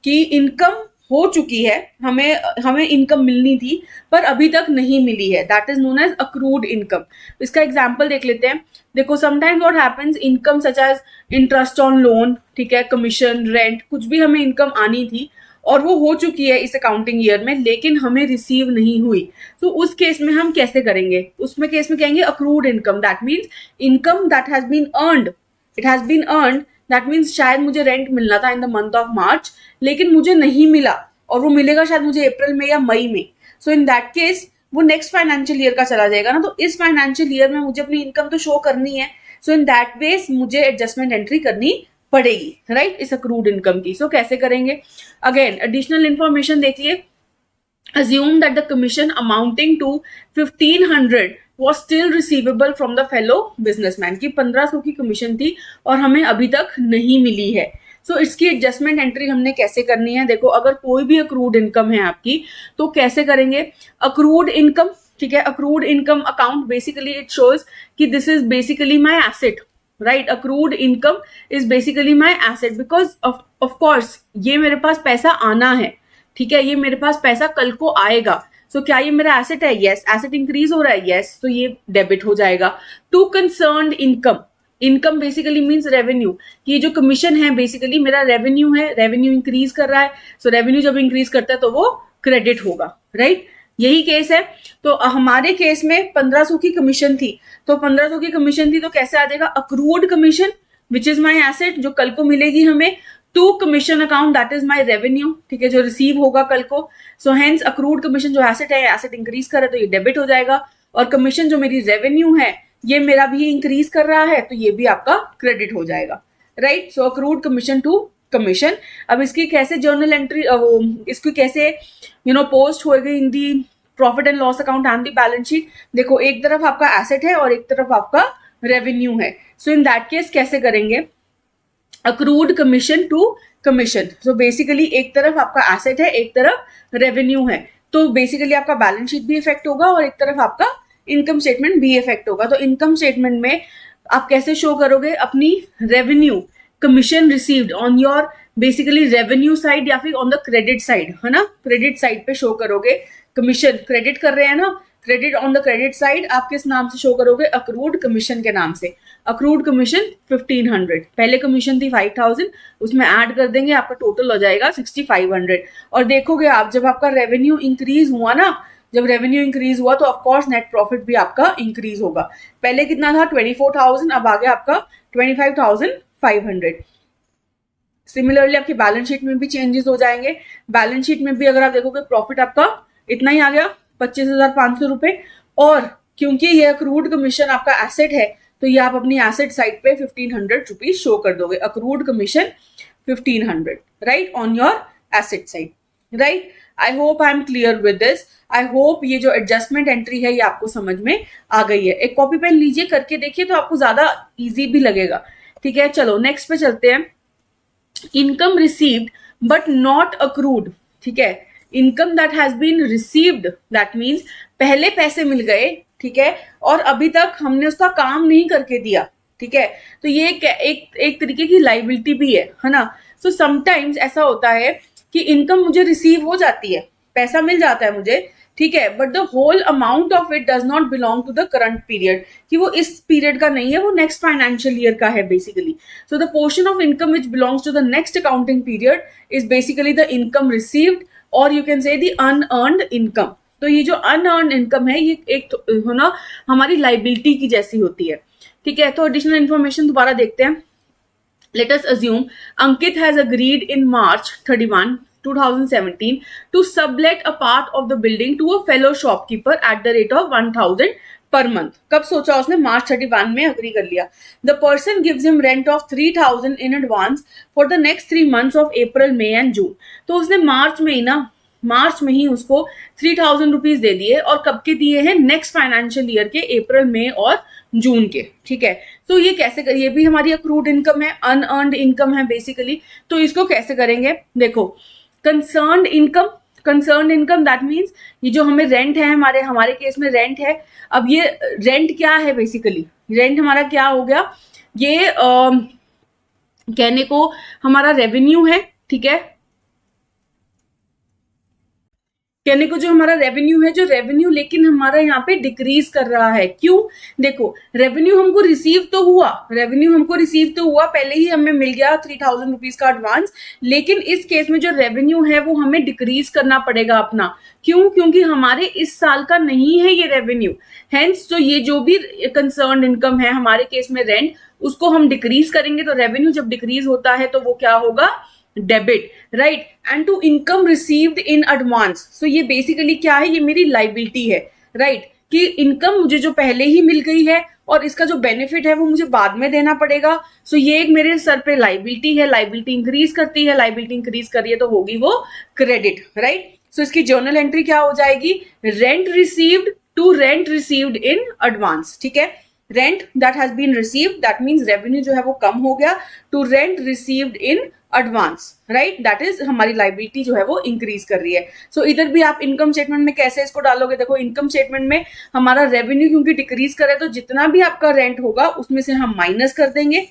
कि इनकम हो चुकी है, हमें इनकम मिलनी थी पर अभी तक नहीं मिली है, that is known as accrued income. इसका एग्जांपल देख लेते हैं। देखो sometimes what happens, income such as interest on loan, ठीक है, कमीशन, रेंट, कुछ भी हमें इनकम आनी थी और वो हो चुकी है इस अकाउंटिंग ईयर में, लेकिन हमें रिसीव नहीं हुई, तो उस केस में हम कैसे करेंगे? उसमें केस में कहेंगे accrued income, that means income that has been earned, it has been earned, that means शायद मुझे रेंट मिलना था in the month of March लेकिन मुझे नहीं मिला और वो मिलेगा शायद मुझे अप्रैल में या मई में। सो इन दैट केस वो नेक्स्ट फाइनेंशियल ईयर का चला जाएगा ना, तो इस फाइनेंशियल ईयर में मुझे अपनी इनकम तो शो करनी है। सो इन दैट वेज मुझे एडजस्टमेंट एंट्री करनी पड़ेगी, राइट, इस अक्रूड इनकम की। सो कैसे करेंगे? अगेन एडिशनल इंफॉर्मेशन देखिए। Assume that the commission amounting to 1,500 was still receivable from the fellow businessman, की 1,500 की कमीशन थी और हमें अभी तक नहीं मिली है। सो इसकी एडजस्टमेंट एंट्री हमने कैसे करनी है? देखो अगर कोई भी अक्रूड इनकम है आपकी तो कैसे करेंगे? अक्रूड इनकम, ठीक है, accrued income account basically it shows कि this is basically my asset, right? Accrued income is basically my asset because of course ये मेरे पास पैसा आना है, ठीक है, ये मेरे पास पैसा कल को आएगा। सो क्या ये मेरा एसेट है? यस। एसेट इंक्रीज हो रहा है? यस। तो ये डेबिट हो जाएगा to concerned income. Income basically means revenue, कि ये जो कमीशन है बेसिकली मेरा रेवेन्यू है, रेवेन्यू इंक्रीज कर रहा है। सो रेवेन्यू जब इंक्रीज करता है तो वो क्रेडिट होगा, राइट? यही केस है। तो हमारे केस में 1,500 की कमीशन थी, तो 1,500 की कमीशन थी तो कैसे आ जाएगा? Accrued commission which is my asset, जो कल को मिलेगी हमें, to commission account that is my revenue, ठीक है, जो रिसीव होगा कल को। सो हेंस अक्रूड कमीशन जो एसेट है, एसेट इंक्रीज कर रहा है तो ये डेबिट हो जाएगा, और कमीशन जो मेरी रेवेन्यू है ये मेरा भी इंक्रीज कर रहा है तो ये भी आपका क्रेडिट हो जाएगा, right? So accrued commission to commission. अब इसकी कैसे जर्नल एंट्री, इसकी कैसे पोस्ट होगी in the profit and loss account and the balance sheet? देखो एक तरफ आपका एसेट है और एक तरफ आपका रेवेन्यू है। सो इन दैट केस कैसे करेंगे? Accrued commission to commission. So basically एक तरफ आपका एसेट है, एक तरफ रेवेन्यू है, तो बेसिकली आपका बैलेंस शीट भी इफेक्ट होगा और एक तरफ आपका इनकम स्टेटमेंट भी इफेक्ट होगा। तो इनकम स्टेटमेंट में आप कैसे शो करोगे अपनी revenue, commission received on your basically revenue side या फिर ऑन द क्रेडिट साइड, है ना, क्रेडिट साइड पे शो करोगे। कमीशन क्रेडिट कर रहे हैं ना, credit on the credit side आप किस नाम से शो करोगे, अक्रूड कमीशन के नाम से। अक्रूड कमीशन 1500, पहले कमीशन थी 5000, उसमें ऐड कर देंगे, आपका टोटल हो जाएगा 6500। और देखोगे आप जब आपका रेवेन्यू इंक्रीज हुआ ना, जब रेवेन्यू इंक्रीज हुआ तो ऑफकोर्स नेट प्रॉफिट भी आपका इंक्रीज होगा। पहले कितना था 24,000, अब आ गया आपका 25,500। सिमिलरली आपकी बैलेंस शीट में भी चेंजेस हो जाएंगे। बैलेंस शीट में भी अगर आप देखोगे प्रॉफिट आपका इतना ही आ गया 25,500 रुपए, और क्योंकि ये अक्रूड कमीशन आपका एसेट है तो ये आप अपनी एसेट साइड पे 1500 रुपीज शो कर दोगे, accrued commission 1500, right, on your asset side, right. I hope I am clear with this. I hope ये जो एडजस्टमेंट एंट्री है ये आपको समझ में आ गई है। एक कॉपी पेन लीजिए, करके देखिए तो आपको ज्यादा इजी भी लगेगा, ठीक है। चलो नेक्स्ट पे चलते हैं। Income received but not accrued, ठीक है। Income that has been received, that means पहले पैसे मिल गए, ठीक है, और अभी तक हमने उसका काम नहीं करके दिया, ठीक है। तो ये एक तरीके की लाइबिलिटी भी है ना। सो समटाइम्स ऐसा होता है कि इनकम मुझे रिसीव हो जाती है, पैसा मिल जाता है मुझे, ठीक है, but the whole amount of it does not belong to the current period, कि वो इस पीरियड का नहीं है, वो नेक्स्ट फाइनेंशियल ईयर का है basically. So the portion of income which belongs to the next accounting period is basically the income received, और you can say the unearned income. तो ये जो अनअर्न्ड इनकम है ये एक ना हमारी लाइबिलिटी की जैसी होती है, ठीक है। तो एडिशनल इन्फॉर्मेशन दोबारा देखते हैं। Let us assume Ankit has agreed in March 31, 2017 to sublet a part of the building to a fellow shopkeeper at the rate of 1000 per month. कब सोचा उसने, मार्च 31 में अग्री कर लिया। The person gives him rent of 3000 in advance for the next 3 months of April, May and June. तो उसने मार्च में ही उसको 3000 रुपीज दे दिए, और कब के दिए हैं, नेक्स्ट फाइनेंशियल ईयर के अप्रैल, मई और जून के, ठीक है। तो ये कैसे ये भी हमारी अक्रूड इनकम है, अनअर्न्ड इनकम है बेसिकली। तो इसको कैसे करेंगे, देखो, कंसर्न्ड इनकम दैट मीन्स ये जो हमें रेंट है, हमारे केस में रेंट है। अब ये रेंट क्या है, बेसिकली रेंट हमारा क्या हो गया, ये कहने को हमारा रेवेन्यू है, ठीक है। कहने को जो हमारा रेवेन्यू है, जो रेवेन्यू लेकिन हमारा यहाँ पे डिक्रीज कर रहा है, क्यों, देखो रेवेन्यू हमको रिसीव तो हुआ, पहले ही हमें मिल गया 3000 रुपीज का एडवांस, लेकिन इस केस में जो रेवेन्यू है वो हमें डिक्रीज करना पड़ेगा अपना, क्यों, क्योंकि हमारे इस साल का नहीं है ये रेवेन्यू। हेंस तो ये जो भी कंसर्न इनकम है, हमारे केस में रेंट, उसको हम डिक्रीज करेंगे। तो रेवेन्यू जब डिक्रीज होता है तो वो क्या होगा, debit, right. And to income received in advance, so ये बेसिकली क्या है, ये मेरी लाइबिलिटी है, राइट, कि इनकम मुझे जो पहले ही मिल गई है और इसका जो बेनिफिट है वो मुझे बाद में देना पड़ेगा। सो ये एक मेरे सर पे लाइबिलिटी है, लाइबिलिटी इंक्रीज करती है, लाइबिलिटी इंक्रीज करिए तो होगी वो क्रेडिट, राइट। सो इसकी जर्नल एंट्री क्या हो जाएगी, rent received to rent received in advance, ठीक है। Rent that has been received, that means revenue जो है वो कम हो गया, to rent received in advance, right, that is हमारी लाइबिलिटी जो है वो इंक्रीज कर रही है। सो इधर भी आप इनकम स्टेटमेंट में कैसे इसको डालोगे, देखो इनकम स्टेटमेंट में हमारा रेवेन्यू क्योंकि डिक्रीज करे तो जितना भी आपका रेंट होगा उसमें से हम माइनस कर देंगे,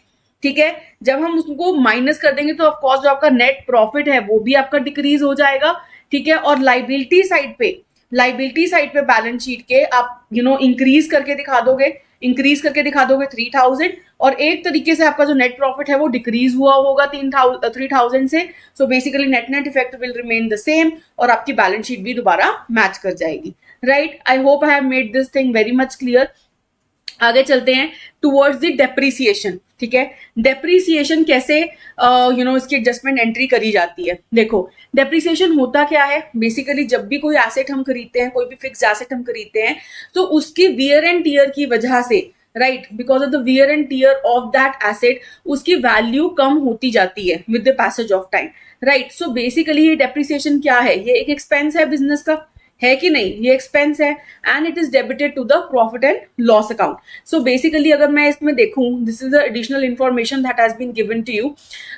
ठीक है। जब हम उसको माइनस कर देंगे तो ऑफकोर्स जो आपका नेट प्रॉफिट है वो भी आपका डिक्रीज हो जाएगा, ठीक है। और लाइबिलिटी साइड पे बैलेंस शीट के आप इंक्रीज करके दिखा दोगे 3000, और एक तरीके से आपका जो नेट प्रॉफिट है वो डिक्रीज हुआ होगा 3000 से। So basically net effect will remain the same, और आपकी बैलेंस शीट भी दोबारा मैच कर जाएगी, right. I hope I have made this thing very much clear. आगे चलते हैं टुवर्ड्स द डेप्रिसिएशन, ठीक है। डेप्रिसिएशन कैसे इसकी एडजस्टमेंट एंट्री करी जाती है, देखो डेप्रिसिएशन होता क्या है, बेसिकली जब भी कोई एसेट हम खरीदते हैं, कोई भी फिक्स एसेट हम खरीदते हैं, तो उसकी वियर एंड टियर की वजह से, right, because of the wear and tear of that asset, उसकी वैल्यू कम होती जाती है with the passage of time, right. So basically ये डेप्रिसिएशन क्या है, ये एक एक्सपेंस है बिजनेस का, है कि नहीं, ये एक्सपेंस है and it is debited to the profit and loss account. So basically अगर मैं इसमें देखूं, this is the additional information that has been given to you.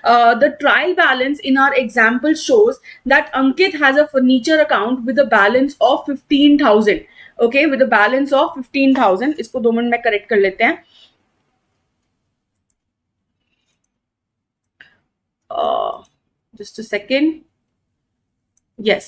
The trial balance in our example shows that Ankit has a furniture account with a balance of 15,000. Okay, with a balance of 15,000. इसको 2 minute में correct कर लेते हैं. Just a second. Yes.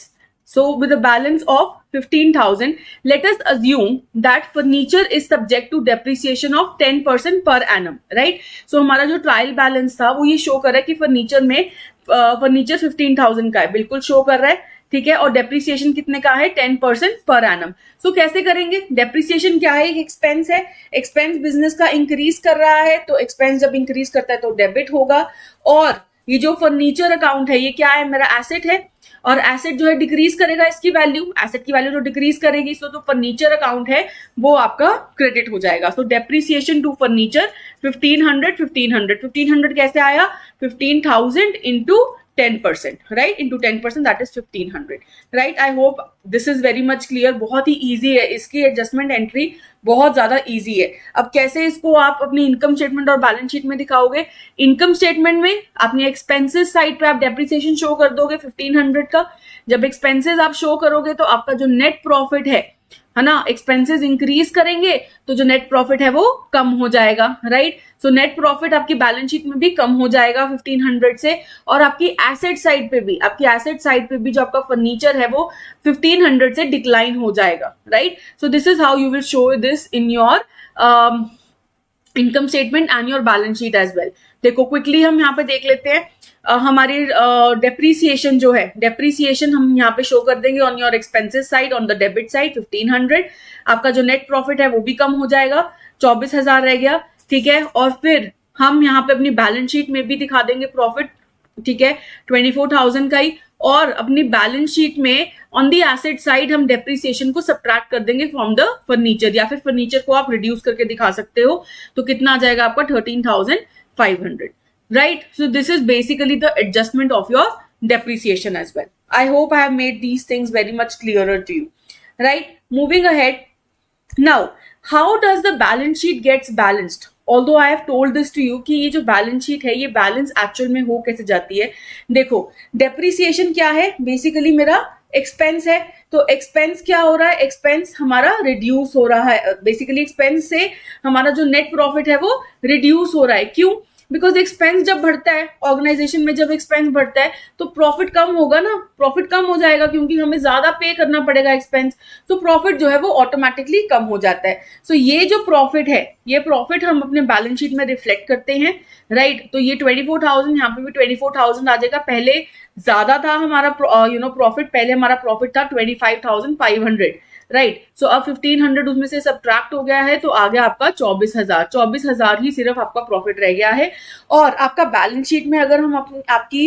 So with a balance of 15,000, let us assume that furniture is subject to depreciation of 10% per annum, right? So हमारा जो trial balance था वो ये शो कर रहा है कि फर्नीचर में फर्नीचर 15,000 का है, बिल्कुल शो कर रहा है, ठीक है. और डेप्रिसिएशन कितने का है? 10% पर एनम. सो कैसे करेंगे? डेप्रिसिएशन क्या है? एक एक्सपेंस है. एक्सपेंस बिजनेस का इंक्रीज कर रहा है, तो एक्सपेंस जब इंक्रीज करता है तो डेबिट होगा. और ये जो फर्नीचर अकाउंट है ये क्या है? मेरा एसेट है. और एसेट जो है डिक्रीज करेगा इसकी वैल्यू, एसेट की वैल्यू तो डिक्रीज करेगी, सो जो फर्नीचर अकाउंट है वो आपका क्रेडिट हो जाएगा. सो डेप्रिसिएशन टू फर्नीचर 1500 कैसे आया? 15,000 into 10%, right? Into 10%, that is 1500, right? I hope this is very much clear. बहुत ही easy है, इसकी एडजस्टमेंट एंट्री बहुत ज्यादा इजी है. अब कैसे इसको आप अपनी इनकम स्टेटमेंट और बैलेंस शीट में दिखाओगे? इनकम स्टेटमेंट में अपनी एक्सपेंसेस साइड पे आप डेप्रिसिएशन शो कर दोगे 1500 का. जब एक्सपेंसेस आप शो करोगे तो आपका जो नेट प्रॉफिट है ना, एक्सपेंसेस इंक्रीज करेंगे तो जो नेट प्रॉफिट है वो कम हो जाएगा, राइट? सो नेट प्रॉफिट आपकी बैलेंस शीट में भी कम हो जाएगा 1500 से. और आपकी एसेट साइड पे भी जो आपका फर्नीचर है वो 1500 से डिक्लाइन हो जाएगा, right? So this is how you will show this in your income statement and your balance sheet as well. देखो क्विकली हम यहाँ पे देख लेते हैं. हमारी डेप्रीसिएशन जो है, डेप्रीसिएशन हम यहाँ पे शो कर देंगे on your expenses side, on the debit side 1500. आपका जो नेट प्रॉफिट है वो भी कम हो जाएगा, 24,000 रह गया, ठीक है. और फिर हम यहाँ पे अपनी बैलेंस शीट में भी दिखा देंगे प्रॉफिट, ठीक है, 24,000 का ही. और अपनी बैलेंस शीट में ऑन दी एसेट साइड हम डेप्रिसिएशन को सब्ट्रैक्ट कर देंगे फ्रॉम द फर्नीचर, या फिर फर्नीचर को आप रिड्यूस करके दिखा सकते हो. तो कितना आ जाएगा आपका? 13,500, right? So this is basically the adjustment of your depreciation as well. I hope I have made these things very much clearer to you, right? Moving ahead, now how does the balance sheet gets balanced? Although I have told this to you कि ये जो balance sheet है ये balance actual में हो कैसे जाती है. देखो डेप्रिसिएशन क्या है? बेसिकली मेरा एक्सपेंस है. तो एक्सपेंस क्या हो रहा है? एक्सपेंस हमारा रिड्यूस हो रहा है. बेसिकली एक्सपेंस से हमारा जो नेट प्रॉफिट है वो रिड्यूस हो रहा है. क्यों? बिकॉज एक्सपेंस जब बढ़ता है ऑर्गेनाइजेशन में, जब एक्सपेंस बढ़ता है तो प्रॉफिट कम होगा ना, प्रॉफिट कम हो जाएगा क्योंकि हमें ज्यादा पे करना पड़ेगा एक्सपेंस, तो प्रॉफिट जो है वो ऑटोमेटिकली कम हो जाता है. सो ये जो प्रॉफिट है, ये प्रॉफिट हम अपने बैलेंस शीट में रिफ्लेक्ट करते हैं, राइट? तो ये 24,000, यहाँ पे भी 24,000 आ जाएगा. पहले ज्यादा था हमारा प्रॉफिट, पहले हमारा प्रॉफिट था 25,500, राइट? सो अब 1500 उसमें से सब्ट्रैक्ट हो गया है तो आ गया आपका 24,000 ही सिर्फ आपका प्रॉफिट रह गया है. और आपका बैलेंस शीट में अगर हम आपकी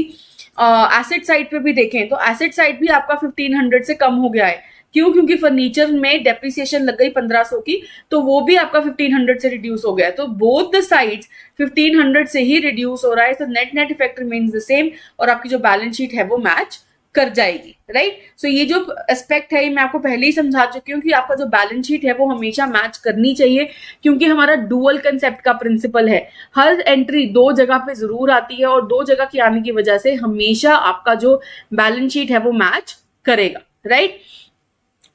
एसेट साइड पे भी देखें तो एसेट साइड भी आपका 1500 से कम हो गया है. क्यों? क्योंकि फर्नीचर में डेप्रिसिएशन लग गई 1500 की, तो वो भी आपका 1500 से रिड्यूस हो गया है. तो बोथ द साइड्स 1500 से ही रिड्यूस हो रहा है. तो net effect remains the same और आपकी जो बैलेंस शीट है वो मैच कर जाएगी, राइट? सो ये जो एस्पेक्ट है ये मैं आपको पहले ही समझा चुकी हूँ कि आपका जो बैलेंस शीट है वो हमेशा मैच करनी चाहिए, क्योंकि हमारा डुअल कंसेप्ट का प्रिंसिपल है. हर एंट्री 2 जगह पे जरूर आती है और 2 जगह की आने की वजह से हमेशा आपका जो बैलेंस शीट है वो मैच करेगा, राइट?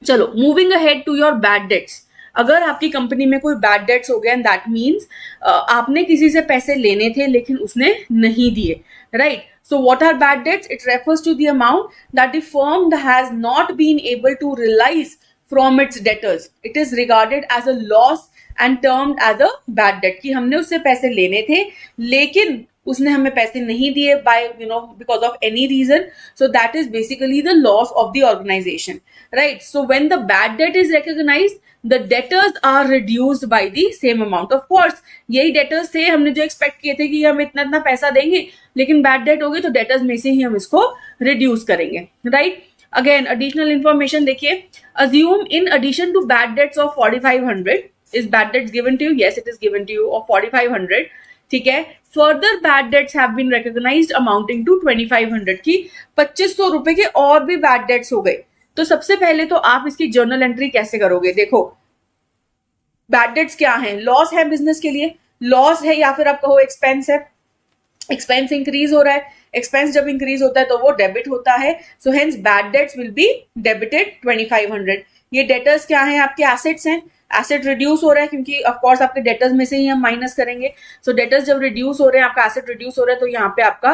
चलो moving ahead to your bad debts. अगर आपकी कंपनी में कोई बैड डेट्स हो गया एंड दैट मीन्स आपने किसी से पैसे लेने थे लेकिन उसने नहीं दिए, right? So what are bad debts? It refers to the amount that the firm has not been able to realize from its debtors. It is regarded as a loss and termed as a bad debt. कि हमने उससे पैसे लेने थे लेकिन उसने हमें पैसे नहीं दिए by because of any reason. So that is basically the loss of the organization, right? So when the bad debt is recognized, the debtors are reduced by the same amount. Of course, यही debtors थे, हमने जो expect किए थे कि हम इतना पैसा देंगे, लेकिन bad debt हो गई तो debtors में से ही हम इसको reduce करेंगे, right? Again, additional information देखिए. Assume in addition to bad debts of 4,500, is bad debts given to you? Yes, it is given to you of 4,500. ठीक है. Further bad debts have been recognized amounting to 2,500 की 2,500 रुपए के और भी bad debts हो गए. तो सबसे पहले तो आप इसकी जर्नल एंट्री कैसे करोगे? देखो, बैड डेट्स क्या है? लॉस है बिजनेस के लिए, लॉस है या फिर आप कहो एक्सपेंस है, एक्सपेंस इंक्रीज हो रहा है, एक्सपेंस जब इंक्रीज होता है तो वो डेबिट होता है, so hence bad debts will be debited 2500। ये डेटर्स क्या है? आपके एसेट्स हैं, एसेट रिड्यूस हो रहा है क्योंकि ऑफ कोर्स आपके डेटर्स में से ही हम माइनस करेंगे, सो डेटर्स जब रिड्यूस हो रहे हैं, आपका एसेट रिड्यूस हो रहा है, तो यहाँ पे आपका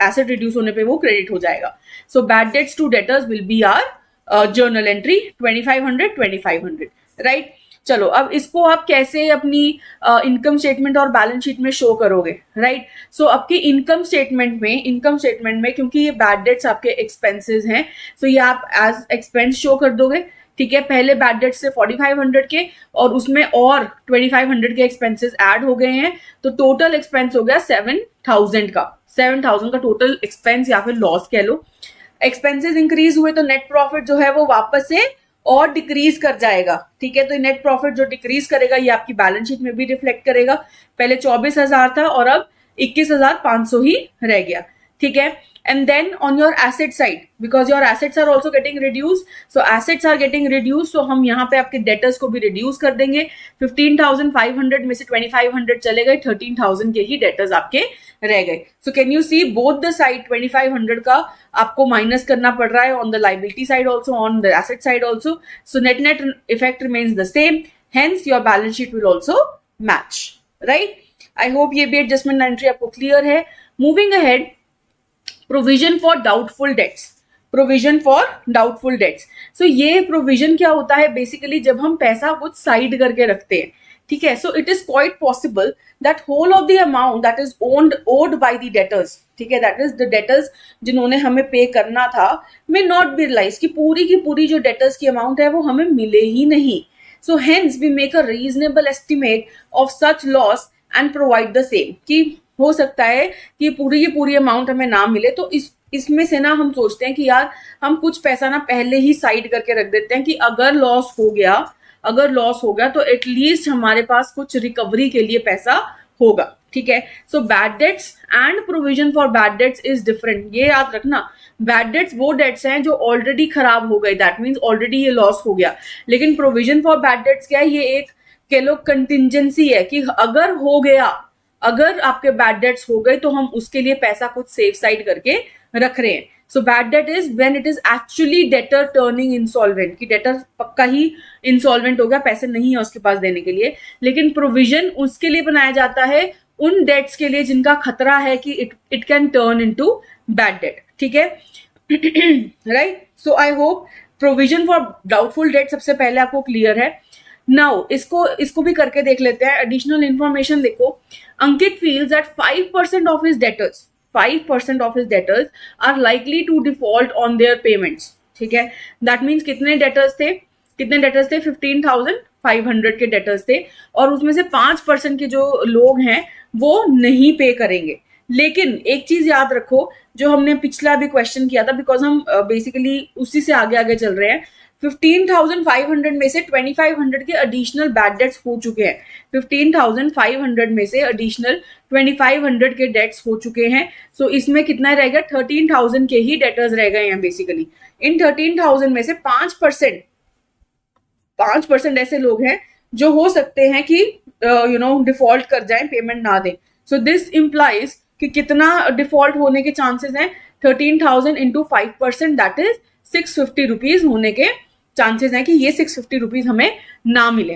एसेट रिड्यूस होने पे वो क्रेडिट हो जाएगा। So bad debts to debtors will be our journal entry 2500 right. चलो, अब इसको आप कैसे अपनी इनकम स्टेटमेंट और बैलेंस शीट में शो करोगे? राइट, सो आपकी इनकम स्टेटमेंट में क्योंकि ये बैड डेट्स आपके एक्सपेंसेस हैं, सो ये आप एज एक्सपेंस शो कर दोगे। ठीक है, पहले बैड डेट्स से 4500 के और उसमें और 2500 के एक्सपेंसेस ऐड हो गए हैं, तो टोटल एक्सपेंस हो गया 7000 का। 7000 का टोटल एक्सपेंस या फिर लॉस कह लो। एक्सपेंसेस इंक्रीज हुए तो नेट प्रॉफिट जो है वो वापस से और डिक्रीज कर जाएगा। ठीक है, तो नेट प्रॉफिट जो डिक्रीज करेगा ये आपकी बैलेंस शीट में भी रिफ्लेक्ट करेगा। पहले 24,000 था और अब 21,500 ही रह गया। ठीक है, and then on your asset side, because your assets are also getting reduce, so assets are getting reduce, so हम यहाँ पे आपके डेटर्स को भी रिड्यूस कर देंगे। 15,500 में से 2500 चले गए, 13,000 के ही डेटर्स आपके रह गए। So can you see both the side 2500 का आपको माइनस करना पड़ रहा है on the liability side also, on the asset side also, so net net effect remains the same, hence your balance sheet will also match. Right, I hope ये भी adjustment entry आपको clear है। Moving ahead, provision for doubtful debts. Provision for doubtful debts, so ये provision क्या होता है? Basically जब हम पैसा कुछ साइड करके रखते हैं, ठीक है, so it is quite possible that whole of the amount that is owed by the debtors, ठीक है, दैट इज द डेटर्स जिन्होंने हमें पे करना था, मे नॉट बी रियलाइज, की पूरी जो डेटर्स की अमाउंट है वो हमें मिले ही नहीं। So hence we make a reasonable estimate of such loss and provide the same, कि हो सकता है कि की पूरी अमाउंट हमें ना मिले, तो इसमें से ना हम सोचते हैं कि यार हम कुछ पैसा ना पहले ही साइड करके रख देते हैं कि अगर लॉस हो गया तो एटलीस्ट हमारे पास कुछ रिकवरी के लिए पैसा होगा। ठीक है, सो bad dates and provision for bad debts is different, ये याद रखना। बैड डेट्स वो डेट्स हैं जो ऑलरेडी खराब हो गए, दैट मीन्स ऑलरेडी ये लॉस हो गया, लेकिन प्रोविजन फॉर बैड डेट्स क्या है? ये एक कह लो कंटिजेंसी है कि अगर आपके बैड डेट्स हो गए तो हम उसके लिए पैसा कुछ सेफ साइड करके रख रहे हैं। So bad debt is when it is actually debtor turning insolvent, कि डेटर पक्का ही इंसॉल्वेंट हो गया, पैसे नहीं है उसके पास देने के लिए, लेकिन प्रोविजन उसके लिए बनाया जाता है उन डेट्स के लिए जिनका खतरा है कि it can turn into bad debt. ठीक है, right, so I hope provision for doubtful debt सबसे पहले आपको क्लियर है। नाउ इसको भी करके देख लेते हैं। एडिशनल इंफॉर्मेशन देखो, Ankit feels that 5% of his debtors are likely to default on their payments. ठीक है, दैट मीन्स कितने डेटर्स थे? 15,500 के डेटर्स थे, और उसमें से 5% के जो लोग हैं वो नहीं पे करेंगे। लेकिन एक चीज याद रखो, जो हमने पिछला भी क्वेश्चन किया था, बिकॉज हम बेसिकली उसी से आगे चल रहे हैं। 15,500 में से 2,500 के एडिशनल बैड डेट्स हो चुके हैं। 15,500 में से एडिशनल 2,500 के डेट्स हो चुके हैं। सो इसमें कितना रह गया? 13,000 के ही डेटर्स रह गए हैं बेसिकली। इन 13,000 में से 5% ऐसे लोग हैं जो हो सकते हैं कि डिफॉल्ट कर जाएं, पेमेंट ना दें। सो दिस इंप्लाइज कि कितना डिफॉल्ट होने के चांसेस हैं? 13,000 इंटू 5%, दैट इज 650 रुपीज होने के चांसेस हैं कि ये 650 रुपीज हमें ना मिले।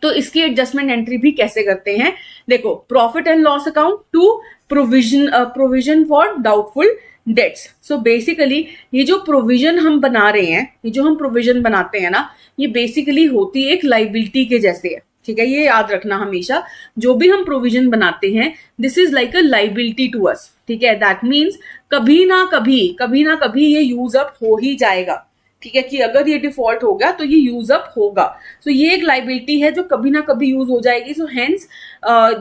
तो इसकी एडजस्टमेंट एंट्री भी कैसे करते हैं? देखो, profit and loss account to provision for doubtful debts. So basically ये जो प्रोविजन हम बना रहे हैं, ये जो हम प्रोविजन बनाते हैं ना, ये बेसिकली होती है एक लाइबिलिटी के जैसे है। ठीक है, ये याद रखना हमेशा, जो भी हम प्रोविजन बनाते हैं, this is like a liability to us. ठीक है, दैट मीन्स कभी ना कभी ये यूज अप हो ही जाएगा। ठीक है, कि अगर ये डिफॉल्ट हो गया तो ये यूज अप होगा। सो ये एक लाइबिलिटी है जो कभी ना कभी यूज हो जाएगी। So hence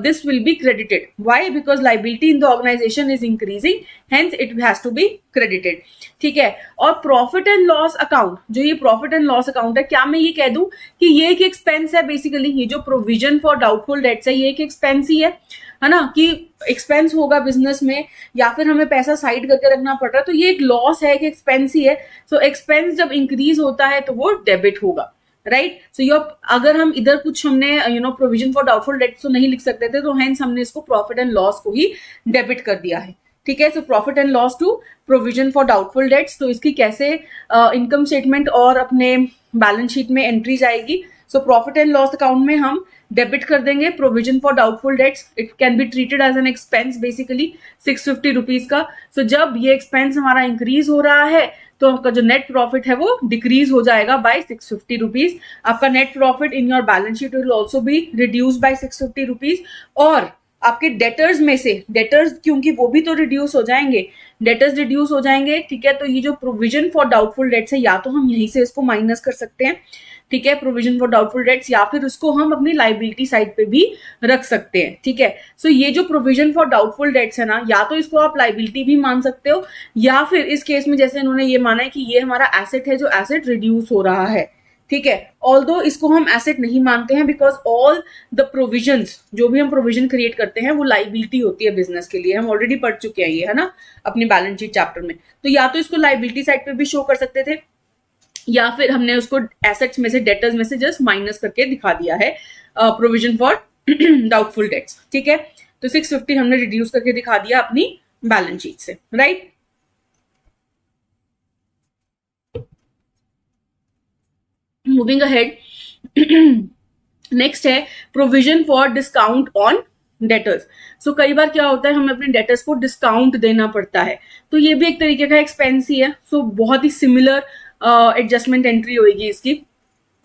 this will be credited. Why? Because liability in the organisation is increasing, hence it has to be credited, ठीक है। और प्रॉफिट एंड लॉस अकाउंट, जो ये प्रॉफिट एंड लॉस अकाउंट है, क्या मैं ये कह दूं कि ये एक एक्सपेंस है बेसिकली, ये जो प्रोविजन फॉर डाउटफुल डेट्स है ये एक एक्सपेंस ही है ना, कि एक्सपेंस होगा बिजनेस में या फिर हमें पैसा साइड करके रखना पड़ रहा है, तो ये एक लॉस है, एक एक्सपेंस ही है। सो एक्सपेंस जब इंक्रीज होता है तो वो डेबिट होगा, राइट। सो योर, अगर हम इधर कुछ हमने प्रोविजन फॉर डाउटफुल डेट्स तो नहीं लिख सकते थे, तो हेंस हमने इसको प्रॉफिट एंड लॉस को ही डेबिट कर दिया है, ठीक है। So profit and loss to provision for doubtful debts, तो इसकी कैसे इनकम स्टेटमेंट और अपने बैलेंस शीट में एंट्री जाएगी। So profit and loss account में हम डेबिट कर देंगे provision for doubtful debts, it can be treated as an expense basically 650 rupees का। सो जब ये एक्सपेंस हमारा इंक्रीज हो रहा है तो आपका जो नेट प्रॉफिट है वो डिक्रीज हो जाएगा बाय 650 रुपीज। आपका net profit in your balance sheet will also be reduce by 650 rupees. और आपके डेटर्स में से, डेटर्स क्योंकि वो भी तो रिड्यूस हो जाएंगे, डेटर्स रिड्यूस हो जाएंगे, ठीक है। तो ये जो प्रोविजन फॉर डाउटफुल डेट्स है, या तो हम यहीं से इसको माइनस कर सकते हैं, ठीक है, प्रोविजन फॉर डाउटफुल डेट्स, या फिर उसको हम अपनी लाइबिलिटी साइड पे भी रख सकते हैं, ठीक है। सो ये जो प्रोविजन फॉर डाउटफुल डेट्स है ना, या तो इसको आप लाइबिलिटी भी मान सकते हो, या फिर इस केस में जैसे इन्होंने ये माना है कि ये हमारा एसेट है, जो एसेट रिड्यूस हो रहा है, ठीक है। ऑल्दो इसको हम एसेट नहीं मानते हैं, बिकॉज ऑल द प्रोविजंस, जो भी हम प्रोविजन क्रिएट करते हैं वो लाइबिलिटी होती है बिजनेस के लिए, हम ऑलरेडी पढ़ चुके हैं ये, है ना, अपनी बैलेंस शीट चैप्टर में। तो या तो इसको लाइबिलिटी साइड पे भी शो कर सकते थे, या फिर हमने उसको एसेट्स में से, डेटर्स में से जस्ट माइनस करके दिखा दिया है प्रोविजन फॉर डाउटफुल डेट्स, ठीक है। तो 650 हमने रिड्यूस करके दिखा दिया अपनी बैलेंस शीट से, राइट। मूविंग अहेड, नेक्स्ट है provision for discount on debtors. So कई बार क्या होता है, हमें अपने डेटर्स को डिस्काउंट देना पड़ता है, तो ये भी एक तरीके का एक्सपेंस ही है। सो बहुत ही सिमिलर एडजस्टमेंट एंट्री होगी इसकी।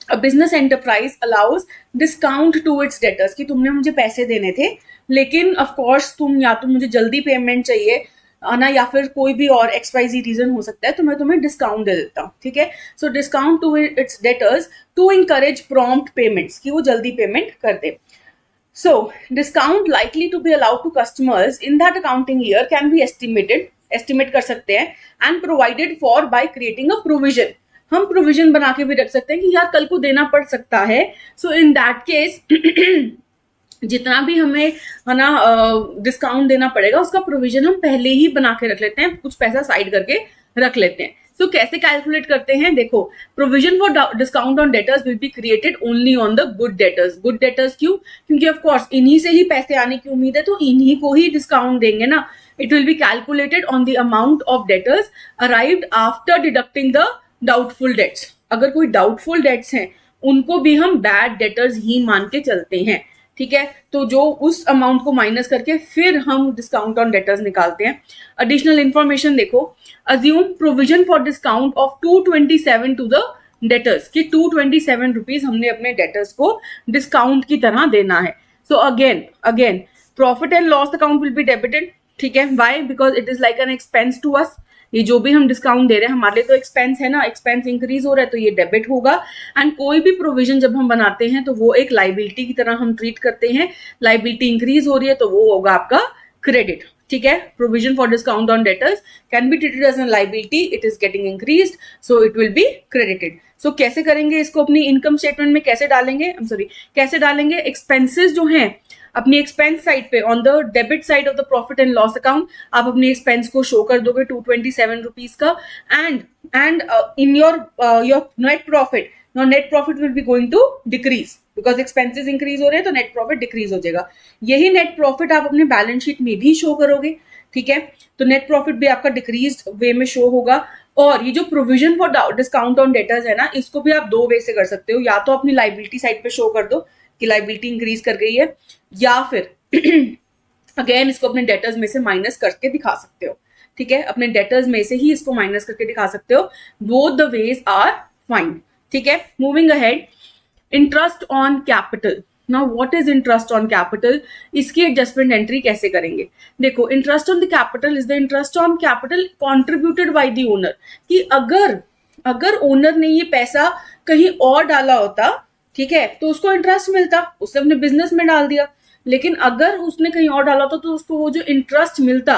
A business enterprise allows discount to its debtors, कि तुमने मुझे पैसे देने थे, लेकिन ऑफ कोर्स तुम, या तो मुझे जल्दी पेमेंट चाहिए ना, या फिर कोई भी और XYZ रीजन हो सकता है, तो मैं तुम्हें डिस्काउंट दे देता हूँ, ठीक है। So discount to its debtors to encourage prompt payments, कि वो जल्दी पेमेंट कर दे। So, discount likely to be allowed to customers in that accounting year can be estimate कर सकते हैं, and provided for by creating a provision. हम provision बना के भी रख सकते हैं कि यार कल को देना पड़ सकता है। So, in that case जितना भी हमें, है ना, डिस्काउंट देना पड़ेगा, उसका प्रोविजन हम पहले ही बना के रख लेते हैं, कुछ पैसा साइड करके रख लेते हैं। तो कैसे कैलकुलेट करते हैं, देखो, provision for discount on debtors will be created only on the good debtors. Good debtors क्यों? क्योंकि ऑफ कोर्स इन्हीं से ही पैसे आने की उम्मीद है, तो इन्हीं को ही डिस्काउंट देंगे ना। It will be calculated on the amount of debtors arrived after deducting the doubtful debts. अगर कोई डाउटफुल डेट्स हैं, उनको भी हम बैड डेटर्स ही मान के चलते हैं, ठीक है। तो जो उस अमाउंट को माइनस करके फिर हम डिस्काउंट ऑन डेटर्स निकालते हैं। एडिशनल इंफॉर्मेशन देखो, assume provision for discount of 227 to the debtors, कि 227 रुपीज हमने अपने डेटर्स को डिस्काउंट की तरह देना है। So again profit and loss account will be debited, ठीक है। Why? Because it is like an expense to us. ये जो भी हम डिस्काउंट दे रहे हैं हमारे लिए तो एक्सपेंस है ना, एक्सपेंस इंक्रीज हो रहा है तो ये डेबिट होगा। एंड कोई भी प्रोविजन जब हम बनाते हैं तो वो एक लाइबिलिटी की तरह हम ट्रीट करते हैं। लाइबिलिटी इंक्रीज हो रही है तो वो होगा आपका क्रेडिट, ठीक है। Provision for discount on debtors can be treated as an liability, it is getting increased, so it will be credited. So कैसे करेंगे इसको, अपनी इनकम स्टेटमेंट में कैसे डालेंगे, कैसे डालेंगे? एक्सपेंसेस जो हैं अपनी एक्सपेंस साइड पे, on the debit side of the profit and loss account, आप अपने एक्सपेंस को शो कर दोगे 227 रुपीज का। And in your net profit, your net profit will be going to decrease, because expenses increase हो रहे हैं तो नेट प्रॉफिट डिक्रीज हो जाएगा। यही नेट प्रॉफिट आप अपने बैलेंस शीट में भी शो करोगे, ठीक है। तो नेट प्रॉफिट भी आपका डिक्रीज वे में शो होगा। और ये जो provision for discount on debtors है ना, इसको भी आप दो वे से कर सकते हो, या तो अपनी लाइबिलिटी साइड पे शो कर दो कि लाइबिलिटी इंक्रीज कर गई है, या फिर अगेन इसको अपने डेटर्स में से माइनस करके दिखा सकते हो, ठीक है। अपने डेटर्स में से ही इसको माइनस करके दिखा सकते हो। Both the ways are fine, ठीक है। Moving ahead, interest on capital. Now what is interest on capital? इसकी एडजस्टमेंट एंट्री कैसे करेंगे? देखो, interest on the capital is the interest on capital contributed by the owner, कि अगर owner ने ये पैसा कहीं और डाला होता, ठीक है, तो उसको इंटरेस्ट मिलता, उसने अपने बिजनेस में डाल दिया। लेकिन अगर उसने कहीं और डाला होता तो उसको वो जो इंटरेस्ट मिलता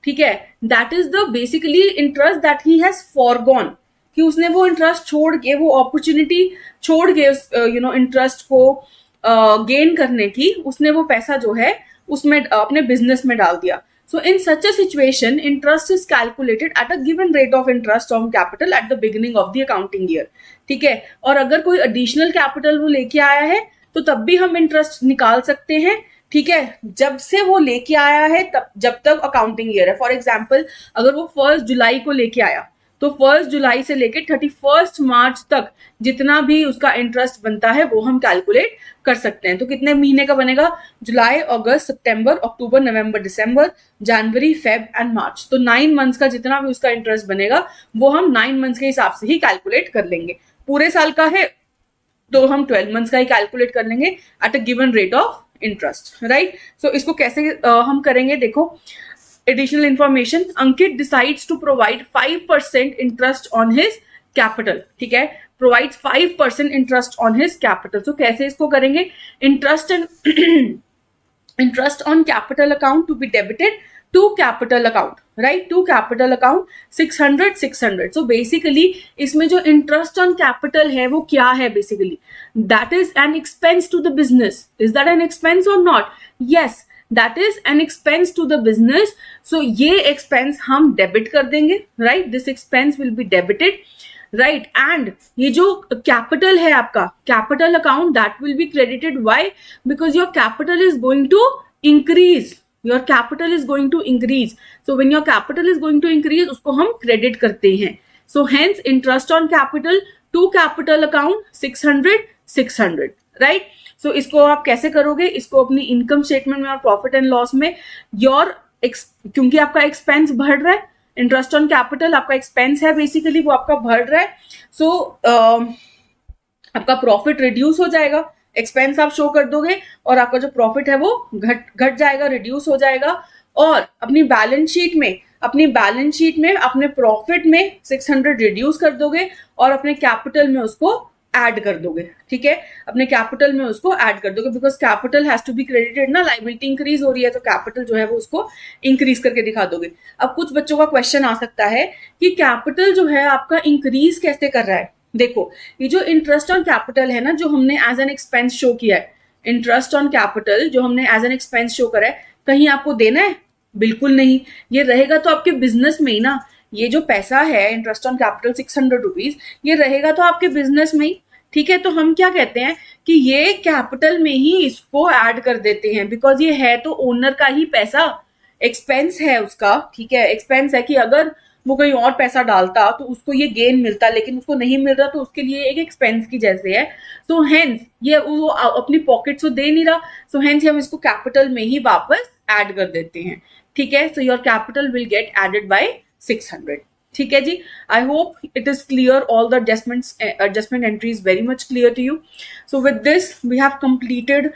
ठीक है, that is the basically interest that he has foregone, कि उसने वो इंटरेस्ट छोड़ के, वो अपॉर्चुनिटी छोड़ के इंटरेस्ट को गेन करने की, उसने वो पैसा जो है उसमें अपने बिजनेस में डाल दिया. So in such a situation, interest is calculated at a given rate of interest on capital at the beginning of the accounting year. ठीक है, और अगर कोई additional capital वो लेके आया है तो तब भी हम इंटरेस्ट निकाल सकते हैं. ठीक है, जब से वो लेके आया है तब, जब तक अकाउंटिंग ईयर है. फॉर एग्जाम्पल अगर वो 1 जुलाई को लेके आया तो 1 जुलाई से लेके 31 मार्च तक जितना भी उसका इंटरेस्ट बनता है वो हम कैलकुलेट कर सकते हैं. तो कितने महीने का बनेगा? जुलाई, अगस्त, सितंबर, अक्टूबर, नवंबर, दिसंबर, जनवरी, फेब एंड मार्च. तो 9 मंथ्स का जितना भी उसका इंटरेस्ट बनेगा वो हम 9 मंथ्स के हिसाब से ही कैलकुलेट कर लेंगे. पूरे साल का है तो हम 12 मंथ्स का ही कैलकुलेट कर लेंगे at a given rate of interest, right. So इसको कैसे हम करेंगे, देखो. Additional information, Ankit decides to provide 5% interest on his capital. ठीक है, provides 5% interest on his capital. So कैसे इसको करेंगे? Interest on capital account to be debited to capital account, right? To capital account 600. So basically इसमें जो interest on capital है वो क्या है? Basically that is an expense to the business. Is that an expense or not? Yes, that is an expense to the business. So ये expense हम debit कर देंगे, right? This expense will be debited, right? And ये जो capital है आपका capital account, that will be credited. Why? Because your capital is going to increase. Your capital is going to increase. So when your capital is going to increase, उसको हम credit करते हैं. So hence interest on capital to capital account 600, right? So इसको आप कैसे करोगे? इसको अपनी इनकम स्टेटमेंट में और प्रॉफिट एंड लॉस में क्योंकि आपका एक्सपेंस बढ़ रहा है, इंटरेस्ट ऑन कैपिटल आपका एक्सपेंस है, बेसिकली वो आपका बढ़ रहा है. सो आपका प्रॉफिट रिड्यूस हो जाएगा, एक्सपेंस आप शो कर दोगे और आपका जो प्रॉफिट है वो घट जाएगा, रिड्यूस हो जाएगा. और अपनी बैलेंस शीट में अपने प्रॉफिट में 600 रिड्यूस कर दोगे और अपने कैपिटल में उसको ऐड कर दोगे. ठीक है, अपने कैपिटल में उसको ऐड कर दोगे, because capital has to be credited ना. लायबिलिटी इंक्रीज हो रही है तो कैपिटल जो है वो उसको इंक्रीज करके दिखा दोगे. अब कुछ बच्चों का क्वेश्चन आ सकता है कि कैपिटल जो है आपका इंक्रीज कैसे कर रहा है. देखो, ये जो इंटरेस्ट ऑन कैपिटल है ना, जो हमने एज एन एक्सपेंस शो किया है, इंटरेस्ट ऑन कैपिटल जो हमने एज एन एक्सपेंस शो करा है, कहीं आपको देना है? बिल्कुल नहीं. ये रहेगा तो आपके बिजनेस में ही ना. ये जो पैसा है इंटरेस्ट ऑन कैपिटल 600 रुपीज, ये रहेगा तो आपके बिजनेस में ही. ठीक है, तो हम क्या कहते हैं कि ये कैपिटल में ही इसको ऐड कर देते हैं, बिकॉज ये है तो ओनर का ही पैसा, एक्सपेंस है उसका. ठीक है, एक्सपेंस है कि अगर वो कहीं और पैसा डालता तो उसको ये गेन मिलता, लेकिन उसको नहीं मिल रहा तो उसके लिए एक एक्सपेंस की जैसे है. सो हेंस ये वो अपनी पॉकेट से दे नहीं रहा, सो हेंस हम इसको कैपिटल में ही वापस ऐड कर देते हैं. ठीक है, so your capital will get added by 600. ठीक है जी, I hope it is clear. All the adjustment entries very much clear to you. So with this we have completed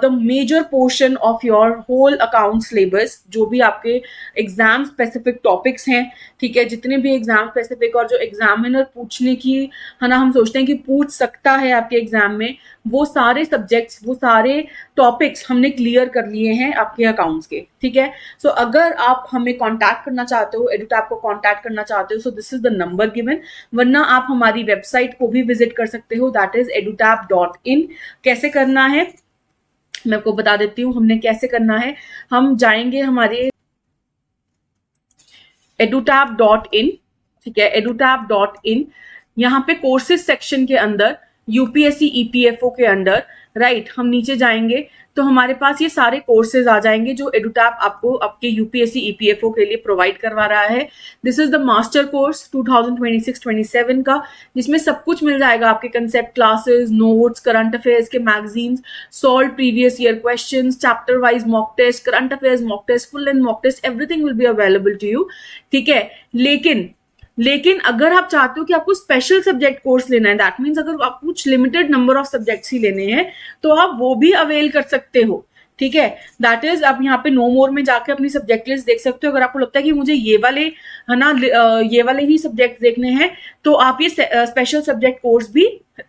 the major portion of your whole account syllabus. जो भी आपके exam specific topics हैं, ठीक है, जितने भी exam specific और जो एग्जामिनर पूछने की है ना, हम सोचते हैं कि पूछ सकता है आपके एग्जाम में, वो सारे सब्जेक्ट्स, वो सारे टॉपिक्स हमने क्लियर कर लिए हैं आपके अकाउंट्स के. ठीक है, सो अगर आप हमें कांटेक्ट करना चाहते हो, एडुटैप को कांटेक्ट करना चाहते हो, सो this is the number given. वरना आप हमारी वेबसाइट को भी विजिट कर सकते हो, दैट इज edutap.in. कैसे करना है मैं आपको बता देती हूँ. हमने कैसे करना है, हम जाएंगे हमारे edutap.in. ठीक है, edutap.in. यहाँ पे कोर्सेज सेक्शन के अंदर यूपीएससी ईपीएफओ के अंदर, राइट, हम नीचे जाएंगे तो हमारे पास ये सारे कोर्सेज आ जाएंगे जो एडुटैप आपको आपके यूपीएससी ईपीएफओ के लिए प्रोवाइड करवा रहा है. This is the master course 2026-27 का, जिसमें सब कुछ मिल जाएगा. आपके concept classes, notes, current affairs के magazines, solve previous year questions, chapter wise mock test, current affairs mock test, full end mock test, everything will be available to you. ठीक है, लेकिन अगर आप चाहते हो कि आपको स्पेशल सब्जेक्ट कोर्स लेना है, दैट मीन्स अगर आप कुछ लिमिटेड नंबर ऑफ सब्जेक्ट्स ही लेने हैं तो आप वो भी अवेल कर सकते हो. ठीक है, दैट इज आप यहाँ पे नो मोर में जाके अपनी सब्जेक्ट लिस्ट देख सकते हो. अगर आपको लगता है कि मुझे ये वाले है ना ये वाले ही सब्जेक्ट देखने हैं तो आप ये स्पेशल सब्जेक्ट कोर्स भी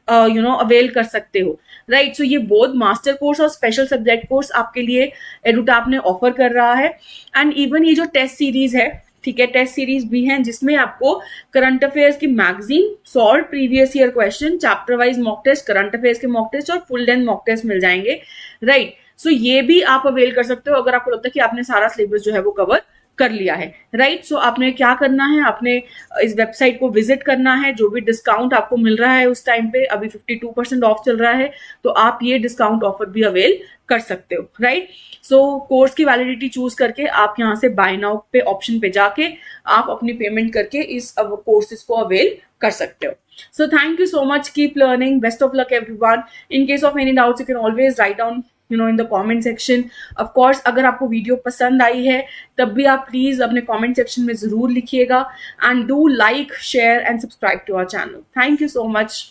अवेल कर सकते हो. राइट. सो ये बोथ मास्टर कोर्स और स्पेशल सब्जेक्ट कोर्स आपके लिए एडुटैप ने ऑफर कर रहा है. एंड इवन ये जो टेस्ट सीरीज है, ठीक है, टेस्ट सीरीज भी हैं जिसमें आपको करंट अफेयर्स की magazine, solve previous year question, chapter wise mock test, current affairs के मॉक टेस्ट और फुल लेंथ मॉक टेस्ट मिल जाएंगे. राइट. सो ये भी आप अवेल कर सकते हो अगर आपको लगता है कि आपने सारा सिलेबस जो है वो कवर कर लिया है. राइट. सो आपने क्या करना है, आपने इस वेबसाइट को विजिट करना है. जो भी डिस्काउंट आपको मिल रहा है उस टाइम पे, अभी 52% ऑफ चल रहा है, तो आप ये डिस्काउंट ऑफर भी अवेल कर सकते हो. राइट. सो कोर्स की वैलिडिटी चूज करके आप यहाँ से बाय नाउ पे ऑप्शन पे जाके आप अपनी पेमेंट करके इस कोर्सेज को अवेल कर सकते हो. So thank you so much. Keep learning. Best of luck everyone. In case of any doubts, you can always write down in the comment section. Of course, अगर आपको वीडियो पसंद आई है तब भी आप प्लीज अपने comment section में जरूर लिखिएगा. And do like, share and subscribe to our channel. Thank you so much.